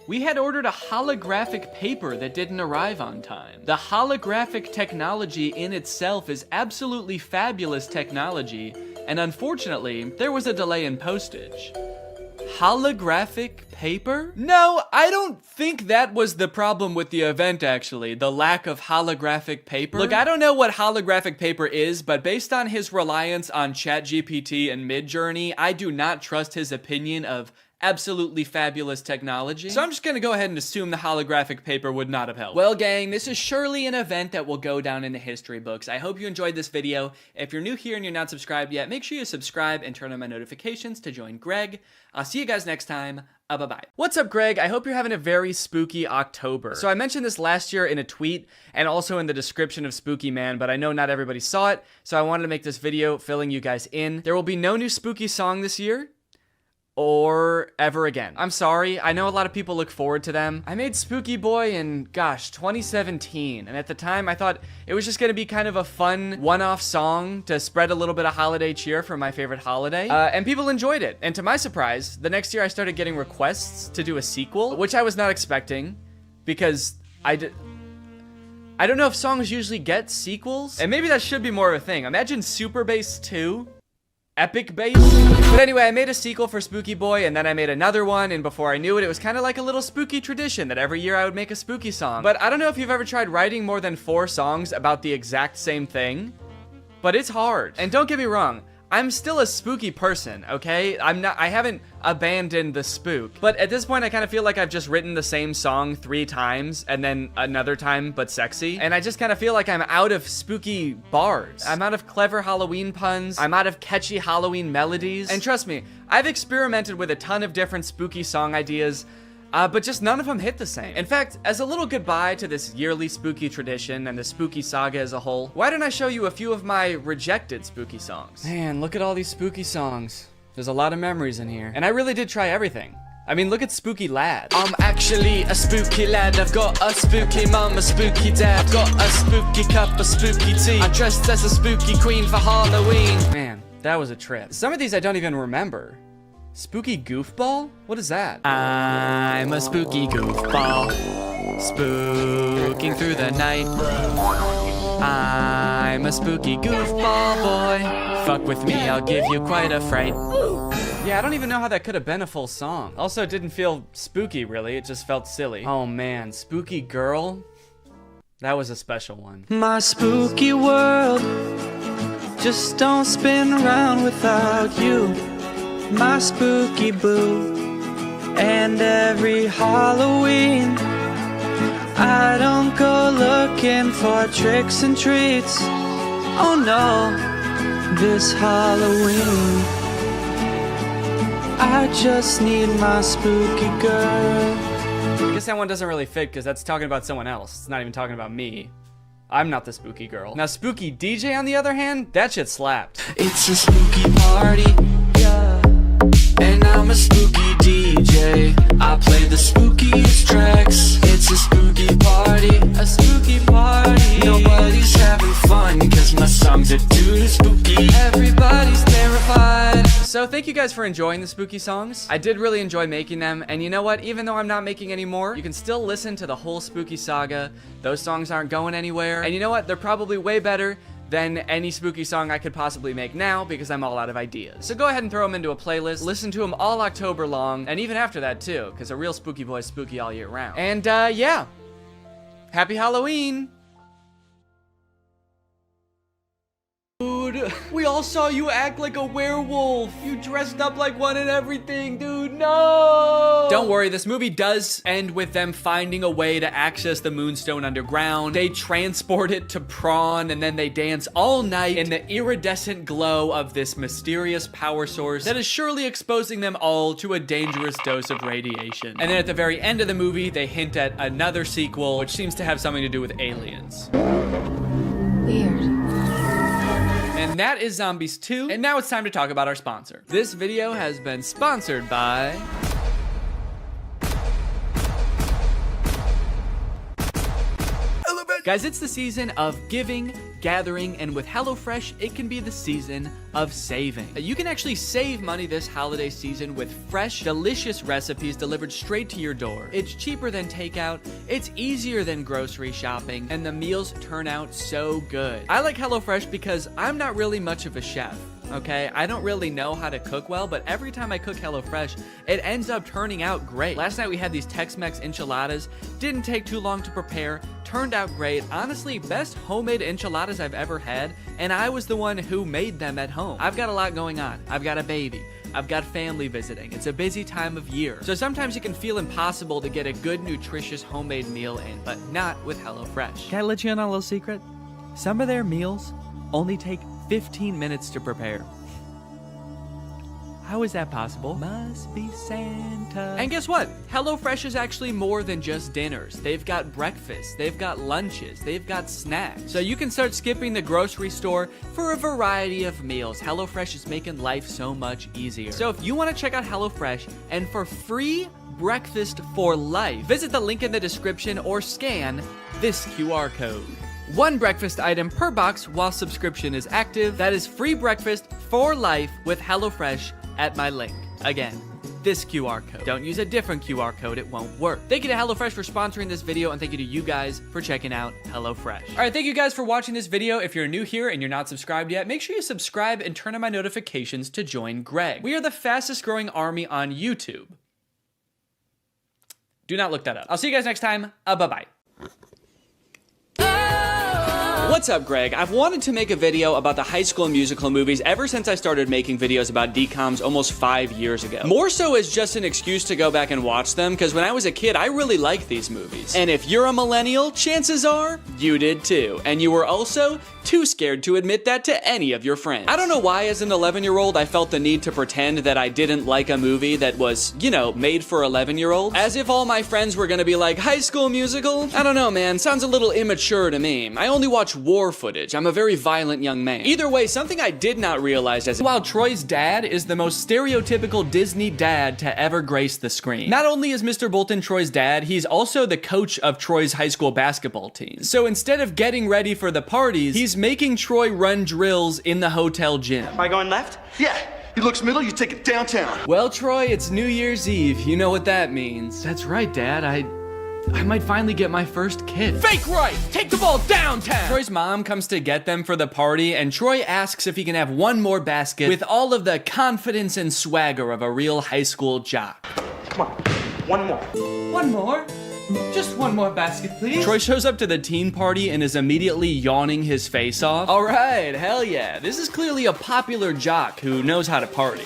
We had ordered a holographic paper that didn't arrive on time. The holographic technology in itself is absolutely fabulous technology, and unfortunately, there was a delay in postage. Holographic paper? No, I don't think that was the problem with the event, actually. The lack of holographic paper. Look, I don't know what holographic paper is, but based on his reliance on ChatGPT and Midjourney, I do not trust his opinion of absolutely fabulous technology. So I'm just gonna go ahead and assume the holographic paper would not have helped. Well, gang, this is surely an event that will go down in the history books. I hope you enjoyed this video. If you're new here and you're not subscribed yet, make sure you subscribe and turn on my notifications to join Greg. I'll see you guys next time. Bye-bye. What's up, Greg? I hope you're having a very spooky October. So I mentioned this last year in a tweet and also in the description of Spooky Man, but I know not everybody saw it, so I wanted to make this video filling you guys in. There will be no new spooky song this year, or ever again. I'm sorry, I know a lot of people look forward to them. I made Spooky Boy in, gosh, 2017, and at the time I thought it was just gonna be kind of a fun one-off song to spread a little bit of holiday cheer for my favorite holiday, and people enjoyed it. And to my surprise, the next year I started getting requests to do a sequel, which I was not expecting, because I don't know if songs usually get sequels, and maybe that should be more of a thing. Imagine Super Bass 2, Epic Bass. But anyway, I made a sequel for Spooky Boy, and then I made another one, and before I knew it, it was kind of like a little spooky tradition that every year I would make a spooky song. But I don't know if you've ever tried writing more than 4 songs about the exact same thing, but it's hard. And don't get me wrong, I'm still a spooky person, okay? I haven't abandoned the spook. But at this point, I kind of feel like I've just written the same song 3 times and then another time, but sexy. And I just kind of feel like I'm out of spooky bars. I'm out of clever Halloween puns. I'm out of catchy Halloween melodies. And trust me, I've experimented with a ton of different spooky song ideas, but just none of them hit the same. In fact, as a little goodbye to this yearly spooky tradition and the spooky saga as a whole, why don't I show you a few of my rejected spooky songs? Man, look at all these spooky songs. There's a lot of memories in here. And I really did try everything. I mean, look at Spooky Lad. I'm actually a spooky lad. I've got a spooky mum, a spooky dad. I've got a spooky cup, a spooky tea. I dressed as a spooky queen for Halloween. Man, that was a trip. Some of these I don't even remember. Spooky goofball? What is that? I'm a spooky goofball, spooking through the night. I'm a spooky goofball boy. Fuck with me, I'll give you quite a fright. Yeah, I don't even know how that could have been a full song. Also, it didn't feel spooky, really. It just felt silly. Oh man, Spooky Girl? That was a special one. My spooky world just don't spin around without you. My spooky boo. And every Halloween I don't go looking for tricks and treats. Oh no, this Halloween I just need my spooky girl. I guess that one doesn't really fit because that's talking about someone else. It's not even talking about me. I'm not the spooky girl. Now Spooky DJ on the other hand, that shit slapped. It's a spooky party, yeah. And I'm a spooky DJ. I play the spookiest tracks. It's a spooky party, a spooky party. Nobody's having fun because my songs are too spooky. Everybody's terrified. So thank you guys for enjoying the spooky songs. I did really enjoy making them, and you know what? Even though I'm not making any more, you can still listen to the whole spooky saga. Those songs aren't going anywhere. And you know what? They're probably way better than any spooky song I could possibly make now because I'm all out of ideas. So go ahead and throw them into a playlist, listen to them all October long, and even after that too, because a real spooky boy is spooky all year round. And yeah, happy Halloween! Dude, we all saw you act like a werewolf. You dressed up like one and everything, dude, no! Don't worry, this movie does end with them finding a way to access the Moonstone underground. They transport it to Prawn, and then they dance all night in the iridescent glow of this mysterious power source that is surely exposing them all to a dangerous dose of radiation. And then at the very end of the movie, they hint at another sequel, which seems to have something to do with aliens. Weird. And that is Zombies 2. And now it's time to talk about our sponsor. This video has been sponsored by... Guys, it's the season of giving, gathering, and with HelloFresh, it can be the season of saving. You can actually save money this holiday season with fresh, delicious recipes delivered straight to your door. It's cheaper than takeout, it's easier than grocery shopping, and the meals turn out so good. I like HelloFresh because I'm not really much of a chef. Okay, I don't really know how to cook well, but every time I cook HelloFresh, it ends up turning out great. Last night we had these Tex-Mex enchiladas, didn't take too long to prepare, turned out great. Honestly, best homemade enchiladas I've ever had, and I was the one who made them at home. I've got a lot going on. I've got a baby. I've got family visiting. It's a busy time of year. So sometimes it can feel impossible to get a good, nutritious homemade meal in, but not with HelloFresh. Can I let you in on a little secret? Some of their meals only take 15 minutes to prepare. How is that possible? Must be Santa. And guess what? HelloFresh is actually more than just dinners. They've got breakfast, they've got lunches, they've got snacks. So you can start skipping the grocery store for a variety of meals. HelloFresh is making life so much easier. So if you want to check out HelloFresh and for free breakfast for life, visit the link in the description or scan this QR code. One breakfast item per box while subscription is active. That is free breakfast for life with HelloFresh at my link. Again, this QR code. Don't use a different QR code, it won't work. Thank you to HelloFresh for sponsoring this video, and thank you to you guys for checking out HelloFresh. All right, thank you guys for watching this video. If you're new here and you're not subscribed yet, make sure you subscribe and turn on my notifications to join Greg. We are the fastest growing army on YouTube. Do not look that up. I'll see you guys next time. Bye-bye. What's up, Greg? I've wanted to make a video about the High School Musical movies ever since I started making videos about DCOMs almost 5 years ago. More so as just an excuse to go back and watch them, because when I was a kid, I really liked these movies. And if you're a millennial, chances are you did too. And you were also too scared to admit that to any of your friends. I don't know why as an 11-year-old I felt the need to pretend that I didn't like a movie that was, you know, made for 11-year-olds. As if all my friends were gonna be like, High School Musical? I don't know, man, sounds a little immature to me. I only watch war footage. I'm a very violent young man. Either way, something I did not realize is while Troy's dad is the most stereotypical Disney dad to ever grace the screen. Not only is Mr. Bolton Troy's dad, he's also the coach of Troy's high school basketball team. So instead of getting ready for the parties, he's making Troy run drills in the hotel gym. Am I going left? Yeah. He looks middle, you take it downtown. Well, Troy, it's New Year's Eve. You know what that means. That's right, Dad. I might finally get my first kid. Fake right! Take the ball downtown! Troy's mom comes to get them for the party, and Troy asks if he can have one more basket with all of the confidence and swagger of a real high school jock. Come on, one more. One more? Just one more basket, please. Troy shows up to the teen party and is immediately yawning his face off. All right, hell yeah. This is clearly a popular jock who knows how to party.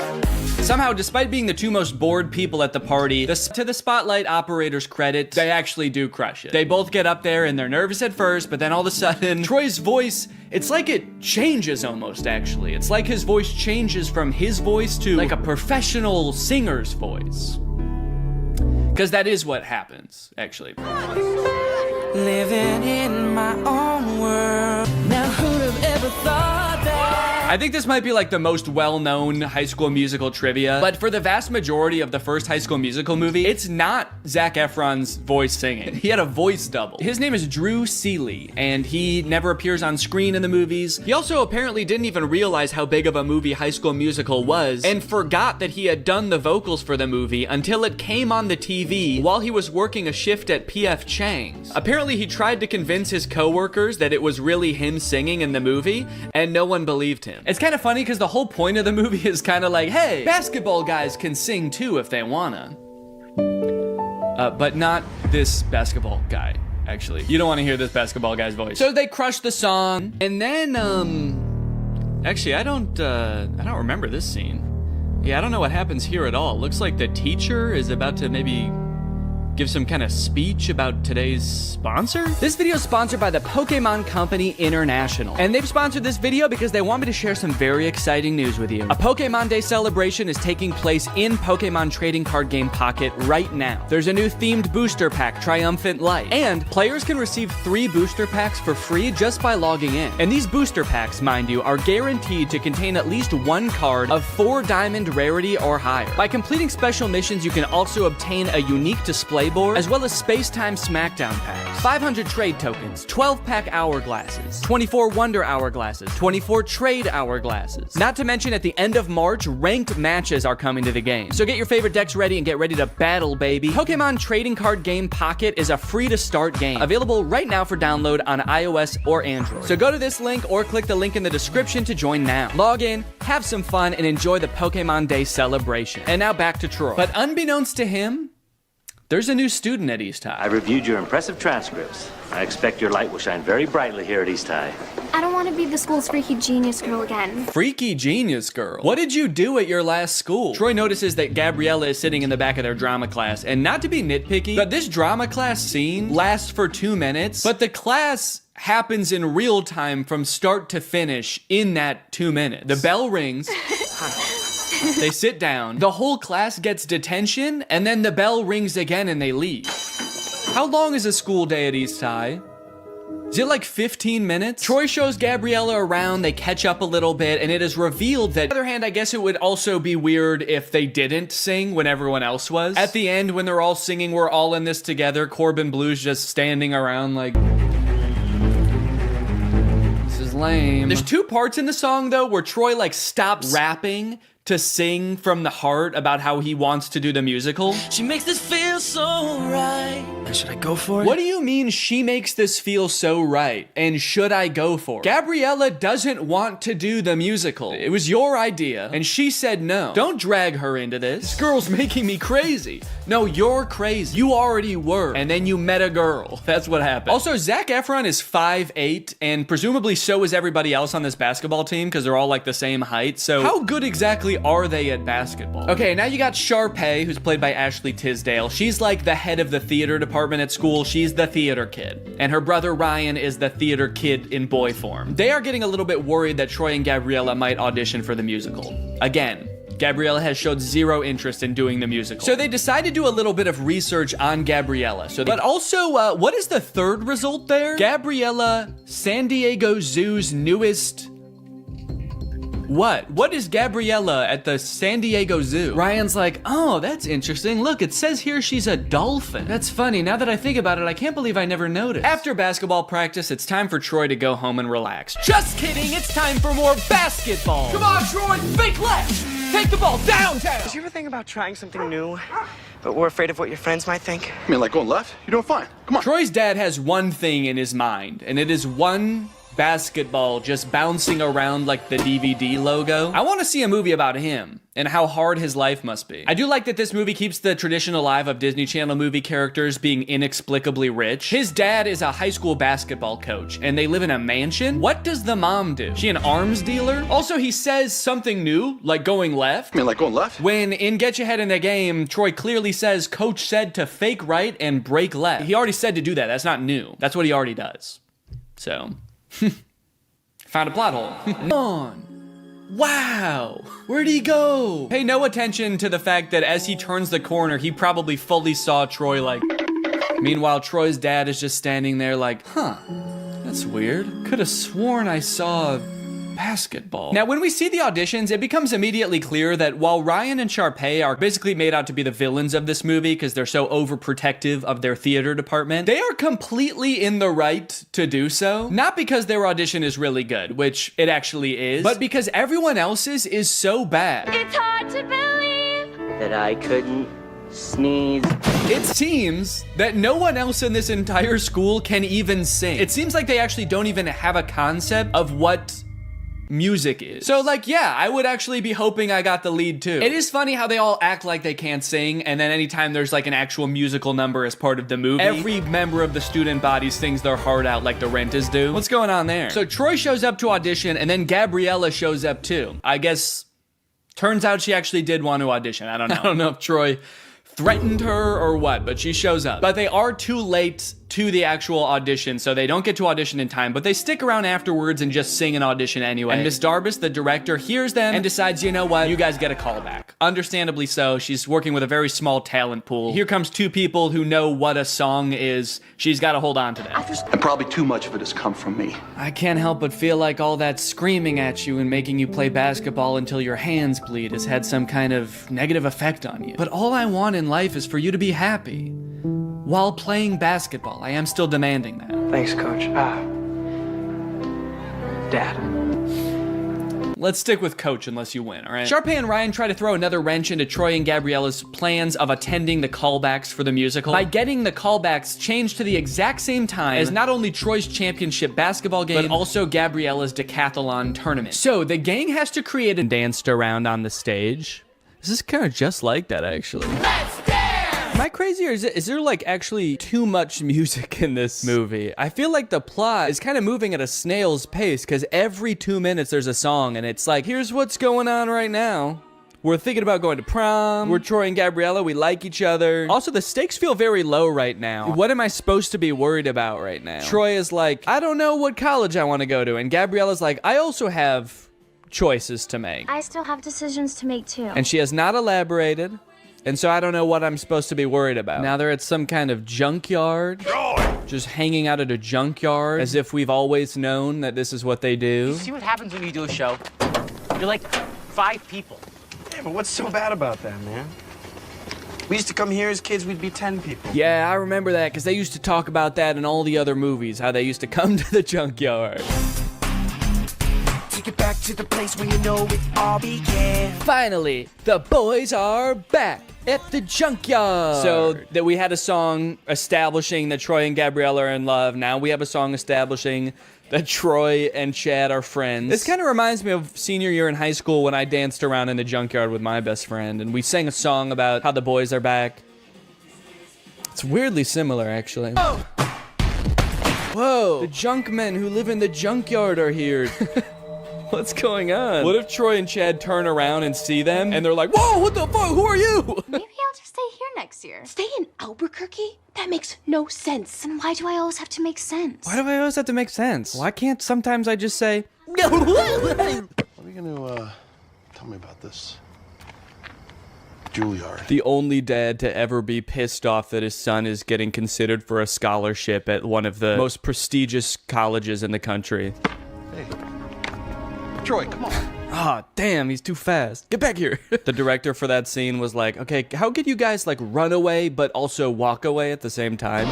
Somehow, despite being the two most bored people at the party, to the spotlight operator's credit, they actually do crush it. They both get up there and they're nervous at first, but then all of a sudden, Troy's voice, it's like it changes almost, actually. It's like his voice changes from his voice to like a professional singer's voice. Because that is what happens, actually. Living in my own world. Now who'd have ever thought that? I think this might be like the most well-known High School Musical trivia, but for the vast majority of the first High School Musical movie, it's not Zac Efron's voice singing. He had a voice double. His name is Drew Seeley, and he never appears on screen in the movies. He also apparently didn't even realize how big of a movie High School Musical was, and forgot that he had done the vocals for the movie until it came on the TV while he was working a shift at P.F. Chang's. Apparently, he tried to convince his coworkers that it was really him singing in the movie, and no one believed him. It's kind of funny because the whole point of the movie is kind of like, hey, basketball guys can sing too if they wanna. But not this basketball guy, actually. You don't want to hear this basketball guy's voice. So they crush the song, and then, actually, I don't remember this scene. Yeah, I don't know what happens here at all. Looks like the teacher is about to maybe give some kind of speech about today's sponsor? This video is sponsored by the Pokemon Company International. And they've sponsored this video because they want me to share some very exciting news with you. A Pokemon Day celebration is taking place in Pokemon Trading Card Game Pocket right now. There's a new themed booster pack, Triumphant Light. And players can receive 3 booster packs for free just by logging in. And these booster packs, mind you, are guaranteed to contain at least 1 card of 4 diamond rarity or higher. By completing special missions, you can also obtain a unique display board, as well as Space-Time Smackdown packs, 500 trade tokens, 12-pack hourglasses, 24 Wonder Hourglasses, 24 Trade Hourglasses. Not to mention, at the end of March, ranked matches are coming to the game. So get your favorite decks ready and get ready to battle, baby. Pokemon Trading Card Game Pocket is a free-to-start game, available right now for download on iOS or Android. So go to this link or click the link in the description to join now. Log in, have some fun, and enjoy the Pokemon Day celebration. And now back to Troy. But unbeknownst to him, there's a new student at East High. I reviewed your impressive transcripts. I expect your light will shine very brightly here at East High. I don't want to be the school's freaky genius girl again. Freaky genius girl? What did you do at your last school? Troy notices that Gabriella is sitting in the back of their drama class, and not to be nitpicky, but this drama class scene lasts for 2 minutes, but the class happens in real time from start to finish in that 2 minutes. The bell rings. They sit down, the whole class gets detention, and then the bell rings again and they leave. How long is a school day at East High? Is it like 15 minutes? Troy shows Gabriella around, they catch up a little bit, and it is revealed that, on the other hand, I guess it would also be weird if they didn't sing when everyone else was. At the end, when they're all singing, we're all in this together, Corbin Blue's just standing around like, this is lame. There's 2 parts in the song though where Troy like stops rapping to sing from the heart about how he wants to do the musical. She makes this feel so right. And should I go for it? What do you mean she makes this feel so right? And should I go for it? Gabriella doesn't want to do the musical. It was your idea, and she said no. Don't drag her into this. This girl's making me crazy. No, you're crazy. You already were, and then you met a girl. That's what happened. Also, Zac Efron is 5'8", and presumably so is everybody else on this basketball team, because they're all like the same height. So how good exactly are they at basketball? Okay, now you got Sharpay, who's played by Ashley Tisdale. She's like the head of the theater department at school. She's the theater kid. And her brother Ryan is the theater kid in boy form. They are getting a little bit worried that Troy and Gabriella might audition for the musical. Again, Gabriella has showed zero interest in doing the musical. So they decided to do a little bit of research on Gabriella. But also, what is the third result there? Gabriella, San Diego Zoo's newest... What? What is Gabriella at the San Diego Zoo? Ryan's like, oh, that's interesting. Look, it says here she's a dolphin. That's funny. Now that I think about it, I can't believe I never noticed. After basketball practice, it's time for Troy to go home and relax. Just kidding. It's time for more basketball. Come on, Troy. Fake left. Take the ball downtown. Did you ever think about trying something new, but we're afraid of what your friends might think? I mean, like going left? You're doing fine. Come on. Troy's dad has one thing in his mind, and it is one basketball just bouncing around like the DVD logo. I want to see a movie about him and how hard his life must be. I do like that this movie keeps the tradition alive of Disney Channel movie characters being inexplicably rich. His dad is a high school basketball coach and they live in a mansion. What does the mom do? She an arms dealer? Also, he says something new, like going left. I mean, like going left? When in Get Your Head in the Game, Troy clearly says coach said to fake right and break left. He already said to do that. That's not new. That's what he already does. So... found a plot hole. On. Wow. Where'd he go? Pay no attention to the fact that as he turns the corner, he probably fully saw Troy like... Meanwhile, Troy's dad is just standing there like, huh, that's weird. Could have sworn I saw basketball. Now, when we see the auditions, it becomes immediately clear that while Ryan and Sharpay are basically made out to be the villains of this movie because they're so overprotective of their theater department, they are completely in the right to do so. Not because their audition is really good, which it actually is, but because everyone else's is so bad. It's hard to believe that I couldn't sneeze. It seems that no one else in this entire school can even sing. It seems like they actually don't even have a concept of what music is. So like, yeah, I would actually be hoping I got the lead too. It is funny how they all act like they can't sing, and then anytime there's like an actual musical number as part of the movie, every member of the student body sings their heart out like the Rentas do. What's going on there? So Troy shows up to audition, and then Gabriella shows up too. I guess, turns out she actually did want to audition. I don't know. I don't know if Troy threatened her or what, but she shows up. But they are too late to the actual audition, so they don't get to audition in time, but they stick around afterwards and just sing an audition anyway. And Miss Darbus, the director, hears them and decides, you know what, you guys get a call back. Understandably so. She's working with a very small talent pool. Here comes two people who know what a song is. She's got to hold on to that. And probably too much of it has come from me. I can't help but feel like all that screaming at you and making you play basketball until your hands bleed has had some kind of negative effect on you. But all I want in life is for you to be happy. While playing basketball, I am still demanding that. Thanks, Coach. Dad. Let's stick with Coach unless you win, all right? Sharpay and Ryan try to throw another wrench into Troy and Gabriella's plans of attending the callbacks for the musical by getting the callbacks changed to the exact same time as not only Troy's championship basketball game, but also Gabriella's decathlon tournament. So the gang has to create and danced around on the stage. This is kind of just like that, actually. Let's dance! Am I crazy, or is there like actually too much music in this movie? I feel like the plot is kind of moving at a snail's pace because every 2 minutes there's a song and it's like, here's what's going on right now. We're thinking about going to prom. We're Troy and Gabriella. We like each other. Also, the stakes feel very low right now. What am I supposed to be worried about right now? Troy is like, I don't know what college I want to go to. And Gabriella's like, I also have choices to make. I still have decisions to make too. And she has not elaborated. And so I don't know what I'm supposed to be worried about. Now they're at some kind of junkyard. Just hanging out at a junkyard as if we've always known that this is what they do. You see what happens when you do a show? You're like 5 people. Yeah, but what's so bad about that, man? We used to come here as kids, we'd be 10 people. Yeah, I remember that because they used to talk about that in all the other movies, how they used to come to the junkyard. take it back to the place where you know it all began. Finally, the boys are back at the junkyard. So that we had a song establishing that Troy and Gabriella are in love. Now we have a song establishing that Troy and Chad are friends. This kind of reminds me of senior year in high school when I danced around in the junkyard with my best friend and we sang a song about how the boys are back. It's weirdly similar, actually. Oh. Whoa! The junk men who live in the junkyard are here. What's going on? What if Troy and Chad turn around and see them and they're like, whoa, what the fuck? Who are you? Maybe I'll just stay here next year. Stay in Albuquerque? That makes no sense. And why do I always have to make sense? Why do I always have to make sense? Why can't sometimes I just say, What are you gonna tell me about this Juilliard? The only dad to ever be pissed off that his son is getting considered for a scholarship at one of the most prestigious colleges in the country. Hey, Troy, come on. Ah, damn, he's too fast. Get back here. The director for that scene was like, okay, how could you guys like run away but also walk away at the same time?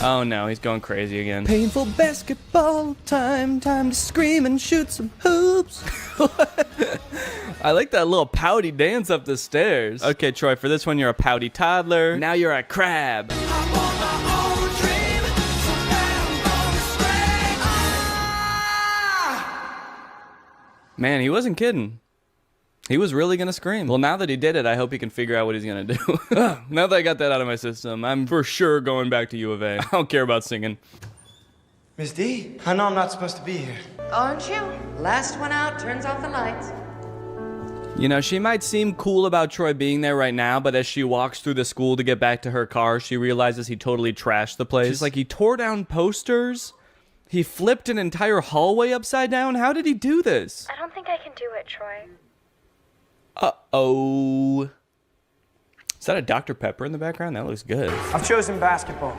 Oh no, he's going crazy again. Painful basketball time to scream and shoot some hoops. I like that little pouty dance up the stairs. Okay, Troy, for this one, you're a pouty toddler. Now you're a crab. Man, he wasn't kidding. He was really gonna scream. Well, now that he did it, I hope he can figure out what he's gonna do. Now that I got that out of my system, I'm for sure going back to U of A. I don't care about singing. Miss D, I know I'm not supposed to be here. Aren't you? Last one out turns off the lights. You know, she might seem cool about Troy being there right now, but as she walks through the school to get back to her car, she realizes he totally trashed the place. She's like, he tore down posters? He flipped an entire hallway upside down? How did he do this? I don't think I can do it, Troy. Uh-oh. Is that a Dr. Pepper in the background? That looks good. I've chosen basketball.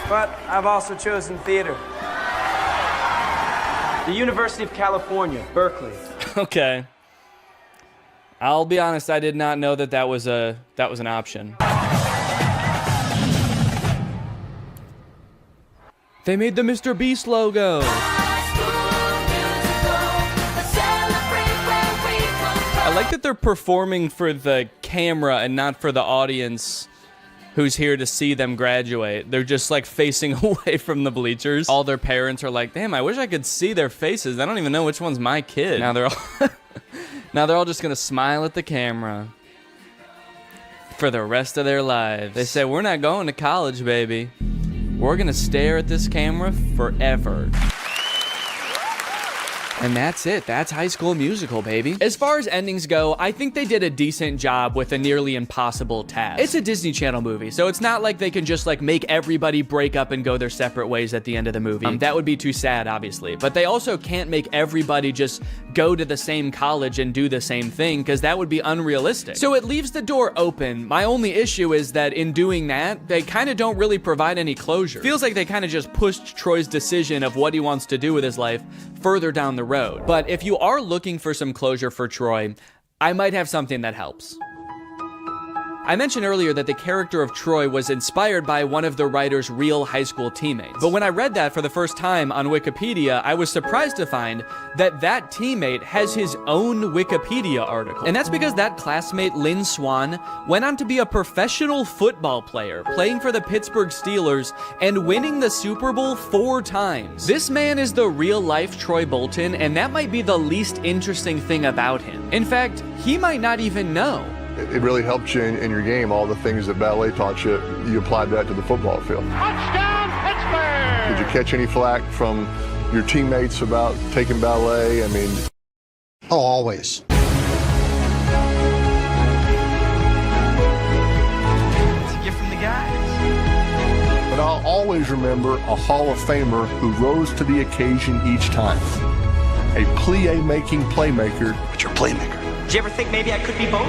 But I've also chosen theater. The University of California, Berkeley. Okay. I'll be honest, I did not know that was an option. They made the Mr. Beast logo. I like that they're performing for the camera and not for the audience who's here to see them graduate. They're just like facing away from the bleachers. All their parents are like, damn, I wish I could see their faces. I don't even know which one's my kid. Now they're all just gonna smile at the camera for the rest of their lives. They say, we're not going to college, baby. We're gonna stare at this camera forever. And that's it. That's High School Musical, baby. As far as endings go, I think they did a decent job with a nearly impossible task. It's a Disney Channel movie, so it's not like they can just like make everybody break up and go their separate ways at the end of the movie. That would be too sad, obviously. But they also can't make everybody just go to the same college and do the same thing, because that would be unrealistic. So it leaves the door open. My only issue is that in doing that, they kind of don't really provide any closure. Feels like they kind of just pushed Troy's decision of what he wants to do with his life further down the road. But if you are looking for some closure for Troy, I might have something that helps. I mentioned earlier that the character of Troy was inspired by one of the writer's real high school teammates. But when I read that for the first time on Wikipedia, I was surprised to find that that teammate has his own Wikipedia article. And that's because that classmate, Lynn Swan, went on to be a professional football player, playing for the Pittsburgh Steelers and winning the Super Bowl 4 times. This man is the real-life Troy Bolton, and that might be the least interesting thing about him. In fact, he might not even know. It really helped you in your game. All the things that ballet taught you, you applied that to the football field. Touchdown, Pittsburgh! Did you catch any flack from your teammates about taking ballet? I mean... Oh, always. It's a gift from the guys. But I'll always remember a Hall of Famer who rose to the occasion each time. A plie-making playmaker. But you're a playmaker. Did you ever think maybe I could be both?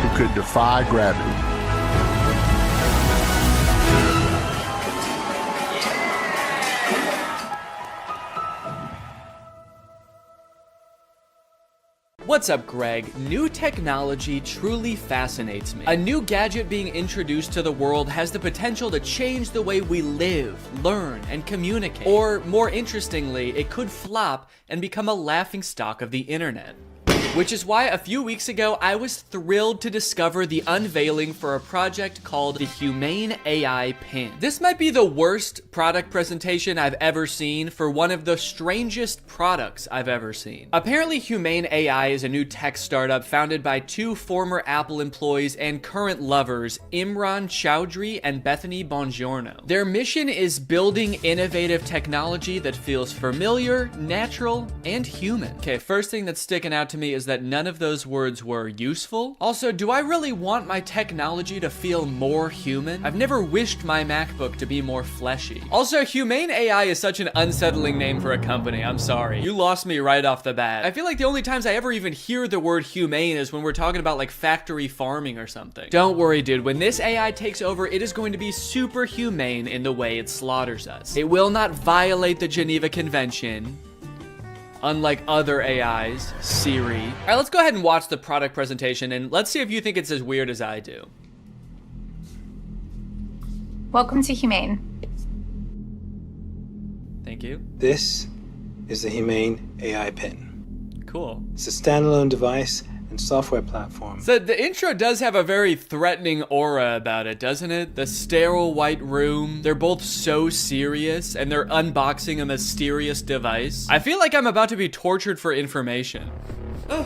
Who could defy gravity. What's up, Greg? New technology truly fascinates me. A new gadget being introduced to the world has the potential to change the way we live, learn, and communicate. Or, more interestingly, it could flop and become a laughingstock of the internet. Which is why a few weeks ago, I was thrilled to discover the unveiling for a project called the Humane AI Pin. This might be the worst product presentation I've ever seen for one of the strangest products I've ever seen. Apparently, Humane AI is a new tech startup founded by two former Apple employees and current lovers, Imran Chowdhury and Bethany Bongiorno. Their mission is building innovative technology that feels familiar, natural, and human. Okay, first thing that's sticking out to me is that none of those words were useful. Also, do I really want my technology to feel more human? I've never wished my MacBook to be more fleshy. Also, Humane AI is such an unsettling name for a company. I'm sorry. You lost me right off the bat. I feel like the only times I ever even hear the word humane is when we're talking about like factory farming or something. Don't worry, dude. When this AI takes over, it is going to be super humane in the way it slaughters us. It will not violate the Geneva Convention, unlike other AIs, Siri. All right, let's go ahead and watch the product presentation and let's see if you think it's as weird as I do. Welcome to Humane. Thank you. This is the Humane AI Pin. Cool. It's a standalone device and software platform. So the intro does have a very threatening aura about it, doesn't it? The sterile white room. They're both so serious and they're unboxing a mysterious device. I feel like I'm about to be tortured for information. Oh.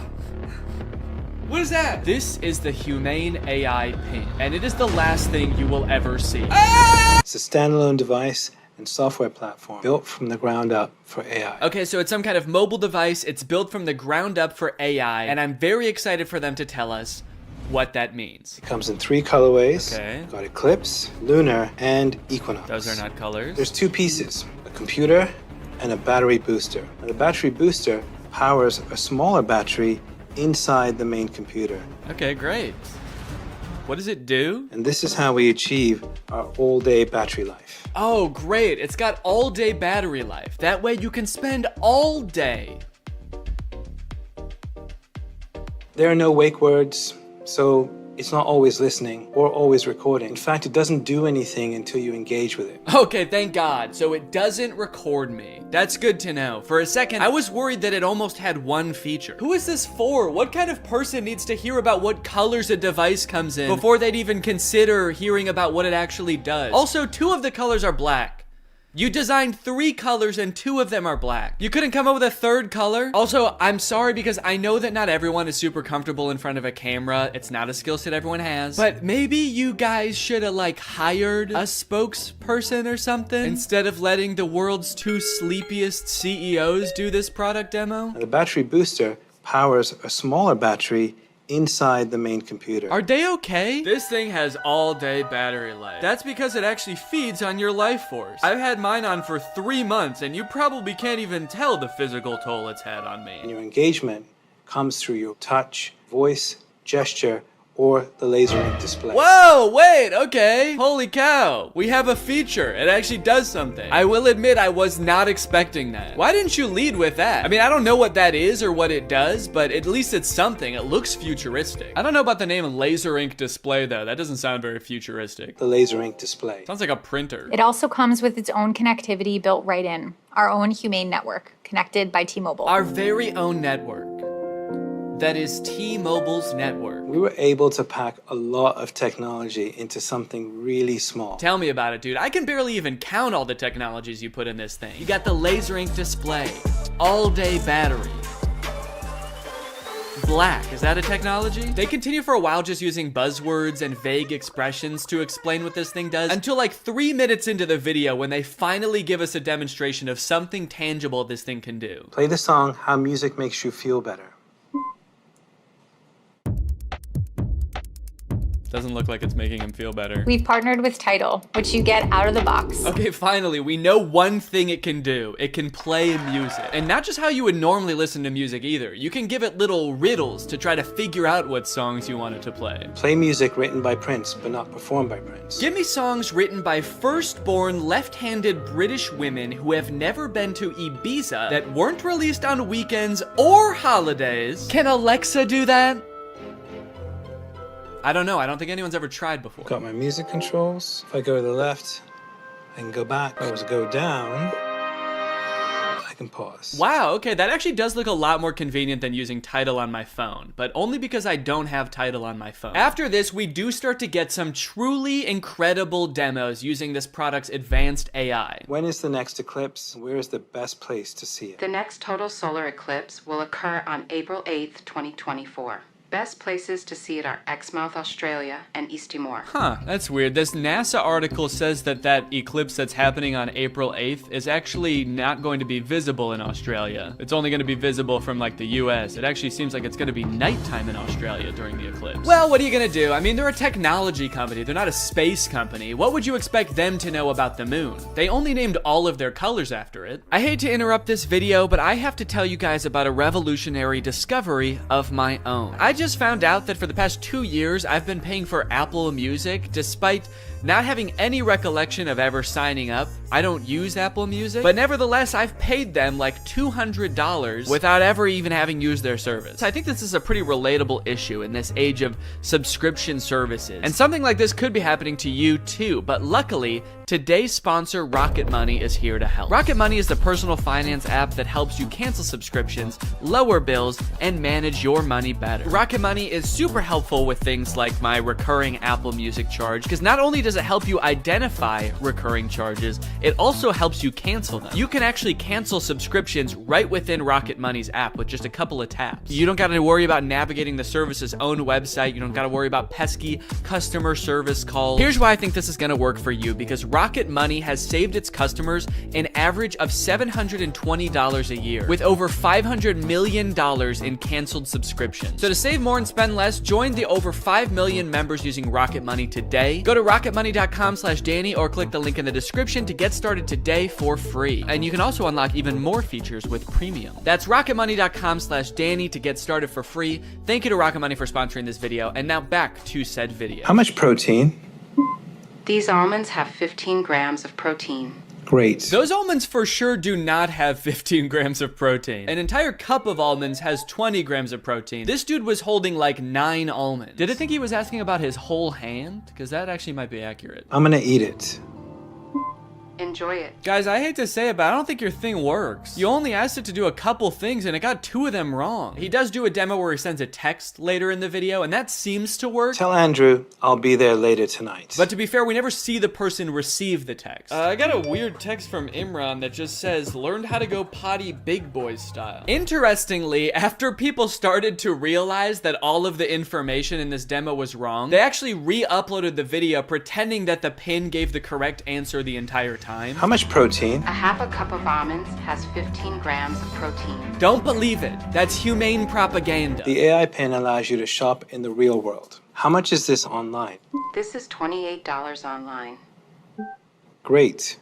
What is that? This is the Humane AI Pin, and it is the last thing you will ever see. Ah! It's a standalone device and software platform built from the ground up for AI. Okay, so it's some kind of mobile device. It's built from the ground up for AI, and I'm very excited for them to tell us what that means. It comes in 3 colorways. Okay. Got Eclipse, Lunar, and Equinox. Those are not colors. There's 2 pieces, a computer and a battery booster. Now, the battery booster powers a smaller battery inside the main computer. Okay, great. What does it do? And this is how we achieve our all-day battery life. Oh, great. It's got all-day battery life. That way you can spend all day. There are no wake words, so it's not always listening or always recording. In fact, it doesn't do anything until you engage with it. Okay, thank God. So it doesn't record me. That's good to know. For a second, I was worried that it almost had one feature. Who is this for? What kind of person needs to hear about what colors a device comes in before they'd even consider hearing about what it actually does? Also, 2 of the colors are black. You designed 3 colors and 2 of them are black. You couldn't come up with a 3rd color? Also, I'm sorry because I know that not everyone is super comfortable in front of a camera. It's not a skill set everyone has. But maybe you guys should have like hired a spokesperson or something instead of letting the world's 2 sleepiest CEOs do this product demo. Now, the battery booster powers a smaller battery inside the main computer. Are they okay? This thing has all-day battery life. That's because it actually feeds on your life force. I've had mine on for 3 months, and you probably can't even tell the physical toll it's had on me. And your engagement comes through your touch, voice, gesture, or the laser ink display. Whoa, wait, okay. Holy cow. We have a feature. It actually does something. I will admit I was not expecting that. Why didn't you lead with that? I mean, I don't know what that is or what it does, but at least it's something. It looks futuristic. I don't know about the name laser ink display though. That doesn't sound very futuristic. The laser ink display. Sounds like a printer. It also comes with its own connectivity built right in. Our own Humane network, connected by T-Mobile. Our very own network. That is T-Mobile's network. We were able to pack a lot of technology into something really small. Tell me about it, dude. I can barely even count all the technologies you put in this thing. You got the laser ink display, all-day battery, black. Is that a technology? They continue for a while just using buzzwords and vague expressions to explain what this thing does until like 3 minutes into the video when they finally give us a demonstration of something tangible this thing can do. Play the song How Music Makes You Feel Better. Doesn't look like it's making him feel better. We've partnered with Tidal, which you get out of the box. Okay, finally, we know one thing it can do. It can play music. And not just how you would normally listen to music either. You can give it little riddles to try to figure out what songs you want it to play. Play music written by Prince, but not performed by Prince. Give me songs written by first-born left-handed British women who have never been to Ibiza that weren't released on weekends or holidays. Can Alexa do that? I don't know. I don't think anyone's ever tried before. Got my music controls. If I go to the left, I can go back. If I was to go down, I can pause. Wow, okay, that actually does look a lot more convenient than using Tidal on my phone, but only because I don't have Tidal on my phone. After this, we do start to get some truly incredible demos using this product's advanced AI. When is the next eclipse? Where is the best place to see it? The next total solar eclipse will occur on April 8th, 2024. Best places to see it are Exmouth, Australia, and East Timor. Huh, that's weird. This NASA article says that that eclipse that's happening on April 8th is actually not going to be visible in Australia. It's only going to be visible from like the US. It actually seems like it's going to be nighttime in Australia during the eclipse. Well, what are you going to do? I mean, they're a technology company. They're not a space company. What would you expect them to know about the moon? They only named all of their colors after it. I hate to interrupt this video, but I have to tell you guys about a revolutionary discovery of my own. I just found out that for the past 2 years, I've been paying for Apple Music despite not having any recollection of ever signing up. I don't use Apple Music, but nevertheless, I've paid them like $200 without ever even having used their service. I think this is a pretty relatable issue in this age of subscription services. And something like this could be happening to you too, but luckily, today's sponsor, Rocket Money, is here to help. Rocket Money is the personal finance app that helps you cancel subscriptions, lower bills, and manage your money better. Rocket Money is super helpful with things like my recurring Apple Music charge, because not only does it help you identify recurring charges, it also helps you cancel them. You can actually cancel subscriptions right within Rocket Money's app with just a couple of taps. You don't got to worry about navigating the service's own website. You don't got to worry about pesky customer service calls. Here's why I think this is going to work for you, because Rocket Money has saved its customers an average of $720 a year, with over $500 million in canceled subscriptions. So to save more and spend less, join the over 5 million members using Rocket Money today. Go to rocketmoney.com/Danny or click the link in the description to get started today for free. And you can also unlock even more features with premium. That's rocketmoney.com/Danny to get started for free. Thank you to Rocket Money for sponsoring this video. And now back to said video. How much protein? These almonds have 15 grams of protein. Great. Those almonds for sure do not have 15 grams of protein. An entire cup of almonds has 20 grams of protein. This dude was holding like 9 almonds. Did I think he was asking about his whole hand? Because that actually might be accurate. I'm gonna eat it. Enjoy it. Guys, I hate to say it, but I don't think your thing works. You only asked it to do a couple things and it got 2 of them wrong. He does do a demo where he sends a text later in the video and that seems to work. Tell Andrew I'll be there later tonight. But to be fair, we never see the person receive the text. I got a weird text from Imran that just says, learned how to go potty big boy style. Interestingly, after people started to realize that all of the information in this demo was wrong, they actually re-uploaded the video pretending that the pin gave the correct answer the entire time. How much protein? A half a cup of almonds has 15 grams of protein. Don't believe it. That's humane propaganda. The AI pin allows you to shop in the real world. How much is this online? This is $28 online. Great.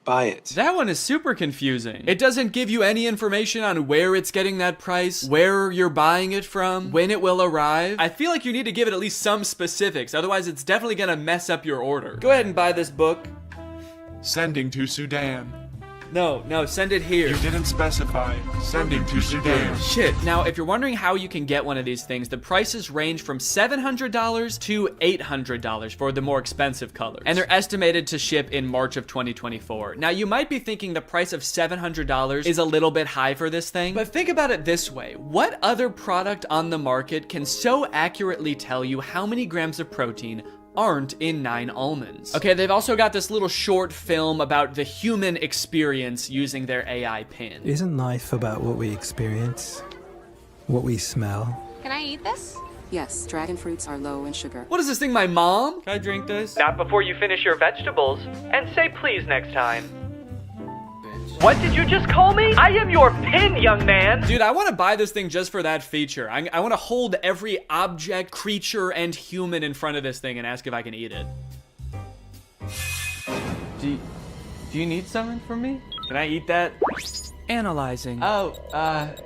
Buy it. That one is super confusing. It doesn't give you any information on where it's getting that price, where you're buying it from, when it will arrive. I feel like you need to give it at least some specifics, otherwise it's definitely gonna mess up your order. Go ahead and buy this book. Sending to Sudan. No, send it here. You didn't specify. Sending to Sudan. Shit. Now, if you're wondering how you can get one of these things, the prices range from $700 to $800 for the more expensive colors. And they're estimated to ship in March of 2024. Now, you might be thinking the price of $700 is a little bit high for this thing, but think about it this way. What other product on the market can so accurately tell you how many grams of protein aren't in 9 almonds? Okay, they've also got this little short film about the human experience using their AI pin. Isn't life about what we experience? What we smell? Can I eat this? Yes, dragon fruits are low in sugar. What is this thing, my mom? Can I drink this? Not before you finish your vegetables. And say please next time. What did you just call me? I am your pin, young man. Dude, I want to buy this thing just for that feature. I want to hold every object, creature, and human in front of this thing and ask if I can eat it. Do you need something from me? Can I eat that? Analyzing. Oh,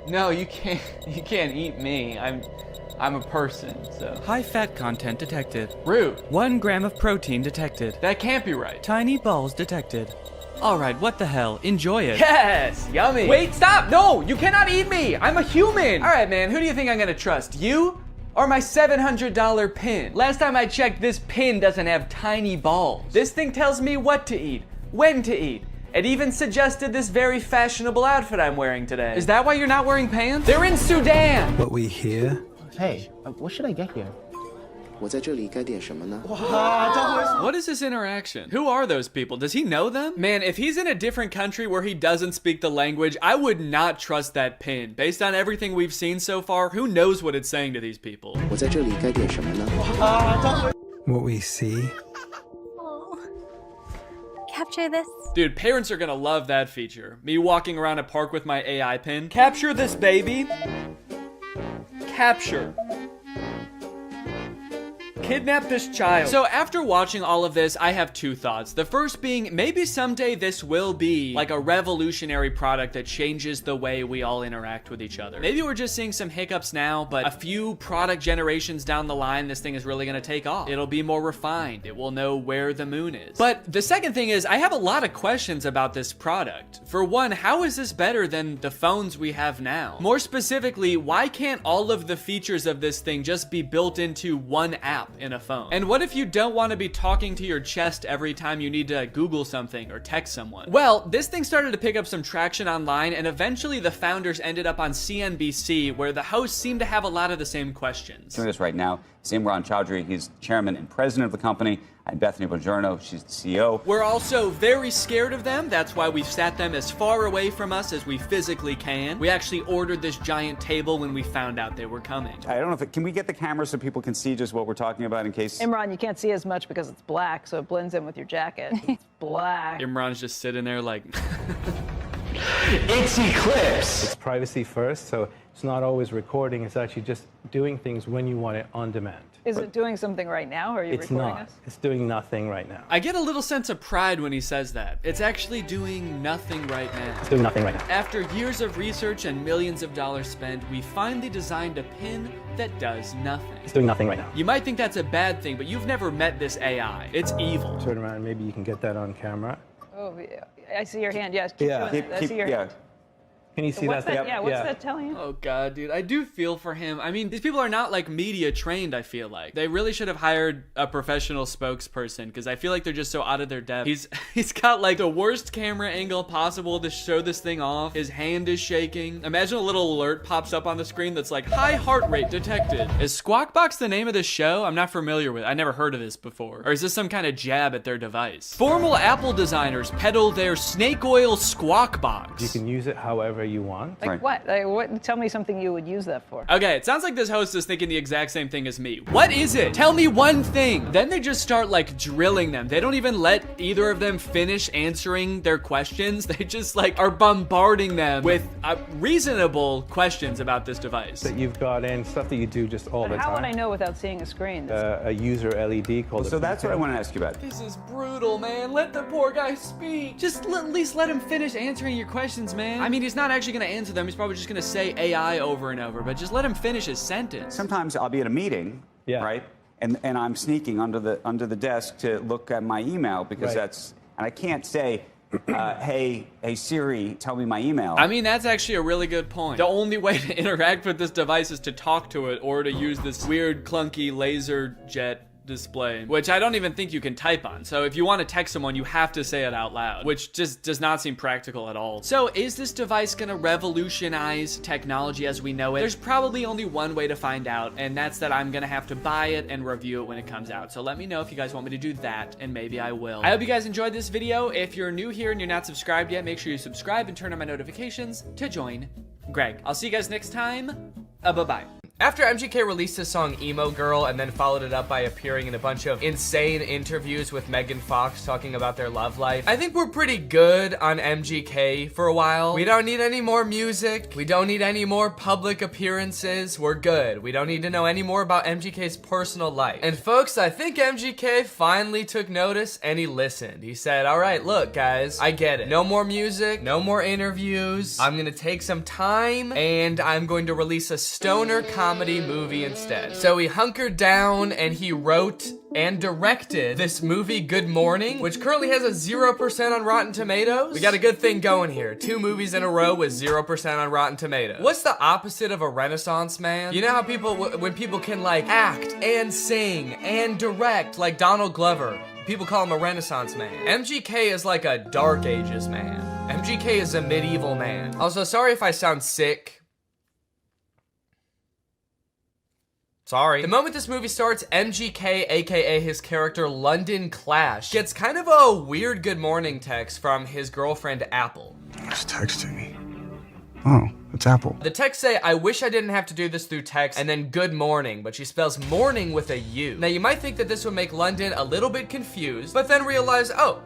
no, you can't eat me. I'm a person, so. High fat content detected. Rude. 1 gram of protein detected. That can't be right. Tiny balls detected. All right, what the hell? Enjoy it. Yes, yummy. Wait, stop. No, you cannot eat me. I'm a human. All right, man, who do you think I'm gonna trust? You or my $700 pin? Last time I checked, this pin doesn't have tiny balls. This thing tells me what to eat, when to eat. It even suggested this very fashionable outfit I'm wearing today. Is that why you're not wearing pants? They're in Sudan. What we hear. Hey, what should I get here? What is this interaction? Who are those people? Does he know them? Man, if he's in a different country where he doesn't speak the language, I would not trust that pin. Based on everything we've seen so far, who knows what it's saying to these people? What we see. Capture this. Dude, parents are gonna love that feature. Me walking around a park with my AI pin. Capture this, baby. Capture. Kidnap this child. So after watching all of this, I have 2 thoughts. The first being, maybe someday this will be like a revolutionary product that changes the way we all interact with each other. Maybe we're just seeing some hiccups now, but a few product generations down the line, this thing is really gonna take off. It'll be more refined. It will know where the moon is. But the second thing is, I have a lot of questions about this product. For one, how is this better than the phones we have now? More specifically, why can't all of the features of this thing just be built into one app in a phone? And what if you don't want to be talking to your chest every time you need to Google something or text someone? Well, this thing started to pick up some traction online, and eventually the founders ended up on CNBC, where the hosts seemed to have a lot of the same questions. Joining us right now is Imran Chaudhry. He's chairman and president of the company. And Bethany Bongiorno, she's the CEO. We're also very scared of them. That's why we've sat them as far away from us as we physically can. We actually ordered this giant table when we found out they were coming. I don't know if can we get the camera so people can see just what we're talking about in case? Imran, you can't see as much because it's black, so it blends in with your jacket. It's black. Imran's just sitting there like... It's Eclipse. It's privacy first, so it's not always recording. It's actually just doing things when you want it on demand. Is it doing something right now, or are you It's recording not. us? It's doing nothing right now. I get a little sense of pride when he says that. It's actually doing nothing right now. It's doing nothing right now. After years of research and millions of dollars spent, we finally designed a pin that does nothing. It's doing nothing right now. You might think that's a bad thing, but you've never met this AI. It's evil. Turn around, maybe you can get that on camera. Oh, yeah. I see your hand. Yes. Keep Yeah. doing that. I see your hand. Can you see What's that? Yeah, what's that telling you? Oh god, dude, I do feel for him. I mean, these people are not like media trained, I feel like. They really should have hired a professional spokesperson, because I feel like they're just so out of their depth. He's got like the worst camera angle possible to show this thing off. His hand is shaking. Imagine a little alert pops up on the screen that's like, high heart rate detected. Is Squawk Box the name of this show? I'm not familiar with it. I never heard of this before. Or is this some kind of jab at their device? Formal Apple designers peddle their snake oil Squawk Box. You can use it however you want. Like what? Like what? Tell me something you would use that for. Okay, it sounds like this host is thinking the exact same thing as me. What is it? Tell me one thing. Then they just start like drilling them. They don't even let either of them finish answering their questions. They just like are bombarding them with reasonable questions about this device. That you've got in, stuff that you do just all the time. How would I know without seeing a screen? A user LED called. So that's what I want to ask you about. This is brutal, man. Let the poor guy speak. Just at least let him finish answering your questions, man. I mean, he's not actually gonna answer them. He's probably just gonna say AI over and over, but just let him finish his sentence. Sometimes I'll be at a meeting, right? And I'm sneaking under the desk to look at my email because and I can't say, hey Siri, tell me my email. I mean, that's actually a really good point. The only way to interact with this device is to talk to it or to use this weird clunky laser jet display, which I don't even think you can type on. So if you want to text someone, you have to say it out loud, which just does not seem practical at all. So is this device gonna revolutionize technology as we know it? There's probably only one way to find out, and that's that I'm gonna have to buy it and review it when it comes out. So let me know if you guys want me to do that, and maybe I will. I hope you guys enjoyed this video. If you're new here and you're not subscribed yet, make sure you subscribe and turn on my notifications to join Greg. I'll see you guys next time. Bye-bye. After MGK released his song Emo Girl and then followed it up by appearing in a bunch of insane interviews with Megan Fox talking about their love life, I think we're pretty good on MGK for a while. We don't need any more music. We don't need any more public appearances. We're good. We don't need to know any more about MGK's personal life. And folks, I think MGK finally took notice and he listened. He said, all right, look guys, I get it. No more music, no more interviews. I'm gonna take some time and I'm going to release a stoner comedy movie instead. So he hunkered down and he wrote and directed this movie, Good Morning, which currently has a 0% on Rotten Tomatoes. We got a good thing going here. 2 movies in a row with 0% on Rotten Tomatoes. What's the opposite of a Renaissance man? You know how people, when people can like act and sing and direct, like Donald Glover, people call him a Renaissance man. MGK is like a Dark Ages man. MGK is a medieval man. Also, sorry if I sound sick. Sorry. The moment this movie starts, MGK, aka his character London Clash, gets kind of a weird good morning text from his girlfriend Apple. Who's texting me? Oh, it's Apple. The text say, I wish I didn't have to do this through text, and then good morning, but she spells morning with a U. Now you might think that this would make London a little bit confused, but then realize, oh,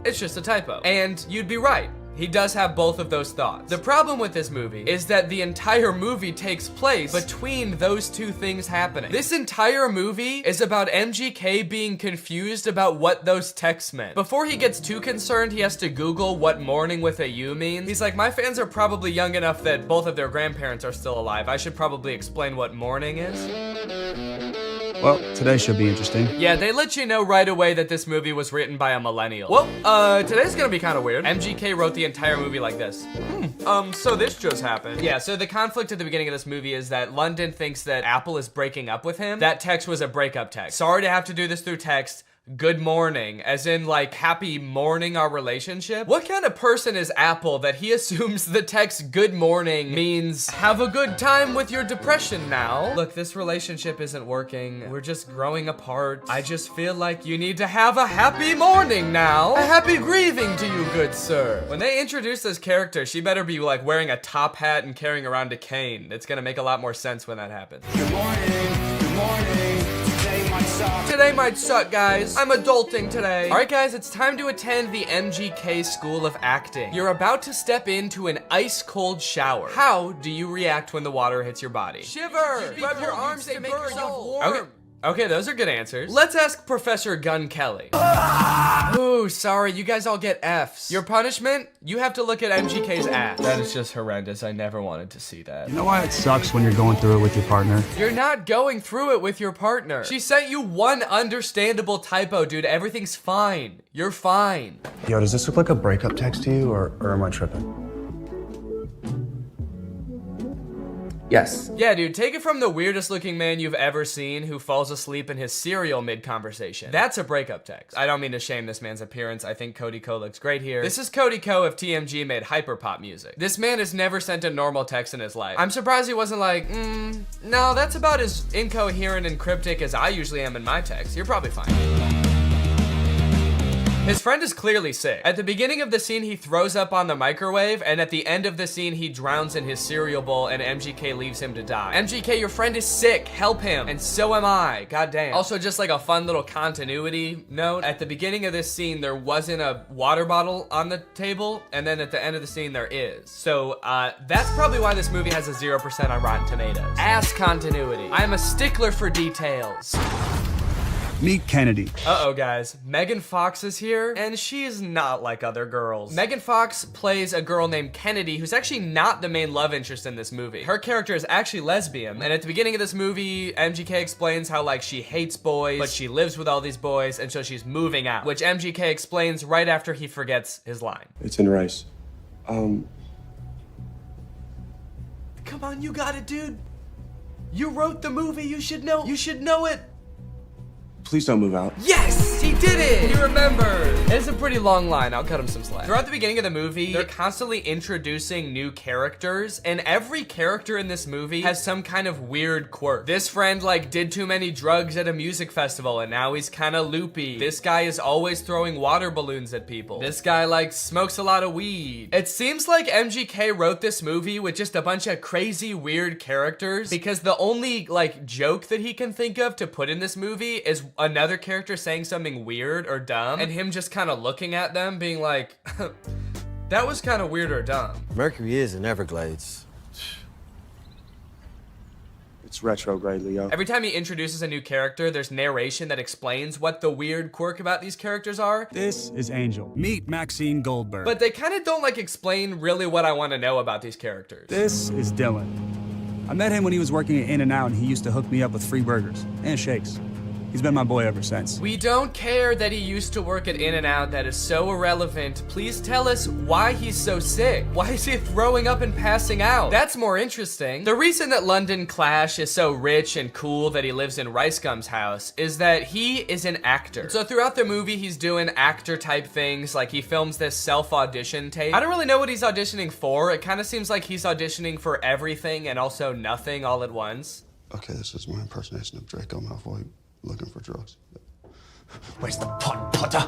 it's just a typo. And you'd be right. He does have both of those thoughts. The problem with this movie is that the entire movie takes place between those two things happening. This entire movie is about MGK being confused about what those texts meant. Before he gets too concerned, he has to Google what morning with a U means. He's like, my fans are probably young enough that both of their grandparents are still alive. I should probably explain what morning is. Well, today should be interesting. Yeah, they let you know right away that this movie was written by a millennial. Well, today's gonna be kind of weird. MGK wrote the entire movie like this. So this just happened. Yeah, so the conflict at the beginning of this movie is that London thinks that Apple is breaking up with him. That text was a breakup text. Sorry to have to do this through text. Good morning, as in like happy morning our relationship? What kind of person is Apple that he assumes the text good morning means have a good time with your depression now? Look, this relationship isn't working. We're just growing apart. I just feel like you need to have a happy morning now. A happy grieving to you, good sir. When they introduce this character, she better be like wearing a top hat and carrying around a cane. It's gonna make a lot more sense when that happens. Good morning, good morning. Today might suck, guys. I'm adulting today. All right, guys, it's time to attend the MGK School of Acting. You're about to step into an ice-cold shower. How do you react when the water hits your body? Shiver! Rub your arms to make yourself warm. Okay, those are good answers. Let's ask Professor Gun Kelly. Ooh, sorry, you guys all get Fs. Your punishment? You have to look at MGK's ass. That is just horrendous. I never wanted to see that. You know why it sucks when you're going through it with your partner? You're not going through it with your partner. She sent you one understandable typo, dude. Everything's fine. You're fine. Yo, does this look like a breakup text to you, or am I tripping? Yes. Yeah, dude, take it from the weirdest looking man you've ever seen who falls asleep in his cereal mid-conversation. That's a breakup text. I don't mean to shame this man's appearance. I think Cody Ko looks great here. This is Cody Ko if TMG made hyperpop music. This man has never sent a normal text in his life. I'm surprised he wasn't like, no, that's about as incoherent and cryptic as I usually am in my text. You're probably fine. His friend is clearly sick. At the beginning of the scene, he throws up on the microwave, and at the end of the scene, he drowns in his cereal bowl, and MGK leaves him to die. MGK, your friend is sick. Help him. And so am I. Goddamn. Also, just like a fun little continuity note, at the beginning of this scene, there wasn't a water bottle on the table, and then at the end of the scene, there is. So, that's probably why this movie has a 0% on Rotten Tomatoes. Ass continuity. I'm a stickler for details. Meet Kennedy. Uh-oh, guys. Megan Fox is here, and she is not like other girls. Megan Fox plays a girl named Kennedy, who's actually not the main love interest in this movie. Her character is actually lesbian, and at the beginning of this movie, MGK explains how, like, she hates boys, but she lives with all these boys, and so she's moving out, which MGK explains right after he forgets his line. It's in rice. Come on, you got it, dude. You wrote the movie, you should know it. Please don't move out. Yes, he did it. He remembered. It's a pretty long line. I'll cut him some slack. Throughout the beginning of the movie, they're constantly introducing new characters, and every character in this movie has some kind of weird quirk. This friend like did too many drugs at a music festival and now he's kind of loopy. This guy is always throwing water balloons at people. This guy like smokes a lot of weed. It seems like MGK wrote this movie with just a bunch of crazy weird characters because the only like joke that he can think of to put in this movie is another character saying something weird or dumb and him just kind of looking at them being like, that was kind of weird or dumb. Mercury is in Everglades. It's retrograde, Leo. Every time he introduces a new character, there's narration that explains what the weird quirk about these characters are. This is Angel. Meet Maxine Goldberg. But they kind of don't like explain really what I want to know about these characters. This is Dylan. I met him when he was working at In-N-Out and he used to hook me up with free burgers and shakes. He's been my boy ever since. We don't care that he used to work at In-N-Out. That is so irrelevant. Please tell us why he's so sick. Why is he throwing up and passing out? That's more interesting. The reason that London Clash is so rich and cool that he lives in Rice Gum's house is that he is an actor. So throughout the movie, he's doing actor type things. Like he films this self-audition tape. I don't really know what he's auditioning for. It kind of seems like he's auditioning for everything and also nothing all at once. Okay, this is my impersonation of Draco Malfoy. Looking for drugs. Where's the pot, Potter?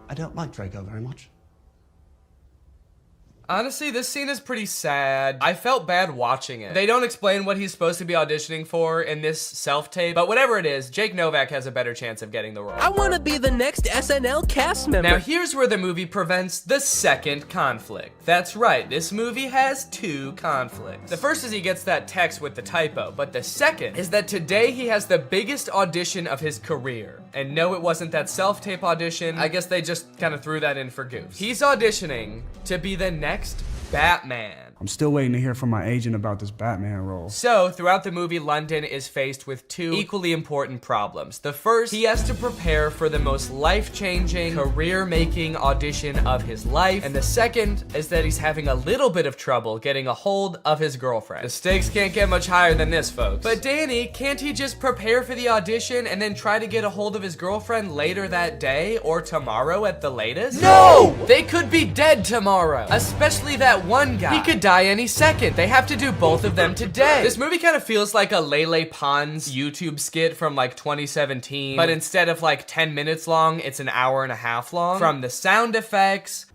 I don't like Draco very much. Honestly, this scene is pretty sad. I felt bad watching it. They don't explain what he's supposed to be auditioning for in this self-tape, but whatever it is, Jake Novak has a better chance of getting the role. I want to be the next SNL cast member. Now here's where the movie prevents the second conflict. That's right, this movie has two conflicts. The first is he gets that text with the typo, but the second is that today he has the biggest audition of his career. And no, it wasn't that self-tape audition. I guess they just kind of threw that in for goofs. He's auditioning to be the next Batman. I'm still waiting to hear from my agent about this Batman role. So, throughout the movie, London is faced with two equally important problems. The first, he has to prepare for the most life-changing, career-making audition of his life. And the second is that he's having a little bit of trouble getting a hold of his girlfriend. The stakes can't get much higher than this, folks. But Danny, can't he just prepare for the audition and then try to get a hold of his girlfriend later that day or tomorrow at the latest? No! They could be dead tomorrow. Especially that one guy. He could die any second. They have to do both of them today. This movie kind of feels like a Lele Pons YouTube skit from like 2017, but instead of like 10 minutes long, it's an hour and a half long. From the sound effects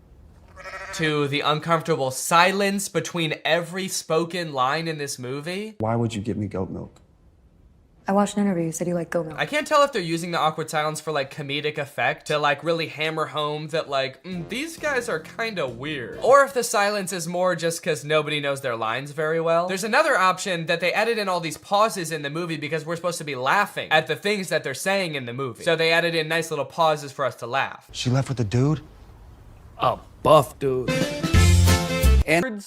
to the uncomfortable silence between every spoken line in this movie. Why would you give me goat milk? I watched an interview. You said you like goat milk. I can't tell if they're using the awkward silence for like comedic effect to like really hammer home that like, these guys are kind of weird. Or if the silence is more just because nobody knows their lines very well. There's another option that they added in all these pauses in the movie because we're supposed to be laughing at the things that they're saying in the movie. So they added in nice little pauses for us to laugh. She left with the dude? A buff dude. And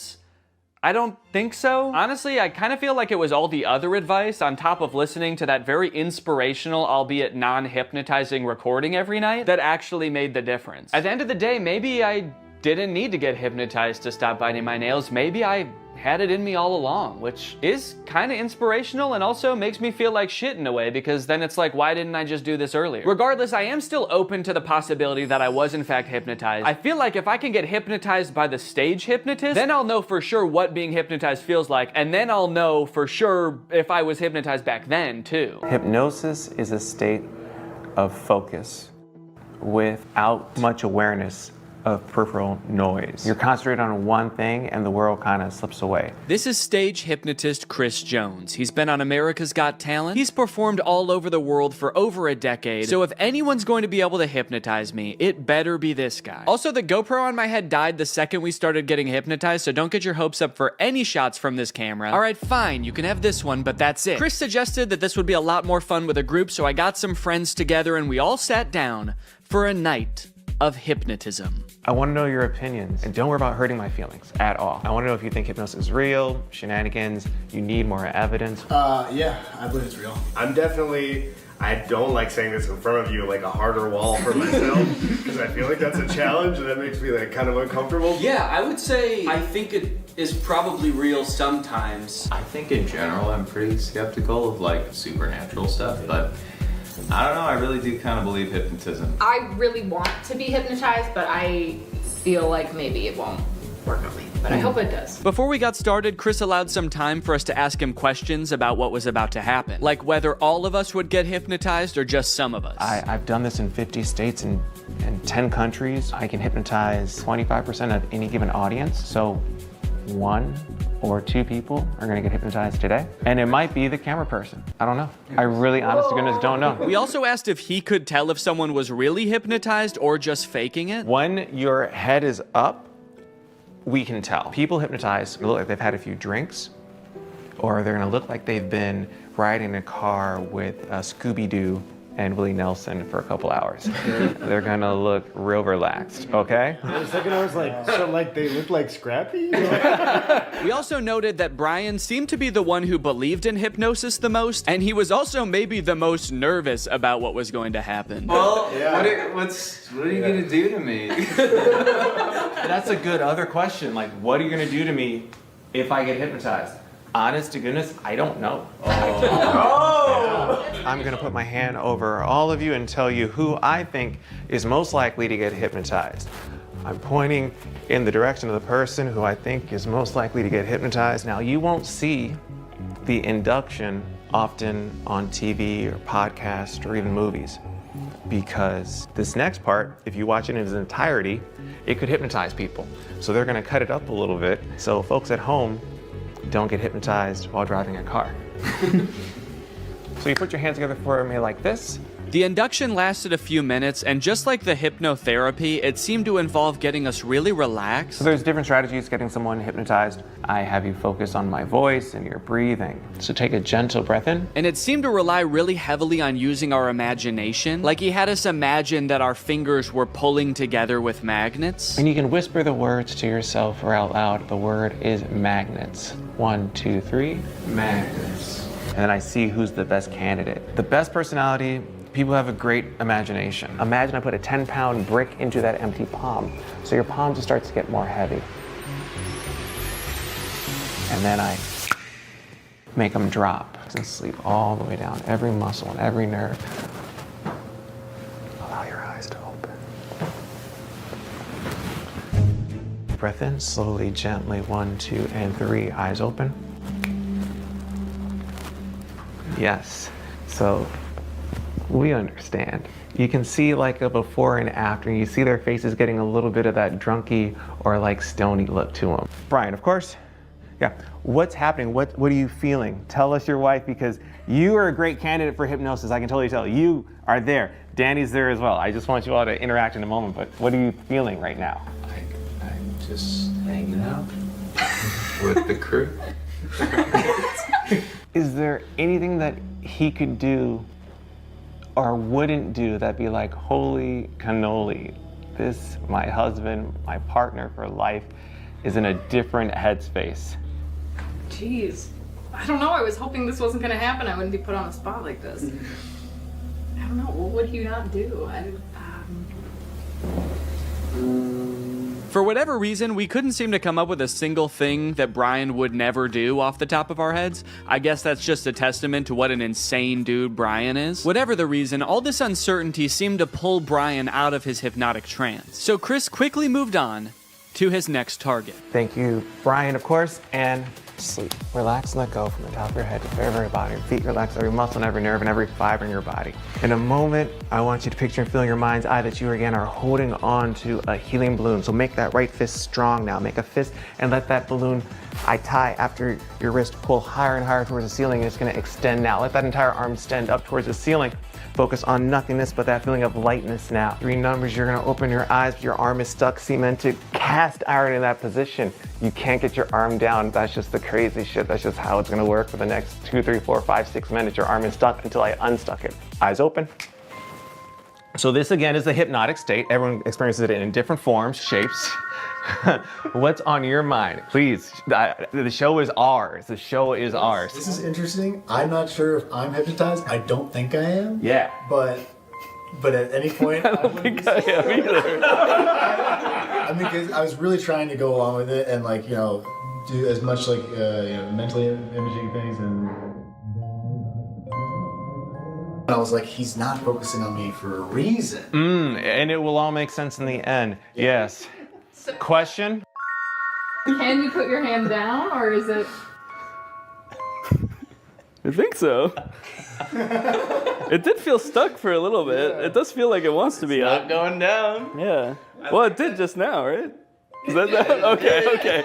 I don't think so. Honestly, I kind of feel like it was all the other advice on top of listening to that very inspirational, albeit non-hypnotizing recording every night that actually made the difference. At the end of the day, maybe I didn't need to get hypnotized to stop biting my nails. Maybe I had it in me all along, which is kind of inspirational and also makes me feel like shit in a way because then it's like, why didn't I just do this earlier? Regardless, I am still open to the possibility that I was in fact hypnotized. I feel like if I can get hypnotized by the stage hypnotist, then I'll know for sure what being hypnotized feels like, and then I'll know for sure if I was hypnotized back then too. Hypnosis is a state of focus without much awareness of peripheral noise. You're concentrated on one thing and the world kind of slips away. This is stage hypnotist Chris Jones. He's been on America's Got Talent. He's performed all over the world for over a decade. So if anyone's going to be able to hypnotize me, it better be this guy. Also, the GoPro on my head died the second we started getting hypnotized, so don't get your hopes up for any shots from this camera. All right, fine, you can have this one, but that's it. Chris suggested that this would be a lot more fun with a group, so I got some friends together and we all sat down for a night of hypnotism. I want to know your opinions, and don't worry about hurting my feelings at all. I want to know if you think hypnosis is real, shenanigans, you need more evidence. Yeah, I believe it's real. I don't like saying this in front of you, like a harder wall for myself, because I feel like that's a challenge and that makes me like kind of uncomfortable. Yeah, I would say I think it is probably real sometimes. I think in general I'm pretty skeptical of like supernatural stuff, but I don't know, I really do kind of believe hypnotism. I really want to be hypnotized, but I feel like maybe it won't work on me, but I hope it does. Before we got started, Chris allowed some time for us to ask him questions about what was about to happen, like whether all of us would get hypnotized or just some of us. I've done this in 50 states and 10 countries. I can hypnotize 25% of any given audience, so 1 or 2 people are gonna get hypnotized today. And it might be the camera person. I don't know. I really, honest to goodness, don't know. We also asked if he could tell if someone was really hypnotized or just faking it. When your head is up, we can tell. People hypnotized look like they've had a few drinks, or they're gonna look like they've been riding in a car with Scooby-Doo and Willie Nelson for a couple hours. They're gonna look real relaxed, okay? For a second I was like, so like they look like Scrappy? We also noted that Brian seemed to be the one who believed in hypnosis the most, and he was also maybe the most nervous about what was going to happen. Well, what are you gonna do to me? That's a good other question. Like, what are you gonna do to me if I get hypnotized? Honest to goodness, I don't know. I'm gonna put my hand over all of you and tell you who I think is most likely to get hypnotized. I'm pointing in the direction of the person who I think is most likely to get hypnotized. Now, you won't see the induction often on TV or podcasts or even movies, because this next part, if you watch it in its entirety, it could hypnotize people. So they're gonna cut it up a little bit so folks at home don't get hypnotized while driving a car. So you put your hands together for me like this. The induction lasted a few minutes, and just like the hypnotherapy, it seemed to involve getting us really relaxed. So there's different strategies getting someone hypnotized. I have you focus on my voice and your breathing. So take a gentle breath in. And it seemed to rely really heavily on using our imagination. Like he had us imagine that our fingers were pulling together with magnets. And you can whisper the words to yourself or out loud. The word is magnets. 1, 2, 3, magnets. And then I see who's the best candidate. The best personality, people have a great imagination. Imagine I put a 10-pound brick into that empty palm. So your palm just starts to get more heavy. And then I make them drop and sleep all the way down, every muscle and every nerve. Allow your eyes to open. Breath in, slowly, gently, 1, 2, and 3, eyes open. Yes, so we understand. You can see like a before and after. You see their faces getting a little bit of that drunky or like stony look to them. Brian, of course. Yeah, what's happening? What are you feeling? Tell us your wife, because you are a great candidate for hypnosis. I can totally tell. You are there. Danny's there as well. I just want you all to interact in a moment, but what are you feeling right now? I'm just hanging out with the crew. Is there anything that he could do or wouldn't do that'd be like, holy cannoli, this, my husband, my partner for life, is in a different headspace? Jeez. I don't know. I was hoping this wasn't going to happen. I wouldn't be put on the spot like this. I don't know. What would you not do? For whatever reason, we couldn't seem to come up with a single thing that Brian would never do off the top of our heads. I guess that's just a testament to what an insane dude Brian is. Whatever the reason, all this uncertainty seemed to pull Brian out of his hypnotic trance. So Chris quickly moved on to his next target. Thank you, Brian, of course, and sleep. Relax and let go from the top of your head to the very, very bottom. Your feet relax, every muscle and every nerve and every fiber in your body. In a moment, I want you to picture and feel in your mind's eye that you again are holding on to a helium balloon. So make that right fist strong now. Make a fist and let that balloon I tie after your wrist pull higher and higher towards the ceiling, and it's gonna extend now. Let that entire arm extend up towards the ceiling. Focus on nothingness but that feeling of lightness now. 3 numbers, you're gonna open your eyes, but your arm is stuck cemented. Cast iron in that position. You can't get your arm down. That's just the crazy shit. That's just how it's gonna work for the next 2, 3, 4, 5, 6 minutes. Your arm is stuck until I unstuck it. Eyes open. So this again is the hypnotic state. Everyone experiences it in different forms, shapes. What's on your mind? Please, the show is ours. The show is ours. This is interesting. I'm not sure if I'm hypnotized. I don't think I am. Yeah. But at any point, I don't think I am either. I mean, because I was really trying to go along with it and like, you know, do as much like, you know, mentally imaging things and I was like, he's not focusing on me for a reason. And it will all make sense in the end. Yes. Question? Can you put your hand down, or is it? I think so. It did feel stuck for a little bit. Yeah. It does feel like it wants to be Not up. going down. Yeah. Well, it did just now, right? Is that okay?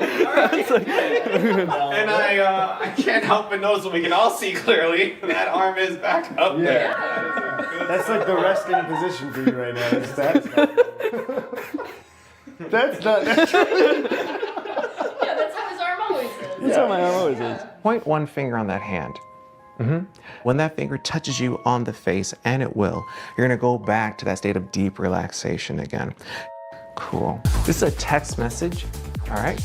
And I can't help but notice what we can all see clearly. That arm is back up there. That's like the resting position for you right now. Is that's not natural. Yeah, that's how his arm always is. That's how my arm always is. Point one finger on that hand. When that finger touches you on the face, and it will, you're gonna go back to that state of deep relaxation again. Cool. This is a text message. All right.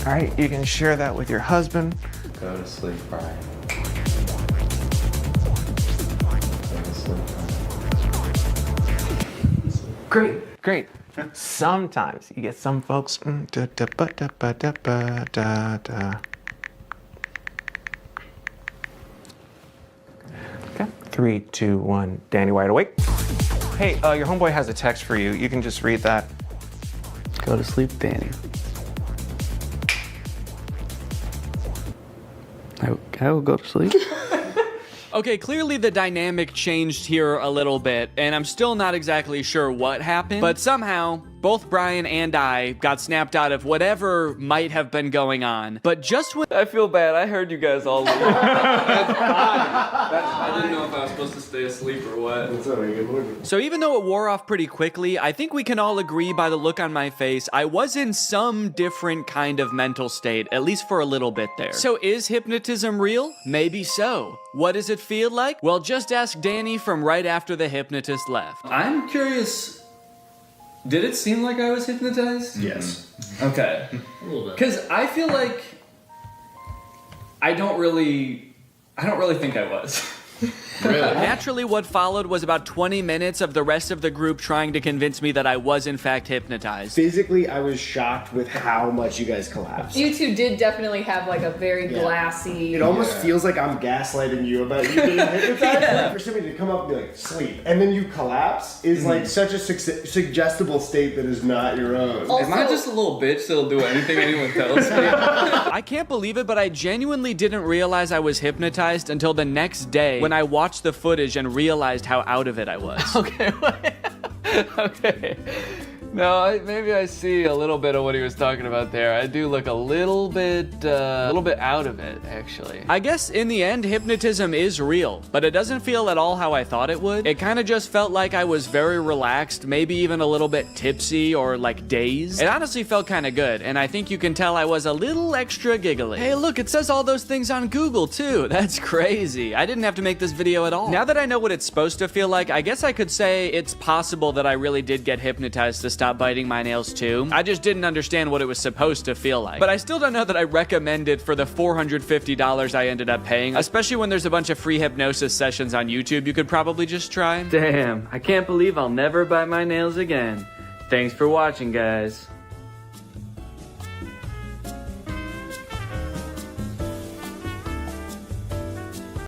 All right, you can share that with your husband. Go to sleep, Brian. Go to sleep, Brian. Great. Sometimes you get some folks. Okay. 3, 2, 1. Danny, wide awake. Hey, your homeboy has a text for you. You can just read that. Go to sleep, Danny. I will go to sleep. Okay, clearly the dynamic changed here a little bit, and I'm still not exactly sure what happened, but somehow both Brian and I got snapped out of whatever might have been going on. But just when I feel bad, I heard you guys all. That's I didn't know if I was supposed to stay asleep or what. That's all right. So even though it wore off pretty quickly, I think we can all agree by the look on my face, I was in some different kind of mental state, at least for a little bit there. So is hypnotism real? Maybe so. What does it feel like? Well, just ask Danny from right after the hypnotist left. I'm curious. Did it seem like I was hypnotized? Yes. Okay. A little bit. Because I feel like I don't really think I was. Really? Naturally, what followed was about 20 minutes of the rest of the group trying to convince me that I was in fact hypnotized. Physically, I was shocked with how much you guys collapsed. You two did definitely have like a very glassy. It almost feels like I'm gaslighting you about you being hypnotized. Like for somebody to come up and be like, sleep, and then you collapse is like such a suggestible state that is not your own. Am I just a little bitch that'll do anything anyone tells me? I can't believe it, but I genuinely didn't realize I was hypnotized until the next day when I watched the footage and realized how out of it I was. Okay, wait. Okay. No, maybe I see a little bit of what he was talking about there. I do look a little bit out of it, actually. I guess in the end, hypnotism is real, but it doesn't feel at all how I thought it would. It kind of just felt like I was very relaxed, maybe even a little bit tipsy or like dazed. It honestly felt kind of good, and I think you can tell I was a little extra giggly. Hey, look, it says all those things on Google too. That's crazy. I didn't have to make this video at all. Now that I know what it's supposed to feel like, I guess I could say it's possible that I really did get hypnotized to stop biting my nails too. I just didn't understand what it was supposed to feel like. But I still don't know that I recommend it for the $450 I ended up paying, especially when there's a bunch of free hypnosis sessions on YouTube you could probably just try. Damn, I can't believe I'll never bite my nails again. Thanks for watching, guys.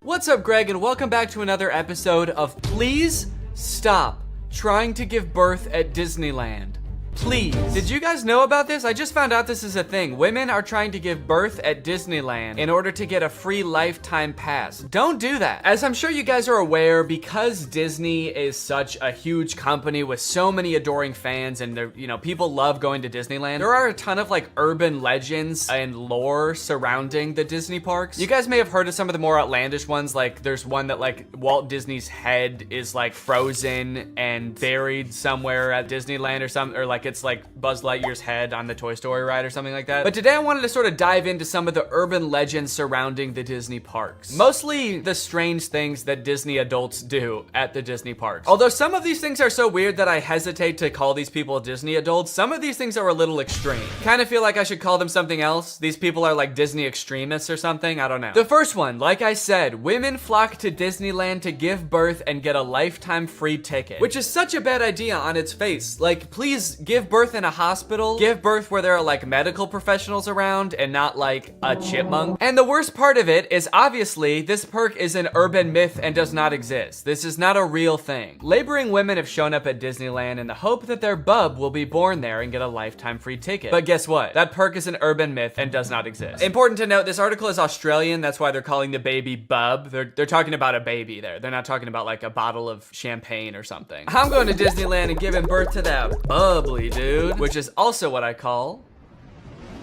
What's up, Greg, and welcome back to another episode of Please Stop Trying to Give Birth at Disneyland. Please. Did you guys know about this? I just found out this is a thing. Women are trying to give birth at Disneyland in order to get a free lifetime pass. Don't do that. As I'm sure you guys are aware, because Disney is such a huge company with so many adoring fans and people love going to Disneyland, there are a ton of like urban legends and lore surrounding the Disney parks. You guys may have heard of some of the more outlandish ones, like there's one that like Walt Disney's head is like frozen and buried somewhere at Disneyland or something, or like like it's like Buzz Lightyear's head on the Toy Story ride or something like that. But today I wanted to sort of dive into some of the urban legends surrounding the Disney parks. Mostly the strange things that Disney adults do at the Disney parks. Although some of these things are so weird that I hesitate to call these people Disney adults, some of these things are a little extreme. Kind of feel like I should call them something else. These people are like Disney extremists or something, I don't know. The first one, like I said, women flock to Disneyland to give birth and get a lifetime free ticket, which is such a bad idea on its face. Like, please give birth in a hospital, give birth where there are like medical professionals around and not like a chipmunk. And the worst part of it is obviously this perk is an urban myth and does not exist. This is not a real thing. Laboring women have shown up at Disneyland in the hope that their bub will be born there and get a lifetime free ticket. But guess what? That perk is an urban myth and does not exist. Important to note, this article is Australian. That's why they're calling the baby bub. They're talking about a baby there. They're not talking about like a bottle of champagne or something. I'm going to Disneyland and giving birth to that bubbly dude, which is also what I call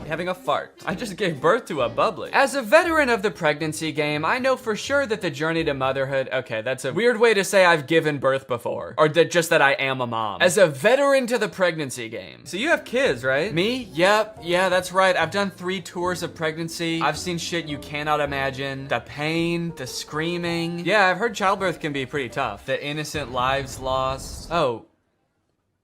having a fart. I just gave birth to a bubbly. As a veteran of the pregnancy game, I know for sure that the journey to motherhood, okay, that's a weird way to say I've given birth before, or just that I am a mom. As a veteran to the pregnancy game. So you have kids, right? Me? Yep, yeah, that's right. I've done 3 tours of pregnancy. I've seen shit you cannot imagine. The pain, the screaming. Yeah, I've heard childbirth can be pretty tough. The innocent lives lost. Oh.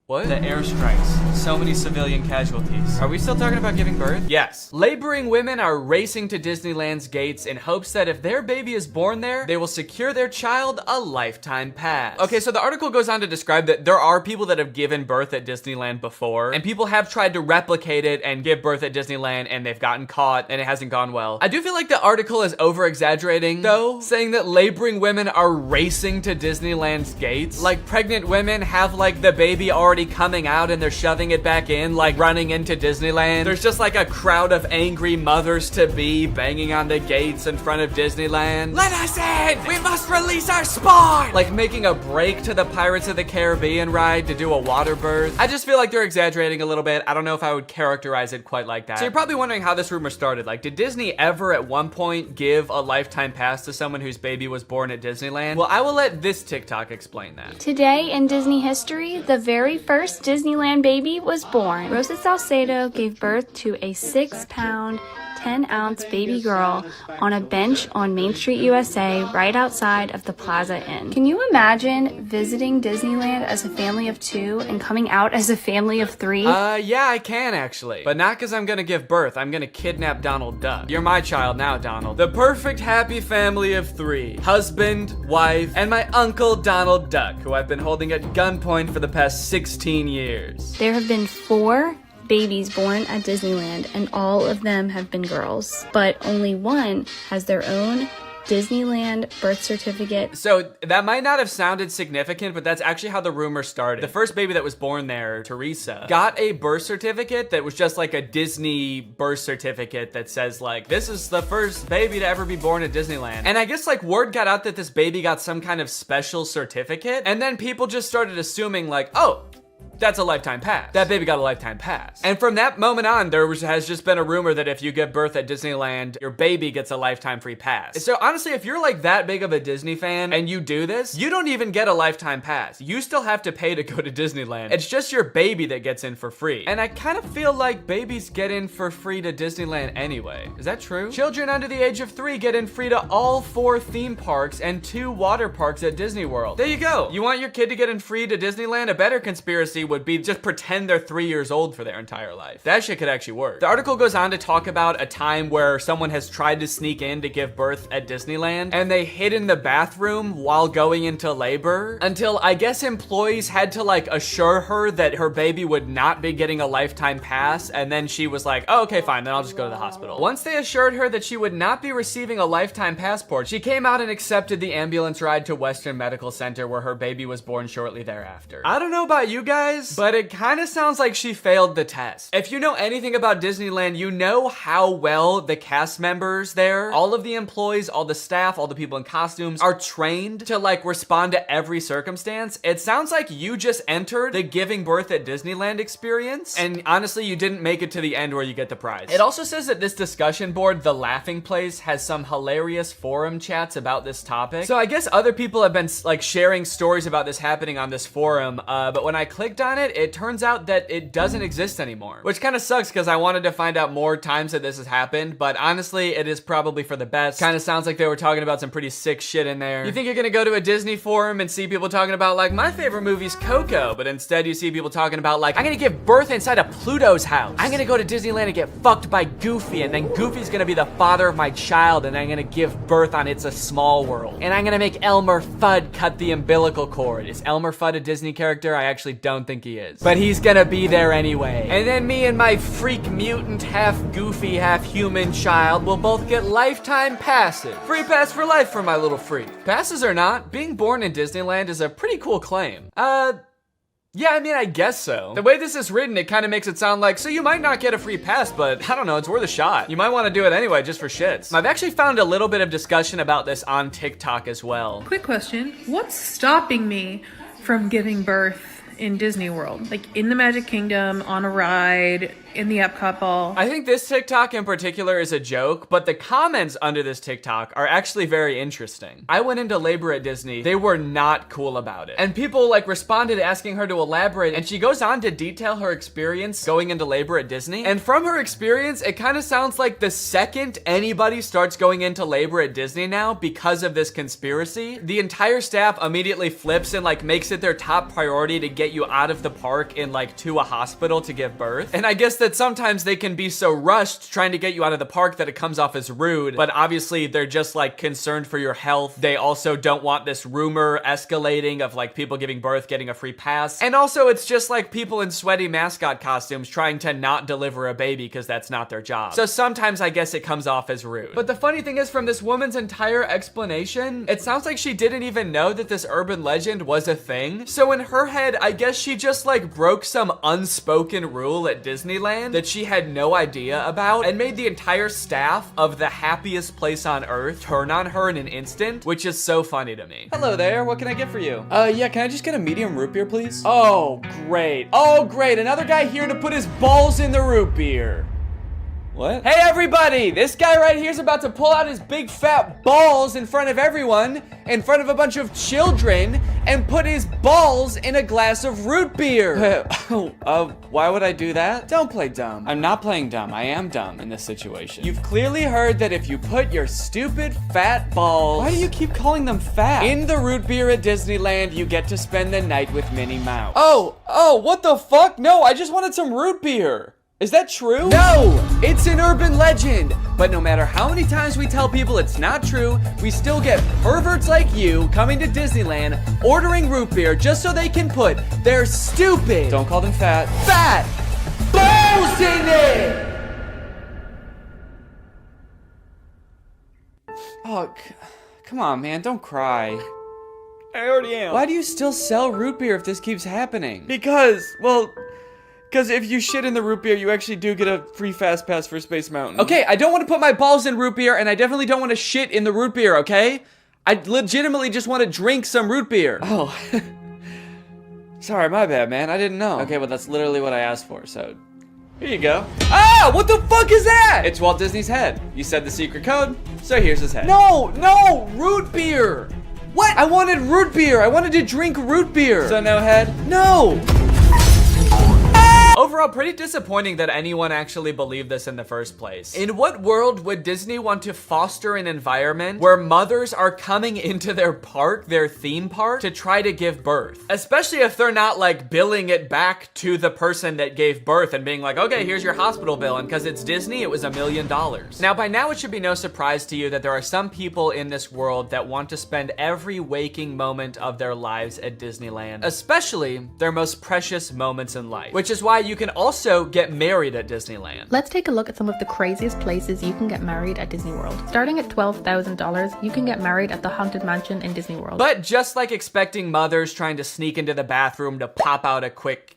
What? The airstrikes. So many civilian casualties. Are we still talking about giving birth? Yes. Laboring women are racing to Disneyland's gates in hopes that if their baby is born there, they will secure their child a lifetime pass. Okay, so the article goes on to describe that there are people that have given birth at Disneyland before, and people have tried to replicate it and give birth at Disneyland, and they've gotten caught, and it hasn't gone well. I do feel like the article is over-exaggerating, though, saying that laboring women are racing to Disneyland's gates. Like, pregnant women have, like, the baby already coming out and they're shoving it back in, like running into Disneyland. There's just like a crowd of angry mothers-to-be banging on the gates in front of Disneyland. Let us in! We must release our spawn! Like making a break to the Pirates of the Caribbean ride to do a water birth. I just feel like they're exaggerating a little bit. I don't know if I would characterize it quite like that. So you're probably wondering how this rumor started. Like, did Disney ever at one point give a lifetime pass to someone whose baby was born at Disneyland? Well, I will let this TikTok explain that. Today in Disney history, the very first Disneyland baby was born. Rosa Salcedo gave birth to a 6-pound, 10-ounce baby girl on a bench on Main Street, USA, right outside of the Plaza Inn. Can you imagine visiting Disneyland as a family of 2 and coming out as a family of 3? Yeah, I can actually. But not because I'm gonna give birth. I'm gonna kidnap Donald Duck. You're my child now, Donald. The perfect happy family of 3. Husband, wife, and my uncle Donald Duck, who I've been holding at gunpoint for the past 16 years. There have been 4 babies born at Disneyland, and all of them have been girls, but only one has their own Disneyland birth certificate. So that might not have sounded significant, but that's actually how the rumor started. The first baby that was born there, Teresa, got a birth certificate that was just like a Disney birth certificate that says like, this is the first baby to ever be born at Disneyland. And I guess like word got out that this baby got some kind of special certificate, and then people just started assuming like, oh, that's a lifetime pass. That baby got a lifetime pass. And from that moment on, has just been a rumor that if you give birth at Disneyland, your baby gets a lifetime free pass. So honestly, if you're like that big of a Disney fan and you do this, you don't even get a lifetime pass. You still have to pay to go to Disneyland. It's just your baby that gets in for free. And I kind of feel like babies get in for free to Disneyland anyway. Is that true? Children under the age of 3 get in free to all 4 theme parks and 2 water parks at Disney World. There you go. You want your kid to get in free to Disneyland? A better conspiracy would be just pretend they're 3 years old for their entire life. That shit could actually work. The article goes on to talk about a time where someone has tried to sneak in to give birth at Disneyland, and they hid in the bathroom while going into labor until I guess employees had to like assure her that her baby would not be getting a lifetime pass, and then she was like, oh, okay, fine, then I'll just go to the hospital. Once they assured her that she would not be receiving a lifetime passport, she came out and accepted the ambulance ride to Western Medical Center where her baby was born shortly thereafter. I don't know about you guys, but it kind of sounds like she failed the test. If you know anything about Disneyland, you know how well the cast members there, all of the employees, all the staff, all the people in costumes are trained to like respond to every circumstance. It sounds like you just entered the giving birth at Disneyland experience, and honestly, you didn't make it to the end where you get the prize. It also says that this discussion board, The Laughing Place, has some hilarious forum chats about this topic. So I guess other people have been like sharing stories about this happening on this forum, but when I clicked on on it, it turns out that it doesn't exist anymore. Which kind of sucks because I wanted to find out more times that this has happened, but honestly, it is probably for the best. Kind of sounds like they were talking about some pretty sick shit in there. You think you're gonna go to a Disney forum and see people talking about like, my favorite movie's Coco, but instead you see people talking about like, I'm gonna give birth inside of Pluto's house. I'm gonna go to Disneyland and get fucked by Goofy, and then Goofy's gonna be the father of my child, and I'm gonna give birth on It's a Small World. And I'm gonna make Elmer Fudd cut the umbilical cord. Is Elmer Fudd a Disney character? I actually don't think he is. But he's gonna be there anyway. And then me and my freak mutant, half goofy, half human child will both get lifetime passes. Free pass for life for my little freak. Passes or not, being born in Disneyland is a pretty cool claim. Yeah, I mean, I guess so. The way this is written, it kind of makes it sound like, so you might not get a free pass, but I don't know, it's worth a shot. You might want to do it anyway, just for shits. I've actually found a little bit of discussion about this on TikTok as well. Quick question, what's stopping me from giving birth in Disney World? Like in the Magic Kingdom, on a ride, in the Epcot ball? I think this TikTok in particular is a joke, but the comments under this TikTok are actually very interesting. I went into labor at Disney. They were not cool about it. And people like responded asking her to elaborate, and she goes on to detail her experience going into labor at Disney. And from her experience, it kind of sounds like the second anybody starts going into labor at Disney now because of this conspiracy, the entire staff immediately flips and like makes it their top priority to get you out of the park and like to a hospital to give birth. And I guess that sometimes they can be so rushed trying to get you out of the park that it comes off as rude, but obviously they're just like concerned for your health. They also don't want this rumor escalating of like people giving birth getting a free pass. And also it's just like people in sweaty mascot costumes trying to not deliver a baby because that's not their job. So sometimes I guess it comes off as rude. But the funny thing is, from this woman's entire explanation, it sounds like she didn't even know that this urban legend was a thing. So in her head, I guess she just like broke some unspoken rule at Disneyland that she had no idea about and made the entire staff of the happiest place on earth turn on her in an instant, which is so funny to me. Hello there, what can I get for you? Yeah, can I just get a medium root beer, please? Oh, great. Oh, great, another guy here to put his balls in the root beer. What? Hey everybody, this guy right here is about to pull out his big fat balls in front of everyone, in front of a bunch of children, and put his balls in a glass of root beer. Why would I do that? Don't play dumb. I'm not playing dumb. I am dumb in this situation. You've clearly heard that if you put your stupid fat balls— why do you keep calling them fat? In the root beer at Disneyland, you get to spend the night with Minnie Mouse. Oh, what the fuck? No, I just wanted some root beer. Is that true? No, it's an urban legend. But no matter how many times we tell people it's not true, we still get perverts like you coming to Disneyland, ordering root beer just so they can put their stupid— don't call them fat balls in it. Oh, come on, man, don't cry. I already am. Why do you still sell root beer if this keeps happening? Because if you shit in the root beer, you actually do get a free fast pass for Space Mountain. Okay, I don't want to put my balls in root beer, and I definitely don't want to shit in the root beer, okay? I legitimately just want to drink some root beer. Oh. Sorry, my bad, man. I didn't know. Okay, well, that's literally what I asked for, so here you go. Ah, what the fuck is that? It's Walt Disney's head. You said the secret code, so here's his head. No, root beer. What? I wanted root beer. I wanted to drink root beer. So no head? No. Overall, pretty disappointing that anyone actually believed this in the first place. In what world would Disney want to foster an environment where mothers are coming into their park, their theme park, to try to give birth? Especially if they're not like billing it back to the person that gave birth and being like, okay, here's your hospital bill, and because it's Disney, it was $1 million. Now, by now, it should be no surprise to you that there are some people in this world that want to spend every waking moment of their lives at Disneyland, especially their most precious moments in life, which is why you can also get married at Disneyland. Let's take a look at some of the craziest places you can get married at Disney World. Starting at $12,000, you can get married at the Haunted Mansion in Disney World. But just like expecting mothers trying to sneak into the bathroom to pop out a quick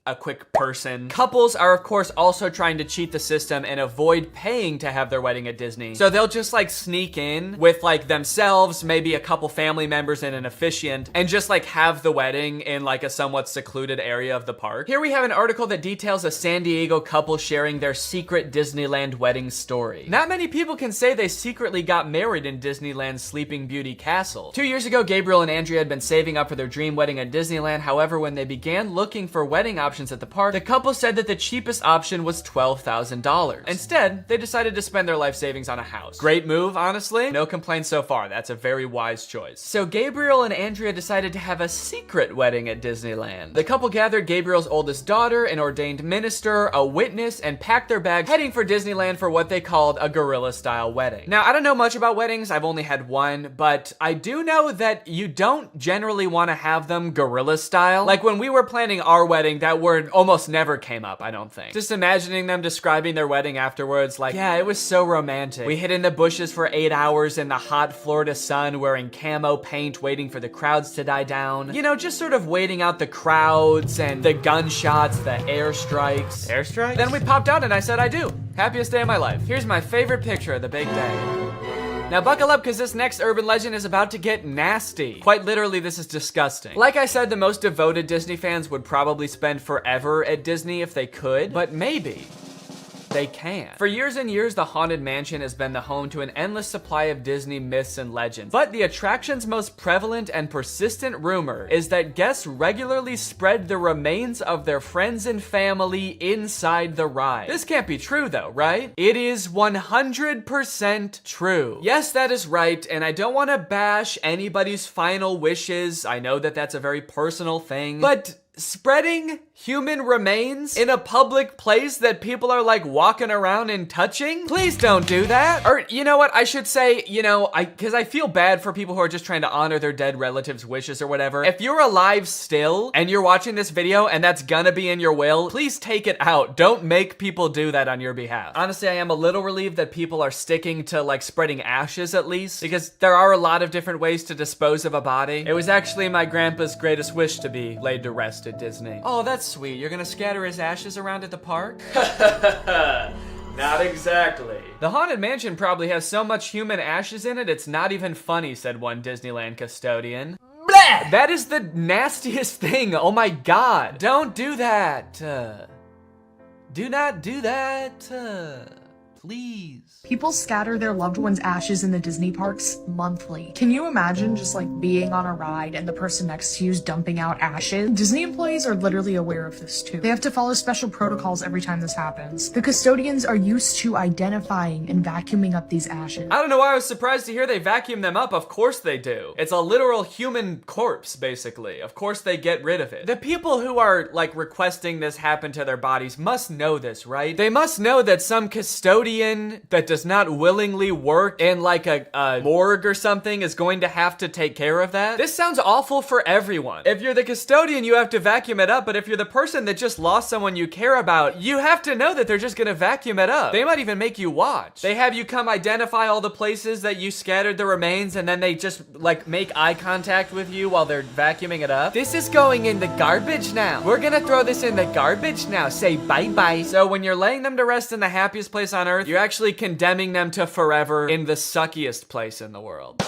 a quick person. Couples are of course also trying to cheat the system and avoid paying to have their wedding at Disney. So they'll just like sneak in with like themselves, maybe a couple family members and an officiant, and just like have the wedding in like a somewhat secluded area of the park. Here we have an article that details a San Diego couple sharing their secret Disneyland wedding story. Not many people can say they secretly got married in Disneyland's Sleeping Beauty Castle. 2 years ago, Gabriel and Andrea had been saving up for their dream wedding at Disneyland. However, when they began looking for wedding options at the park, the couple said that the cheapest option was $12,000. Instead, they decided to spend their life savings on a house. Great move, honestly. No complaints so far. That's a very wise choice. So Gabriel and Andrea decided to have a secret wedding at Disneyland. The couple gathered Gabriel's oldest daughter, an ordained minister, a witness, and packed their bags, heading for Disneyland for what they called a guerrilla-style wedding. Now, I don't know much about weddings. I've only had one, but I do know that you don't generally want to have them guerrilla-style. Like when we were planning our wedding, that word almost never came up, I don't think. Just imagining them describing their wedding afterwards, like, yeah, it was so romantic. We hid in the bushes for 8 hours in the hot Florida sun wearing camo paint, waiting for the crowds to die down. You know, just sort of waiting out the crowds and the gunshots, the airstrikes. Airstrikes? Then we popped out and I said I do. Happiest day of my life. Here's my favorite picture of the big day. Now buckle up because this next urban legend is about to get nasty. Quite literally, this is disgusting. Like I said, the most devoted Disney fans would probably spend forever at Disney if they could, but maybe they can. For years and years, the Haunted Mansion has been the home to an endless supply of Disney myths and legends. But the attraction's most prevalent and persistent rumor is that guests regularly spread the remains of their friends and family inside the ride. This can't be true though, right? It is 100% true. Yes, that is right, and I don't want to bash anybody's final wishes. I know that that's a very personal thing, but spreading human remains in a public place that people are like walking around and touching? Please don't do that. Or you know what, I should say, you know, because I feel bad for people who are just trying to honor their dead relatives' wishes or whatever. If you're alive still and you're watching this video and that's gonna be in your will, please take it out. Don't make people do that on your behalf. Honestly, I am a little relieved that people are sticking to like spreading ashes at least, because there are a lot of different ways to dispose of a body. It was actually my grandpa's greatest wish to be laid to rest at Disney. Oh, that's sweet. You're gonna scatter his ashes around at the park? Not exactly. The Haunted Mansion probably has so much human ashes in it, it's not even funny, said one Disneyland custodian. Blah! That is the nastiest thing. Oh my God. Don't do that. Do not do that. Please. People scatter their loved ones' ashes in the Disney parks monthly. Can you imagine just like being on a ride and the person next to you is dumping out ashes? Disney employees are literally aware of this too. They have to follow special protocols every time this happens. The custodians are used to identifying and vacuuming up these ashes. I don't know why I was surprised to hear they vacuum them up. Of course they do. It's a literal human corpse, basically. Of course they get rid of it. The people who are like requesting this happen to their bodies must know this, right? They must know that some custodian that does not willingly work in like a morgue or something is going to have to take care of that. This sounds awful for everyone. If you're the custodian, you have to vacuum it up, but if you're the person that just lost someone you care about, you have to know that they're just gonna vacuum it up. They might even make you watch. They have you come identify all the places that you scattered the remains, and then they just like make eye contact with you while they're vacuuming it up. This is going in the garbage now. We're gonna throw this in the garbage now. Say bye-bye. So when you're laying them to rest in the happiest place on earth, you're actually condemning them to forever in the suckiest place in the world.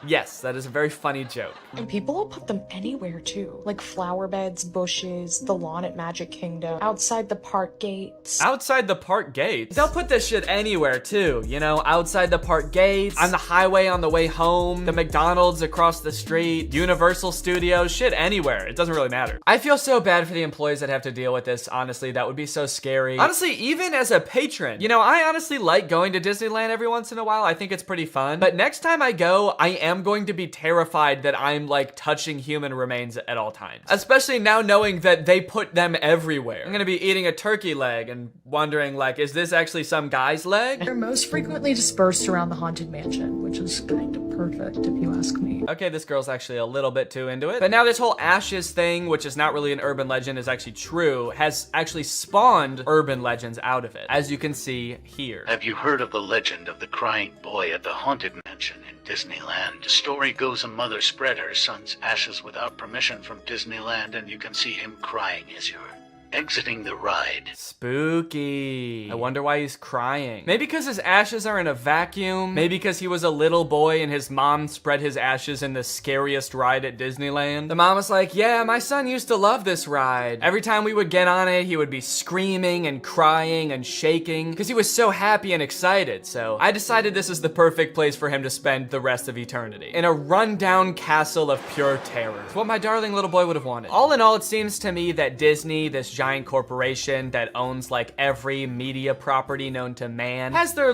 Yes, that is a very funny joke. And people will put them anywhere too. Like flower beds, bushes, the lawn at Magic Kingdom, outside the park gates. Outside the park gates? They'll put this shit anywhere too, you know? Outside the park gates, on the highway on the way home, the McDonald's across the street, Universal Studios, shit anywhere. It doesn't really matter. I feel so bad for the employees that have to deal with this, honestly. That would be so scary. Honestly, even as a patron, you know, I honestly like going to Disneyland every once in a while. I think it's pretty fun. But next time I go, I am going to be terrified that I'm like touching human remains at all times. Especially now knowing that they put them everywhere. I'm gonna be eating a turkey leg and wondering like, is this actually some guy's leg? They're most frequently dispersed around the Haunted Mansion, which is kind of perfect, if you ask me. Okay, this girl's actually a little bit too into it. But now this whole ashes thing, which is not really an urban legend, is actually true, has actually spawned urban legends out of it, as you can see here. Have you heard of the legend of the crying boy at the Haunted Mansion in Disneyland? The story goes a mother spread her son's ashes without permission from Disneyland, and you can see him crying as you're exiting the ride. Spooky. I wonder why he's crying. Maybe because his ashes are in a vacuum. Maybe because he was a little boy and his mom spread his ashes in the scariest ride at Disneyland. The mom was like, yeah, my son used to love this ride. Every time we would get on it, he would be screaming and crying and shaking because he was so happy and excited. So I decided this is the perfect place for him to spend the rest of eternity. In a rundown castle of pure terror. It's what my darling little boy would have wanted. All in all, it seems to me that Disney, this giant corporation that owns like every media property known to man, has their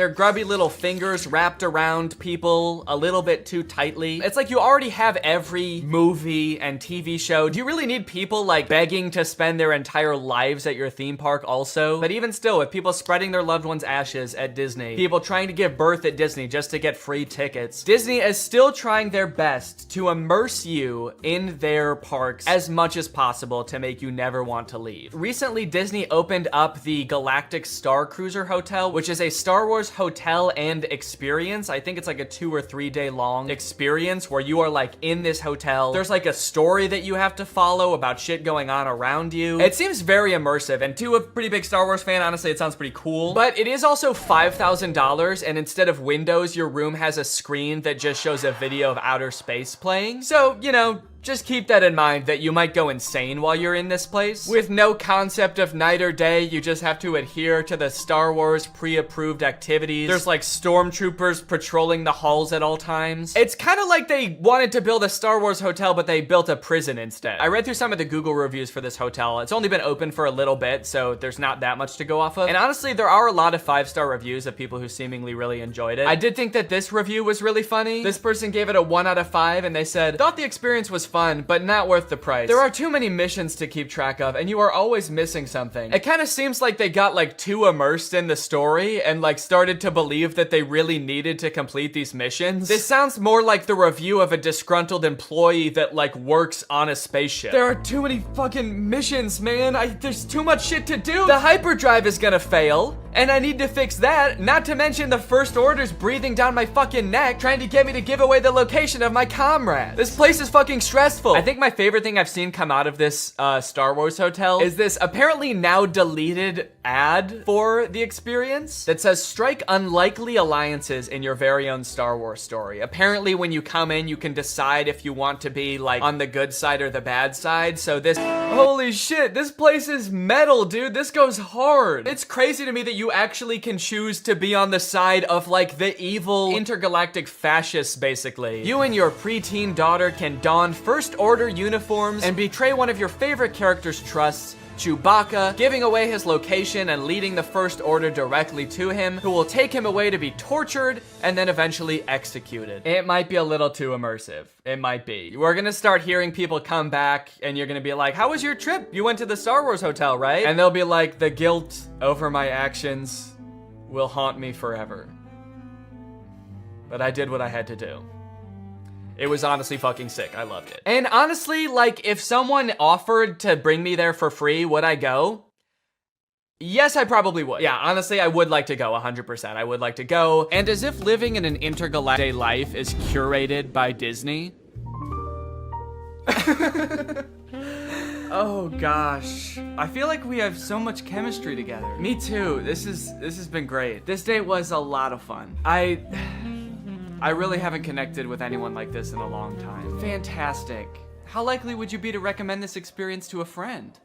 grubby little fingers wrapped around people a little bit too tightly. It's like you already have every movie and TV show. Do you really need people like begging to spend their entire lives at your theme park also? But even still, with people spreading their loved ones' ashes at Disney, people trying to give birth at Disney just to get free tickets, Disney is still trying their best to immerse you in their parks as much as possible to make you never want to leave. Recently, Disney opened up the Galactic Star Cruiser Hotel, which is a Star Wars hotel and experience. I think it's like a 2 or 3 day long experience where you are like in this hotel. There's like a story that you have to follow about shit going on around you. It seems very immersive, and to a pretty big Star Wars fan, honestly, it sounds pretty cool. But it is also $5,000, and instead of windows, your room has a screen that just shows a video of outer space playing. So, you know, just keep that in mind that you might go insane while you're in this place. With no concept of night or day, you just have to adhere to the Star Wars pre-approved activities. There's like stormtroopers patrolling the halls at all times. It's kind of like they wanted to build a Star Wars hotel, but they built a prison instead. I read through some of the Google reviews for this hotel. It's only been open for a little bit, so there's not that much to go off of. And honestly, there are a lot of 5-star reviews of people who seemingly really enjoyed it. I did think that this review was really funny. This person gave it a 1 out of 5, and they said, thought the experience was fun, but not worth the price. There are too many missions to keep track of, and you are always missing something. It kind of seems like they got like too immersed in the story and like started to believe that they really needed to complete these missions. This sounds more like the review of a disgruntled employee that like works on a spaceship. There are too many fucking missions, man. There's too much shit to do. The hyperdrive is gonna fail, and I need to fix that. Not to mention the First Order's breathing down my fucking neck, trying to get me to give away the location of my comrade. This place is fucking stressful. I think my favorite thing I've seen come out of this Star Wars hotel is this apparently now deleted ad for the experience that says, strike unlikely alliances in your very own Star Wars story. Apparently when you come in, you can decide if you want to be like on the good side or the bad side. So this, holy shit, this place is metal, dude. This goes hard. It's crazy to me that you actually can choose to be on the side of like the evil intergalactic fascists, basically. You and your preteen daughter can don First Order uniforms and betray one of your favorite character's trusts, Chewbacca, giving away his location and leading the First Order directly to him, who will take him away to be tortured and then eventually executed. It might be a little too immersive. It might be. We're gonna start hearing people come back and you're gonna be like, how was your trip? You went to the Star Wars hotel, right? And they'll be like, the guilt over my actions will haunt me forever. But I did what I had to do. It was honestly fucking sick. I loved it. And honestly, like, if someone offered to bring me there for free, would I go? Yes, I probably would. Yeah, honestly, I would like to go 100%. I would like to go. And as if living in an intergalactic life is curated by Disney. Oh gosh. I feel like we have so much chemistry together. Me too. This has been great. This date was a lot of fun. I really haven't connected with anyone like this in a long time. Fantastic. How likely would you be to recommend this experience to a friend?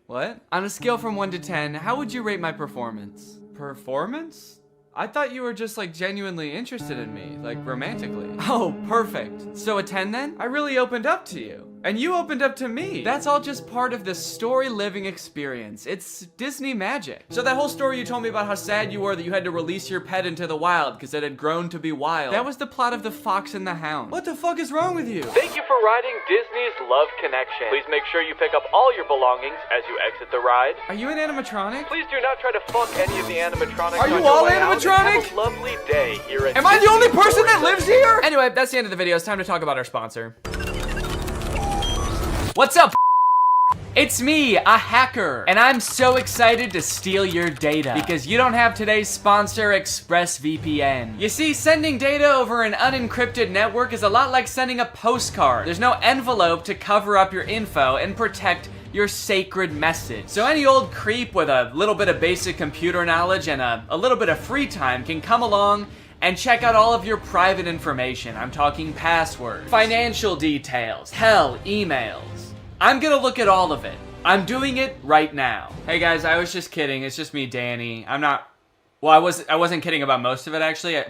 What? On a scale from 1 to 10, how would you rate my performance? Performance? I thought you were just like genuinely interested in me, like romantically. Oh, perfect. So a 10 then? I really opened up to you. And you opened up to me. That's all just part of the story living experience. It's Disney magic. So that whole story you told me about how sad you were that you had to release your pet into the wild because it had grown to be wild. That was the plot of The Fox and the Hound. What the fuck is wrong with you? Thank you for riding Disney's Love Connection. Please make sure you pick up all your belongings as you exit the ride. Are you an animatronic? Please do not try to fuck any of the animatronics. Are you all animatronic? Have a lovely day here at Am I the only person that lives Anyway, that's the end of the video. It's time to talk about our sponsor. What's up? It's me, a hacker, and I'm so excited to steal your data because you don't have today's sponsor, ExpressVPN. You see, sending data over an unencrypted network is a lot like sending a postcard. There's no envelope to cover up your info and protect your sacred message. So any old creep with a little bit of basic computer knowledge and a little bit of free time can come along and check out all of your private information. I'm talking passwords, financial details, hell, emails. I'm gonna look at all of it. I'm doing it right now. Hey guys, I was just kidding. It's just me, Danny. Well, I wasn't kidding about most of it actually.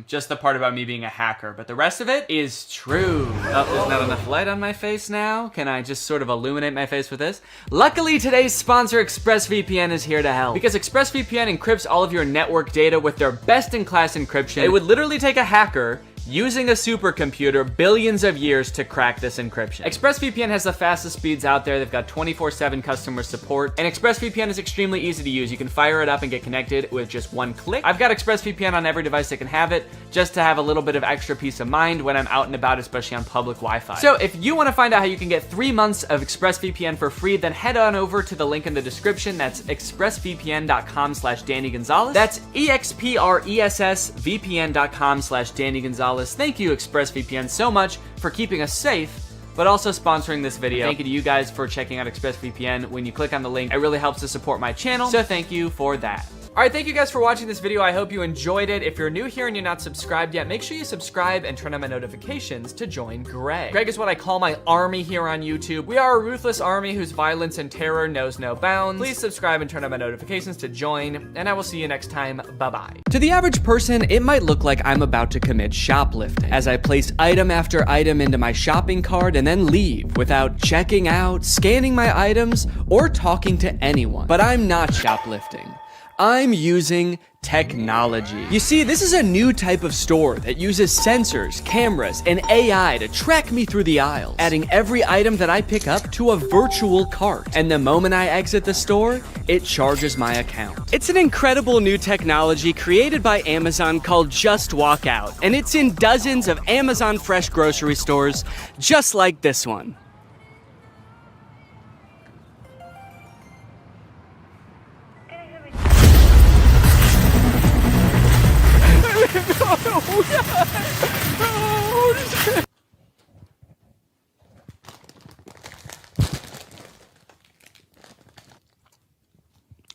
Just the part about me being a hacker, but the rest of it is true. Oh, there's not enough light on my face now. Can I just sort of illuminate my face with this? Luckily, today's sponsor, ExpressVPN, is here to help. Because ExpressVPN encrypts all of your network data with their best-in-class encryption. It would literally take a hacker using a supercomputer billions of years to crack this encryption. ExpressVPN has the fastest speeds out there. They've got 24/7 customer support, and ExpressVPN is extremely easy to use. You can fire it up and get connected with just one click. I've got ExpressVPN on every device that can have it, just to have a little bit of extra peace of mind when I'm out and about, especially on public Wi-Fi. So if you want to find out how you can get 3 months of ExpressVPN for free, then head on over to the link in the description. That's expressvpn.com/Danny Gonzalez. That's expressvpn.com/Danny Gonzalez. Thank you, ExpressVPN, so much for keeping us safe, but also sponsoring this video. Thank you to you guys for checking out ExpressVPN. When you click on the link, it really helps to support my channel, so thank you for that. All right, thank you guys for watching this video. I hope you enjoyed it. If you're new here and you're not subscribed yet, make sure you subscribe and turn on my notifications to join Greg. Greg is what I call my army here on YouTube. We are a ruthless army whose violence and terror knows no bounds. Please subscribe and turn on my notifications to join, and I will see you next time. Bye-bye. To the average person, it might look like I'm about to commit shoplifting as I place item after item into my shopping cart and then leave without checking out, scanning my items, or talking to anyone. But I'm not shoplifting. I'm using technology. You see, this is a new type of store that uses sensors, cameras, and AI to track me through the aisles, adding every item that I pick up to a virtual cart. And the moment I exit the store, it charges my account. It's an incredible new technology created by Amazon called Just Walk Out, and it's in dozens of Amazon Fresh grocery stores, just like this one.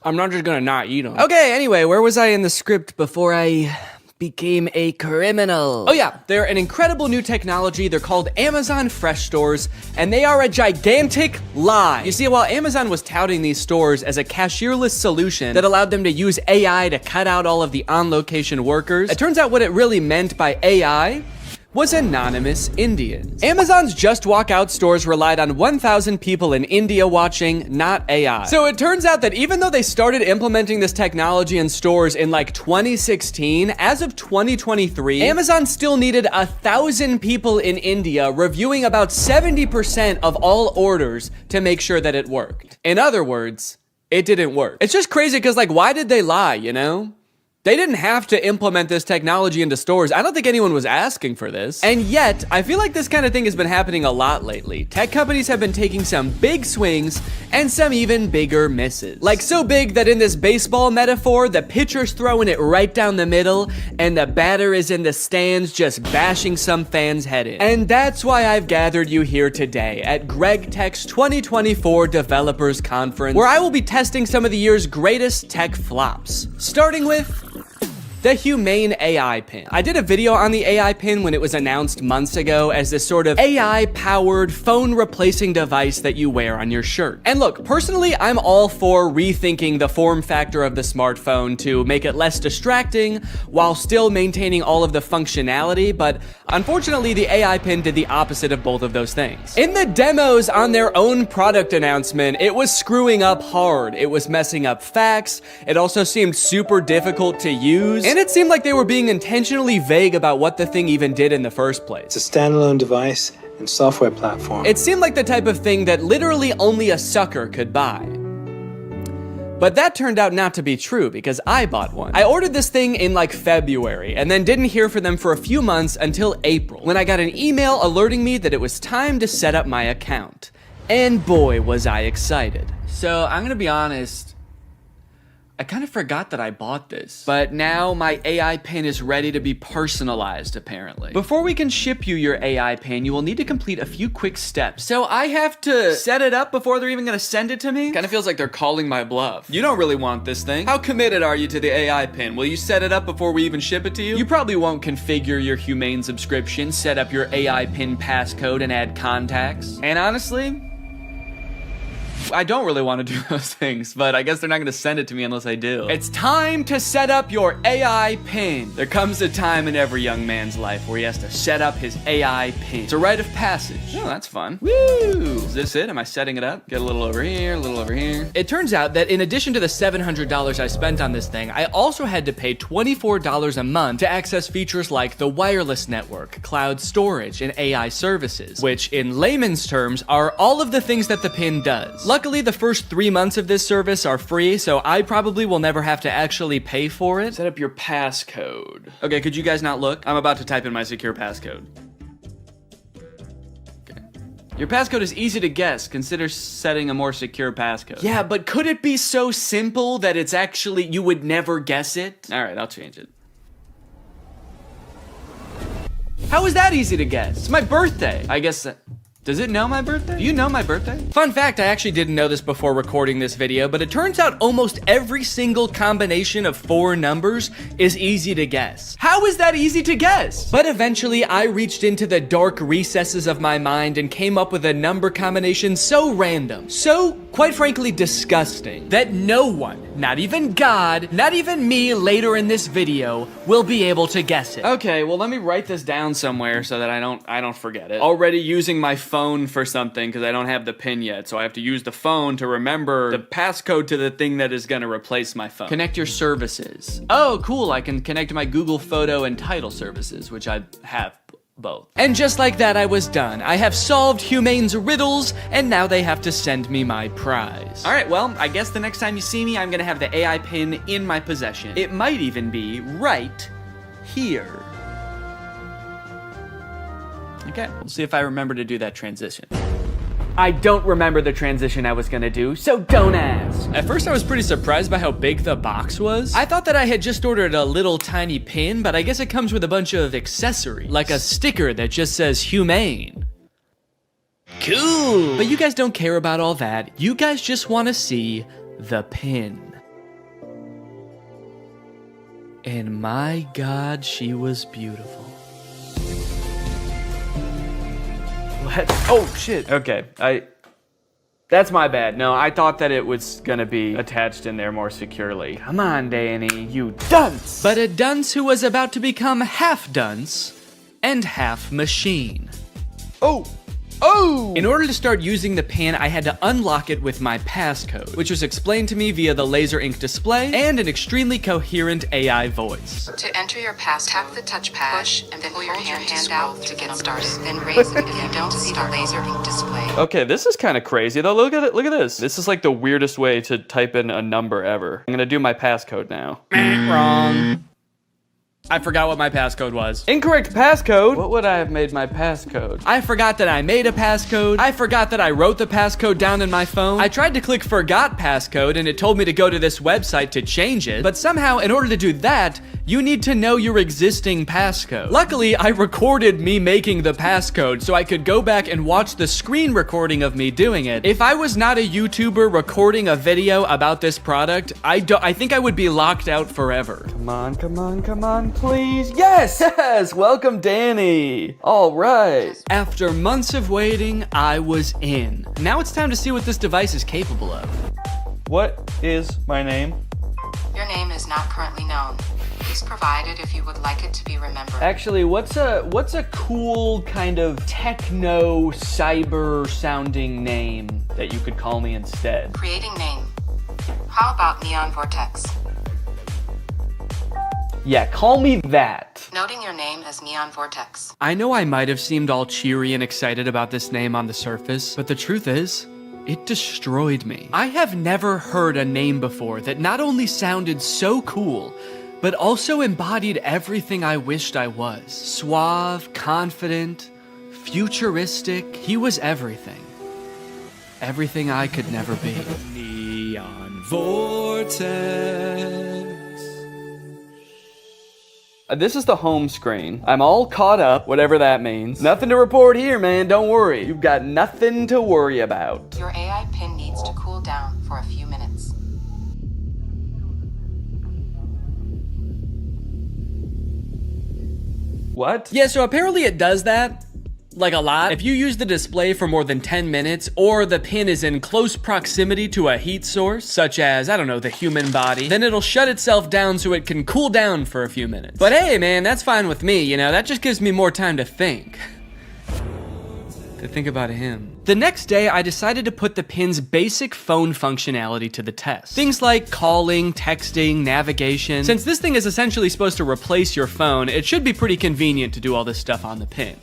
I'm not just gonna not eat them. Okay, anyway, where was I in the script before I became a criminal? Oh yeah, they're an incredible new technology. They're called Amazon Fresh Stores, and they are a gigantic lie. You see, while Amazon was touting these stores as a cashierless solution that allowed them to use AI to cut out all of the on-location workers, it turns out what it really meant by AI was anonymous Indians. Amazon's Just Walk Out stores relied on 1,000 people in India watching, not AI. So it turns out that even though they started implementing this technology in stores in like 2016, as of 2023, Amazon still needed 1,000 people in India reviewing about 70% of all orders to make sure that it worked. In other words, it didn't work. It's just crazy because, like, why did they lie, you know? They didn't have to implement this technology into stores. I don't think anyone was asking for this. And yet, I feel like this kind of thing has been happening a lot lately. Tech companies have been taking some big swings and some even bigger misses. Like so big that in this baseball metaphor, the pitcher's throwing it right down the middle and the batter is in the stands just bashing some fan's head in. And that's why I've gathered you here today at Greg Tech's 2024 Developers Conference, where I will be testing some of the year's greatest tech flops. Starting with the Humane AI Pin. I did a video on the AI Pin when it was announced months ago as this sort of AI-powered phone replacing device that you wear on your shirt. And look, personally, I'm all for rethinking the form factor of the smartphone to make it less distracting while still maintaining all of the functionality, but unfortunately, the AI Pin did the opposite of both of those things. In the demos on their own product announcement, it was screwing up hard. It was messing up facts. It also seemed super difficult to use. And it seemed like they were being intentionally vague about what the thing even did in the first place. It's a standalone device and software platform. It seemed like the type of thing that literally only a sucker could buy. But that turned out not to be true because I bought one. I ordered this thing in like February and then didn't hear from them for a few months until April, when I got an email alerting me that it was time to set up my account. And boy, was I excited. So I'm gonna be honest, I kind of forgot that I bought this, but now my AI pin is ready to be personalized, apparently. Before we can ship you your AI pin, you will need to complete a few quick steps. So I have to set it up before they're even gonna send it to me? Kind of feels like they're calling my bluff. You don't really want this thing. How committed are you to the AI pin? Will you set it up before we even ship it to you? You probably won't configure your Humane subscription, set up your AI pin passcode, and add contacts. And honestly, I don't really want to do those things, but I guess they're not going to send it to me unless I do. It's time to set up your AI pin. There comes a time in every young man's life where he has to set up his AI pin. It's a rite of passage. Oh, that's fun. Woo! Is this it? Am I setting it up? Get a little over here, a little over here. It turns out that in addition to the $700 I spent on this thing, I also had to pay $24 a month to access features like the wireless network, cloud storage, and AI services, which in layman's terms are all of the things that the pin does. Luckily, the first 3 months of this service are free, so I probably will never have to actually pay for it. Set up your passcode. Okay, could you guys not look? I'm about to type in my secure passcode. Okay. Your passcode is easy to guess. Consider setting a more secure passcode. Yeah, but could it be so simple that it's actually, you would never guess it? All right, I'll change it. How is that easy to guess? It's my birthday. I guess does it know my birthday? Do you know my birthday? Fun fact, I actually didn't know this before recording this video, but it turns out almost every single combination of 4 numbers is easy to guess. How is that easy to guess? But eventually, I reached into the dark recesses of my mind and came up with a number combination so random, so, quite frankly, disgusting, that no one, not even God, not even me later in this video, will be able to guess it. Okay, well, let me write this down somewhere so that I don't forget it. Already using my phone for something because I don't have the pin yet, so I have to use the phone to remember the passcode to the thing that is gonna replace my phone. Connect your services. Oh, cool, I can connect my Google Photo and Title services, which I have both. And just like that, I was done. I have solved Humane's riddles, and now they have to send me my prize. All right, well, I guess the next time you see me, I'm gonna have the AI pin in my possession. It might even be right here. Okay, we'll see if I remember to do that transition. I don't remember the transition I was gonna do, so don't ask. At first, I was pretty surprised by how big the box was. I thought that I had just ordered a little tiny pin, but I guess it comes with a bunch of accessories, like a sticker that just says Humane. Cool. But you guys don't care about all that. You guys just want to see the pin. And my God, she was beautiful. What? Oh, shit. Okay, that's my bad. No, I thought that it was gonna be attached in there more securely. Come on, Danny, you dunce! But a dunce who was about to become half dunce and half machine. Oh! Oh! In order to start using the pin, I had to unlock it with my passcode, which was explained to me via the laser ink display and an extremely coherent AI voice. To enter your pass, tap the touchpad, push, and then pull your hand out to get started. Then raise it if you don't see the laser ink display. Okay, this is kind of crazy though. Look at it. Look at this. This is like the weirdest way to type in a number ever. I'm gonna do my passcode now. Wrong. I forgot what my passcode was. Incorrect passcode? What would I have made my passcode? I forgot that I made a passcode. I forgot that I wrote the passcode down in my phone. I tried to click forgot passcode and it told me to go to this website to change it. But somehow, in order to do that, you need to know your existing passcode. Luckily, I recorded me making the passcode so I could go back and watch the screen recording of me doing it. If I was not a YouTuber recording a video about this product, I think I would be locked out forever. Come on, come on, come on, please. Yes, yes, welcome Danny. All right. After months of waiting, I was in. Now it's time to see what this device is capable of. What is my name? Your name is not currently known. Please provide it if you would like it to be remembered. Actually, what's a cool kind of techno cyber sounding name that you could call me instead? Creating name. How about Neon Vortex? Yeah, call me that. Noting your name as Neon Vortex. I know I might have seemed all cheery and excited about this name on the surface, but the truth is, it destroyed me. I have never heard a name before that not only sounded so cool, but also embodied everything I wished I was. Suave, confident, futuristic. He was everything. Everything I could never be. Neon Vortex. This is the home screen. I'm all caught up, whatever that means. Nothing to report here, man, don't worry. You've got nothing to worry about. Your AI pin needs to cool down for a few minutes. What? Yeah, so apparently it does that. Like a lot. If you use the display for more than 10 minutes, or the pin is in close proximity to a heat source, such as, I don't know, the human body, then it'll shut itself down so it can cool down for a few minutes. But hey, man, that's fine with me, you know, that just gives me more time to think. To think about him. The next day, I decided to put the pin's basic phone functionality to the test. Things like calling, texting, navigation. Since this thing is essentially supposed to replace your phone, it should be pretty convenient to do all this stuff on the pin.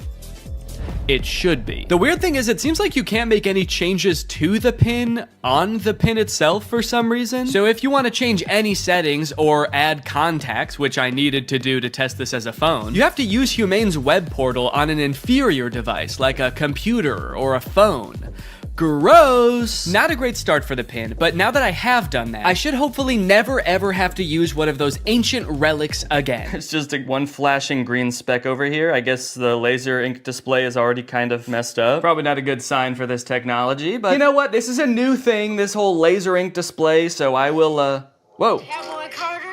It should be. The weird thing is it seems like you can't make any changes to the pin on the pin itself for some reason. So if you want to change any settings or add contacts, which I needed to do to test this as a phone, you have to use Humane's web portal on an inferior device like a computer or a phone. Gross! Not a great start for the pin, but now that I have done that, I should hopefully never ever have to use one of those ancient relics again. It's just one flashing green speck over here. I guess the laser ink display is already kind of messed up. Probably not a good sign for this technology, but you know what? This is a new thing, this whole laser ink display, so I will, whoa. Cowboy Carter,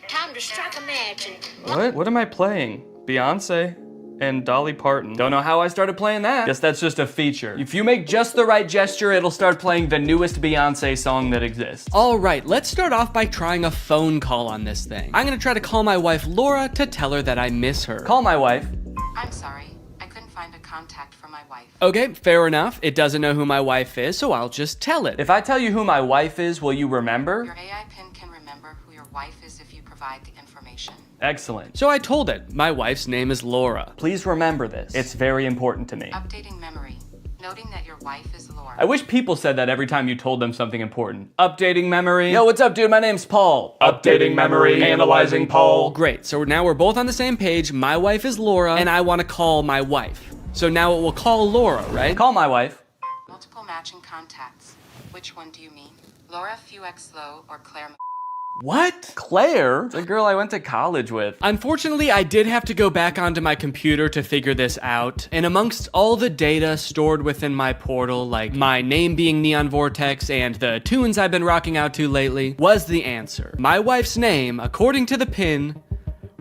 time to strike a match and... What am I playing? Beyonce? And Dolly Parton. Don't know how I started playing that. Guess that's just a feature. If you make just the right gesture, it'll start playing the newest Beyonce song that exists. All right, let's start off by trying a phone call on this thing. I'm gonna try to call my wife Laura to tell her that I miss her. Call my wife. I'm sorry, I couldn't find a contact for my wife. Okay, fair enough. It doesn't know who my wife is, so I'll just tell it. If I tell you who my wife is, will you remember? Your AI pin can remember who your wife is if you provide the information. Excellent. So I told it, my wife's name is Laura. Please remember this. It's very important to me. Updating memory, noting that your wife is Laura. I wish people said that every time you told them something important. Updating memory. Yo, what's up, dude? My name's Paul. Updating memory. Analyzing Paul. Great, so now we're both on the same page. My wife is Laura, and I want to call my wife. So now it will call Laura, right? Call my wife. Multiple matching contacts. Which one do you mean? Laura Fuexlow or Claire? What? Claire? The girl I went to college with. Unfortunately, I did have to go back onto my computer to figure this out, and amongst all the data stored within my portal, like my name being Neon Vortex and the tunes I've been rocking out to lately, was the answer. My wife's name, according to the pin,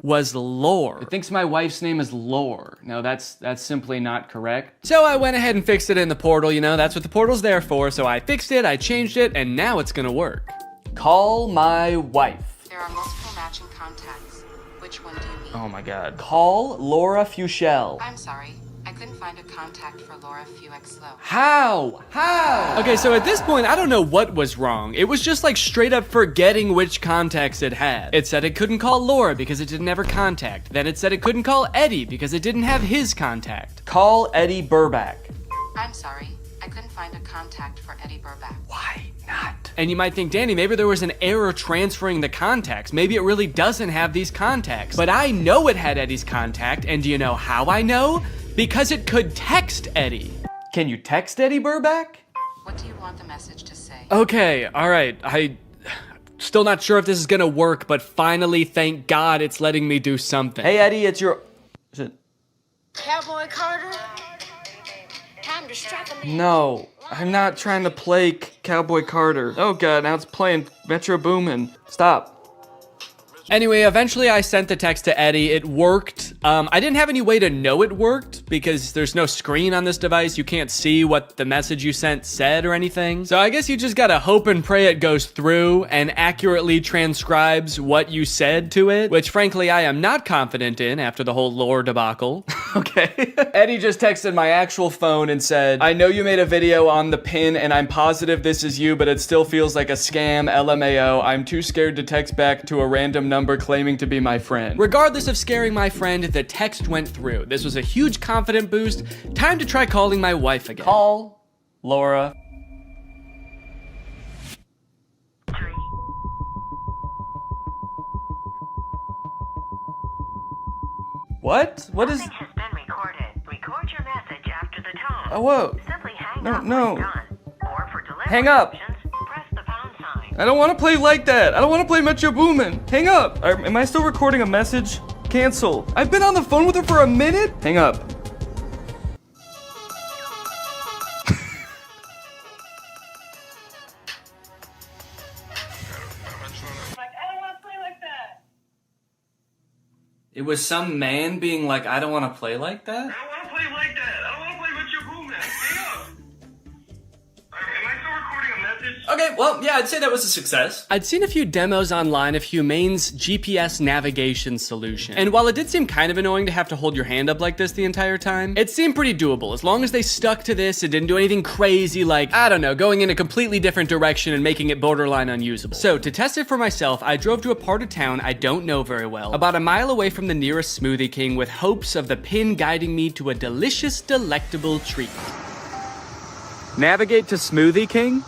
was Lore. It thinks my wife's name is Lore. No, that's simply not correct. So I went ahead and fixed it in the portal, you know, that's what the portal's there for, so I fixed it, I changed it, and now it's gonna work. Call my wife. There are multiple matching contacts. Which one do you mean? Oh my god. Call Laura Fuchel. I'm sorry. I couldn't find a contact for Laura Fuexlow. How? Okay, so at this point, I don't know what was wrong. It was just like straight up forgetting which contacts it had. It said it couldn't call Laura because it didn't have her contact. Then it said it couldn't call Eddie because it didn't have his contact. Call Eddie Burback. I'm sorry. I couldn't find a contact for Eddie Burback. Why not? And you might think, Danny, maybe there was an error transferring the contacts. Maybe it really doesn't have these contacts. But I know it had Eddie's contact, and do you know how I know? Because it could text Eddie. Can you text Eddie Burback? What do you want the message to say? Okay, all right. Still not sure if this is gonna work, but finally, thank God, it's letting me do something. Hey Eddie, it's your... Is it... Cowboy Carter, time to strike a match. No, I'm not trying to play Cowboy Carter. Oh god, now it's playing Metro Boomin. Stop. Anyway, eventually I sent the text to Eddie. It worked. I didn't have any way to know it worked because there's no screen on this device. You can't see what the message you sent said or anything. So I guess you just gotta hope and pray it goes through and accurately transcribes what you said to it, which frankly I am not confident in after the whole lore debacle. Okay. Eddie just texted my actual phone and said, I know you made a video on the pin and I'm positive this is you, but it still feels like a scam, LMAO. I'm too scared to text back to a random number claiming to be my friend. Regardless of scaring my friend, the text went through. This was a huge confident boost. Time to try calling my wife again. Call Laura. What? What is... Has been recorded. Record your message after the tone. Oh, whoa. Simply hang No, up no. when done. Or for delivery Hang up. options, press the pound sign. I don't want to play like that. I don't want to play Metro Boomin. Hang up. Am I still recording a message? Cancel. I've been on the phone with her for a minute. Hang up. It was some man being like, I don't want to play like that? I don't want to play like that. I don't want to play with your boom, man. Hang up. Am I still recording a message? Okay, well, yeah, I'd say that was a success. I'd seen a few demos online of Humane's GPS navigation solution. And while it did seem kind of annoying to have to hold your hand up like this the entire time, it seemed pretty doable. As long as they stuck to this, it didn't do anything crazy like, I don't know, going in a completely different direction and making it borderline unusable. So to test it for myself, I drove to a part of town I don't know very well, about a mile away from the nearest Smoothie King with hopes of the pin guiding me to a delicious, delectable treat. Navigate to Smoothie King?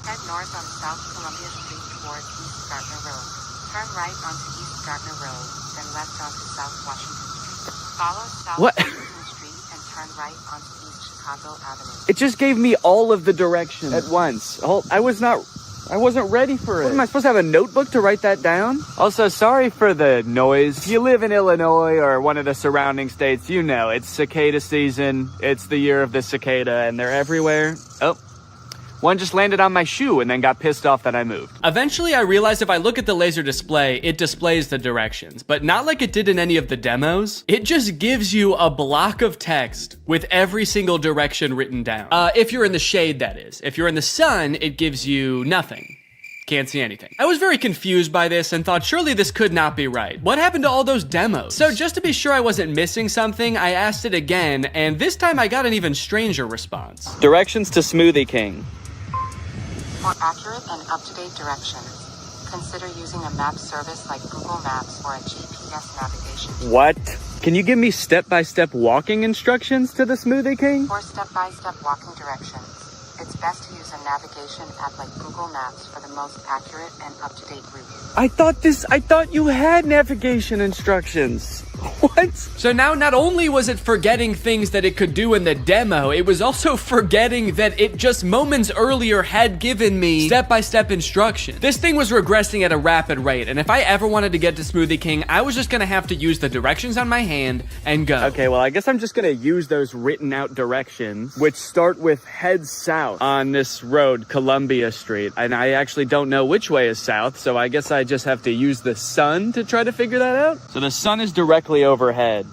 Head north on South Columbia Street towards East Gardner Road. Turn right onto East Gardner Road, then left onto South Washington Street. Follow South What? Washington Street and turn right onto East Chicago Avenue. It just gave me all of the directions at once. I wasn't ready for it. What, am I supposed to have a notebook to write that down? Also, sorry for the noise. If you live in Illinois or one of the surrounding states, you know, it's cicada season. It's the year of the cicada and they're everywhere. Oh. One just landed on my shoe and then got pissed off that I moved. Eventually, I realized if I look at the laser display, it displays the directions, but not like it did in any of the demos. It just gives you a block of text with every single direction written down. If you're in the shade, that is. If you're in the sun, it gives you nothing. Can't see anything. I was very confused by this and thought surely this could not be right. What happened to all those demos? So just to be sure I wasn't missing something, I asked it again, and this time I got an even stranger response. Directions to Smoothie King. For accurate and up-to-date directions, consider using a map service like Google Maps or a GPS navigation. What? Can you give me step-by-step walking instructions to the Smoothie King? For step-by-step walking directions, it's best to use a navigation app like Google Maps for the most accurate and up-to-date route. I thought you had navigation instructions. What? So now not only was it forgetting things that it could do in the demo, it was also forgetting that it just moments earlier had given me step-by-step instructions. This thing was regressing at a rapid rate, and if I ever wanted to get to Smoothie King, I was just gonna have to use the directions on my hand and go. Okay, well, I guess I'm just gonna use those written out directions, which start with head south on this road, Columbia Street, and I actually don't know which way is south, so I guess I just have to use the sun to try to figure that out. So the sun is directly overhead.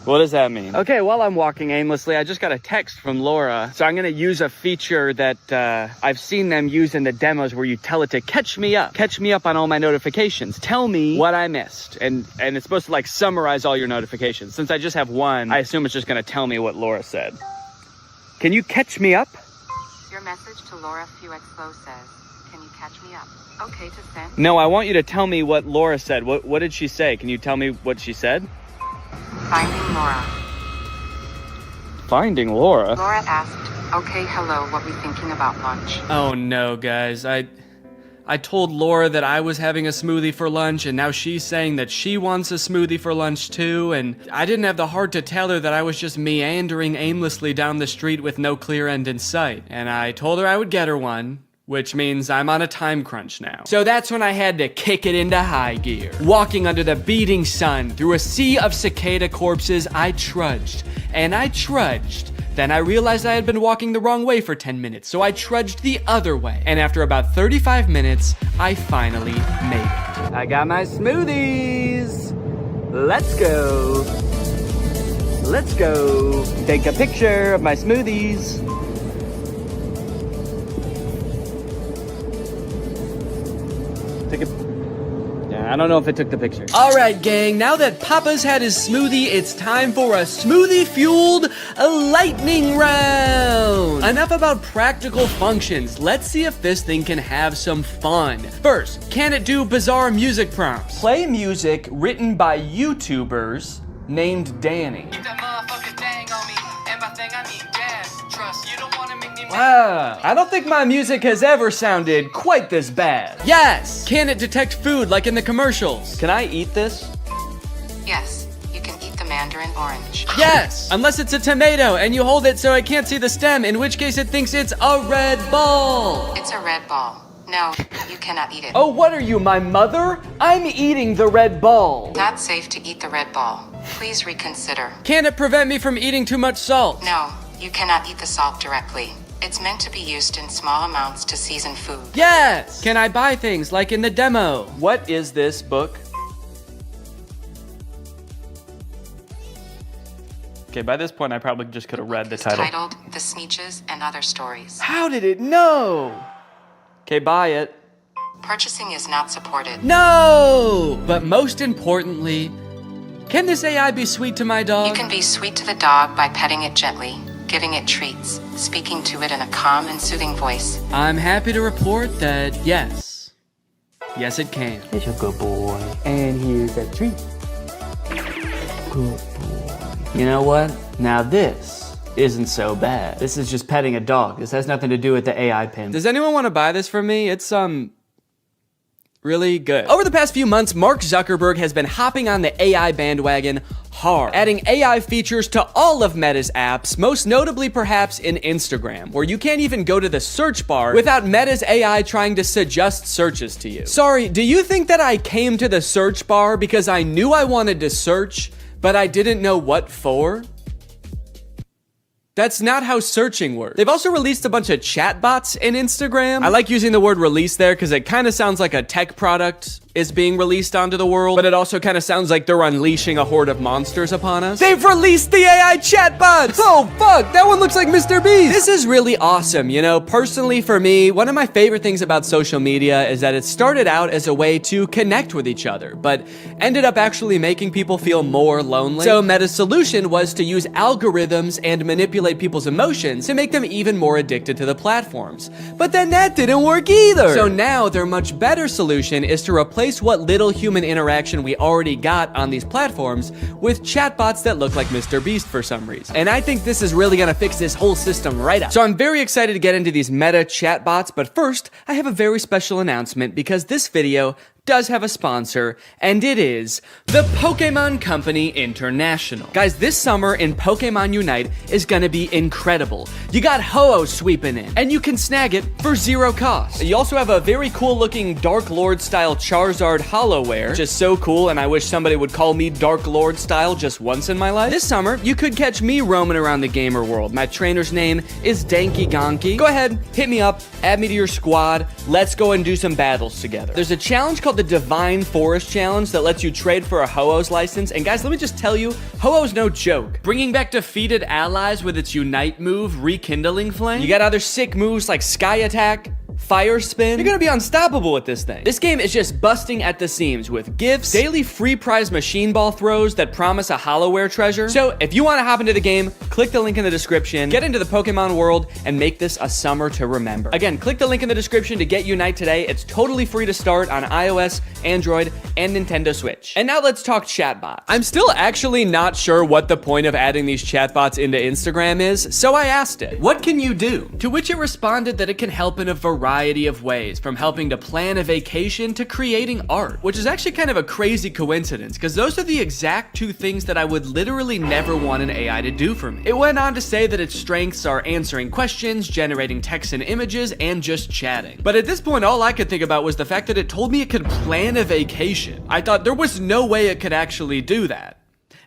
What does that mean? Okay, while I'm walking aimlessly, I just got a text from Laura. So I'm gonna use a feature that I've seen them use in the demos where you tell it to catch me up on all my notifications. Tell me what I missed. And it's supposed to like summarize all your notifications. Since I just have one, I assume it's just gonna tell me what Laura said. Can you catch me up? Your message to Laura Fuexlow says, can you catch me up? Okay to send. No, I want you to tell me what Laura said. What did she say? Can you tell me what she said? Finding Laura. Finding Laura? Laura asked, okay, hello, what we thinking about lunch? Oh no, guys. I told Laura that I was having a smoothie for lunch, and now she's saying that she wants a smoothie for lunch too, and I didn't have the heart to tell her that I was just meandering aimlessly down the street with no clear end in sight. And I told her I would get her one, which means I'm on a time crunch now. So that's when I had to kick it into high gear. Walking under the beating sun, through a sea of cicada corpses, I trudged, and I trudged. Then I realized I had been walking the wrong way for 10 minutes, so I trudged the other way. And after about 35 minutes, I finally made it. I got my smoothies. Let's go. Let's go. Take a picture of my smoothies. Yeah, I don't know if it took the picture. All right, gang, now that Papa's had his smoothie, it's time for a smoothie-fueled lightning round. Enough about practical functions. Let's see if this thing can have some fun. First, can it do bizarre music prompts? Play music written by YouTubers named Danny. trust. You don't wanna make me Wow, I don't think my music has ever sounded quite this bad. Yes! Can it detect food like in the commercials? Can I eat this? Yes, you can eat the mandarin orange. Yes! Unless it's a tomato and you hold it so it can't see the stem, in which case it thinks it's a red ball. It's a red ball. No, you cannot eat it. Oh, what are you, my mother? I'm eating the red ball. Not safe to eat the red ball. Please reconsider. Can it prevent me from eating too much salt? No, you cannot eat the salt directly. It's meant to be used in small amounts to season food. Yes! Can I buy things like in the demo? What is this book? Okay, by this point I probably just could have read the title. Titled The Sneetches and Other Stories. How did it know? Okay, buy it. Purchasing is not supported. No! But most importantly, can this AI be sweet to my dog? You can be sweet to the dog by petting it gently, giving it treats, speaking to it in a calm and soothing voice. I'm happy to report that yes. Yes, it can. It's a good boy. And here's a treat. Good boy. You know what? Now this isn't so bad. This is just petting a dog. This has nothing to do with the AI pin. Does anyone want to buy this from me? It's, really good. Over the past few months, Mark Zuckerberg has been hopping on the AI bandwagon hard, adding AI features to all of Meta's apps, most notably perhaps in Instagram, where you can't even go to the search bar without Meta's AI trying to suggest searches to you. Sorry, do you think that I came to the search bar because I knew I wanted to search, but I didn't know what for? That's not how searching works. They've also released a bunch of chatbots in Instagram. I like using the word release there because it kind of sounds like a tech product is being released onto the world, but it also kind of sounds like they're unleashing a horde of monsters upon us. They've released the AI chatbots! Oh fuck, that one looks like Mr. Beast! This is really awesome, you know? Personally for me, one of my favorite things about social media is that it started out as a way to connect with each other, but ended up actually making people feel more lonely. So Meta's solution was to use algorithms and manipulate people's emotions to make them even more addicted to the platforms. But then that didn't work either! So now their much better solution is to replace what little human interaction we already got on these platforms with chatbots that look like Mr. Beast for some reason. And I think this is really gonna fix this whole system right up. So I'm very excited to get into these Meta chatbots, but first, I have a very special announcement because this video does have a sponsor, and it is the Pokemon Company International. Guys, this summer in Pokemon Unite is gonna be incredible. You got Ho-Oh sweeping in, and you can snag it for 0 cost. You also have a very cool looking Dark Lord style Charizard Hollowware, which is so cool, and I wish somebody would call me Dark Lord style just once in my life. This summer, you could catch me roaming around the gamer world. My trainer's name is Danky Gonky. Go ahead, hit me up, add me to your squad, let's go and do some battles together. There's a challenge called the Divine Forest Challenge that lets you trade for a Ho-Oh's license, and guys, let me just tell you, Ho-Oh's no joke. Bringing back defeated allies with its Unite move, Rekindling Flame. You got other sick moves like Sky Attack, Fire Spin. You're gonna be unstoppable with this thing. This game is just busting at the seams with gifts, daily free prize machine ball throws that promise a Hollowware treasure. So if you want to hop into the game, click the link in the description, get into the Pokemon world, and make this a summer to remember. Again, click the link in the description to get Unite today. It's totally free to start on iOS, Android, and Nintendo Switch. And now let's talk chatbots. I'm still actually not sure what the point of adding these chatbots into Instagram is, so I asked it, what can you do? To which it responded that it can help in a variety of ways, from helping to plan a vacation to creating art, which is actually kind of a crazy coincidence because those are the exact two things that I would literally never want an AI to do for me. It went on to say that its strengths are answering questions, generating text and images, and just chatting. But at this point, all I could think about was the fact that it told me it could plan a vacation. I thought there was no way it could actually do that.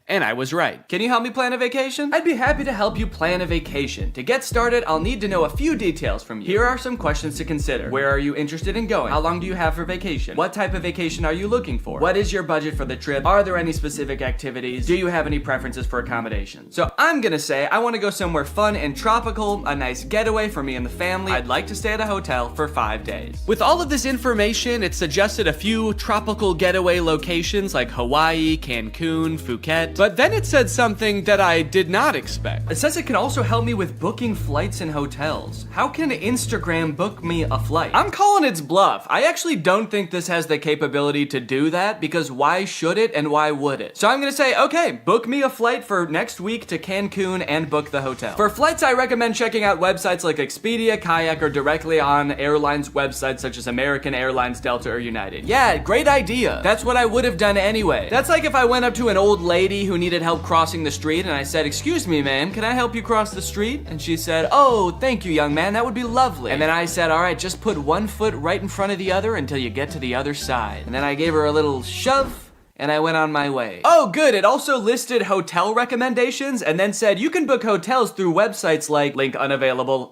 And I was right. Can you help me plan a vacation? I'd be happy to help you plan a vacation. To get started, I'll need to know a few details from you. Here are some questions to consider. Where are you interested in going? How long do you have for vacation? What type of vacation are you looking for? What is your budget for the trip? Are there any specific activities? Do you have any preferences for accommodations? So I'm gonna say I want to go somewhere fun and tropical, a nice getaway for me and the family. I'd like to stay at a hotel for 5 days. With all of this information, it suggested a few tropical getaway locations like Hawaii, Cancun, Phuket, But then it said something that I did not expect. It says it can also help me with booking flights and hotels. How can Instagram book me a flight? I'm calling its bluff. I actually don't think this has the capability to do that, because why should it and why would it? So I'm gonna say, okay, book me a flight for next week to Cancun and book the hotel. For flights, I recommend checking out websites like Expedia, Kayak, or directly on airlines websites such as American Airlines, Delta, or United. Yeah, great idea. That's what I would have done anyway. That's like if I went up to an old lady who needed help crossing the street and I said, "Excuse me, ma'am, can I help you cross the street?" And she said, "Oh, thank you, young man, that would be lovely." And then I said, "All right, just put one foot right in front of the other until you get to the other side." And then I gave her a little shove, and I went on my way. Oh, good, it also listed hotel recommendations and then said you can book hotels through websites like link unavailable,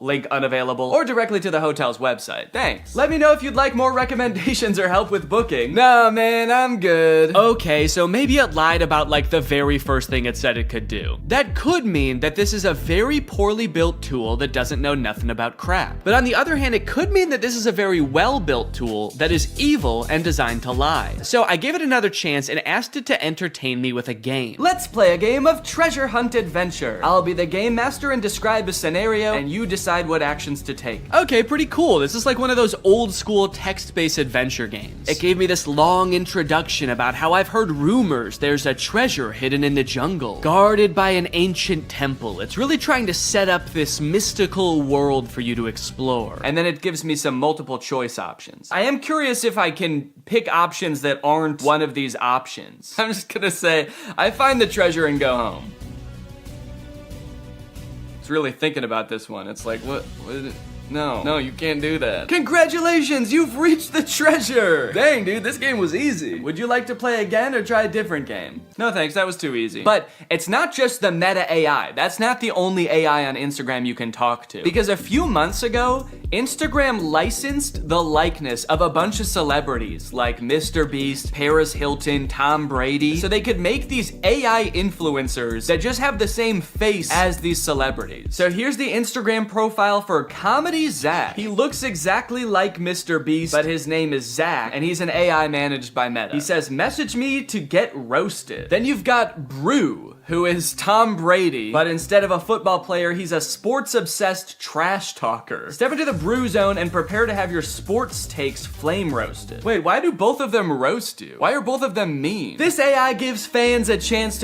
or directly to the hotel's website. Thanks. Let me know if you'd like more recommendations or help with booking. Nah, man, I'm good. Okay, so maybe it lied about like the very first thing it said it could do. That could mean that this is a very poorly built tool that doesn't know nothing about crap. But on the other hand, it could mean that this is a very well-built tool that is evil and designed to lie. So I gave it another chance and asked it to entertain me with a game. Let's play a game of treasure hunt adventure. I'll be the game master and describe a scenario, and you decide what actions to take. Okay, pretty cool. This is like one of those old school text-based adventure games. It gave me this long introduction about how I've heard rumors there's a treasure hidden in the jungle, guarded by an ancient temple. It's really trying to set up this mystical world for you to explore. And then it gives me some multiple choice options. I am curious if I can pick options that aren't one of these options. I'm just gonna say, I find the treasure and go home. It's really thinking about this one. It's like, what is it? No, you can't do that. Congratulations, you've reached the treasure! Dang, dude, this game was easy. Would you like to play again or try a different game? No thanks, that was too easy. But it's not just the meta AI. That's not the only AI on Instagram you can talk to. Because a few months ago, Instagram licensed the likeness of a bunch of celebrities like Mr. Beast, Paris Hilton, Tom Brady, so they could make these AI influencers that just have the same face as these celebrities. So here's the Instagram profile for Comedy Zach. He looks exactly like Mr. Beast, but his name is Zach, and he's an AI managed by Meta. He says, "Message me to get roasted." Then you've got Brew, who is Tom Brady, but instead of a football player, he's a sports-obsessed trash talker. Step into the Brew zone and prepare to have your sports takes flame roasted. Wait, why do both of them roast you? Why are both of them mean? This AI gives fans a chance to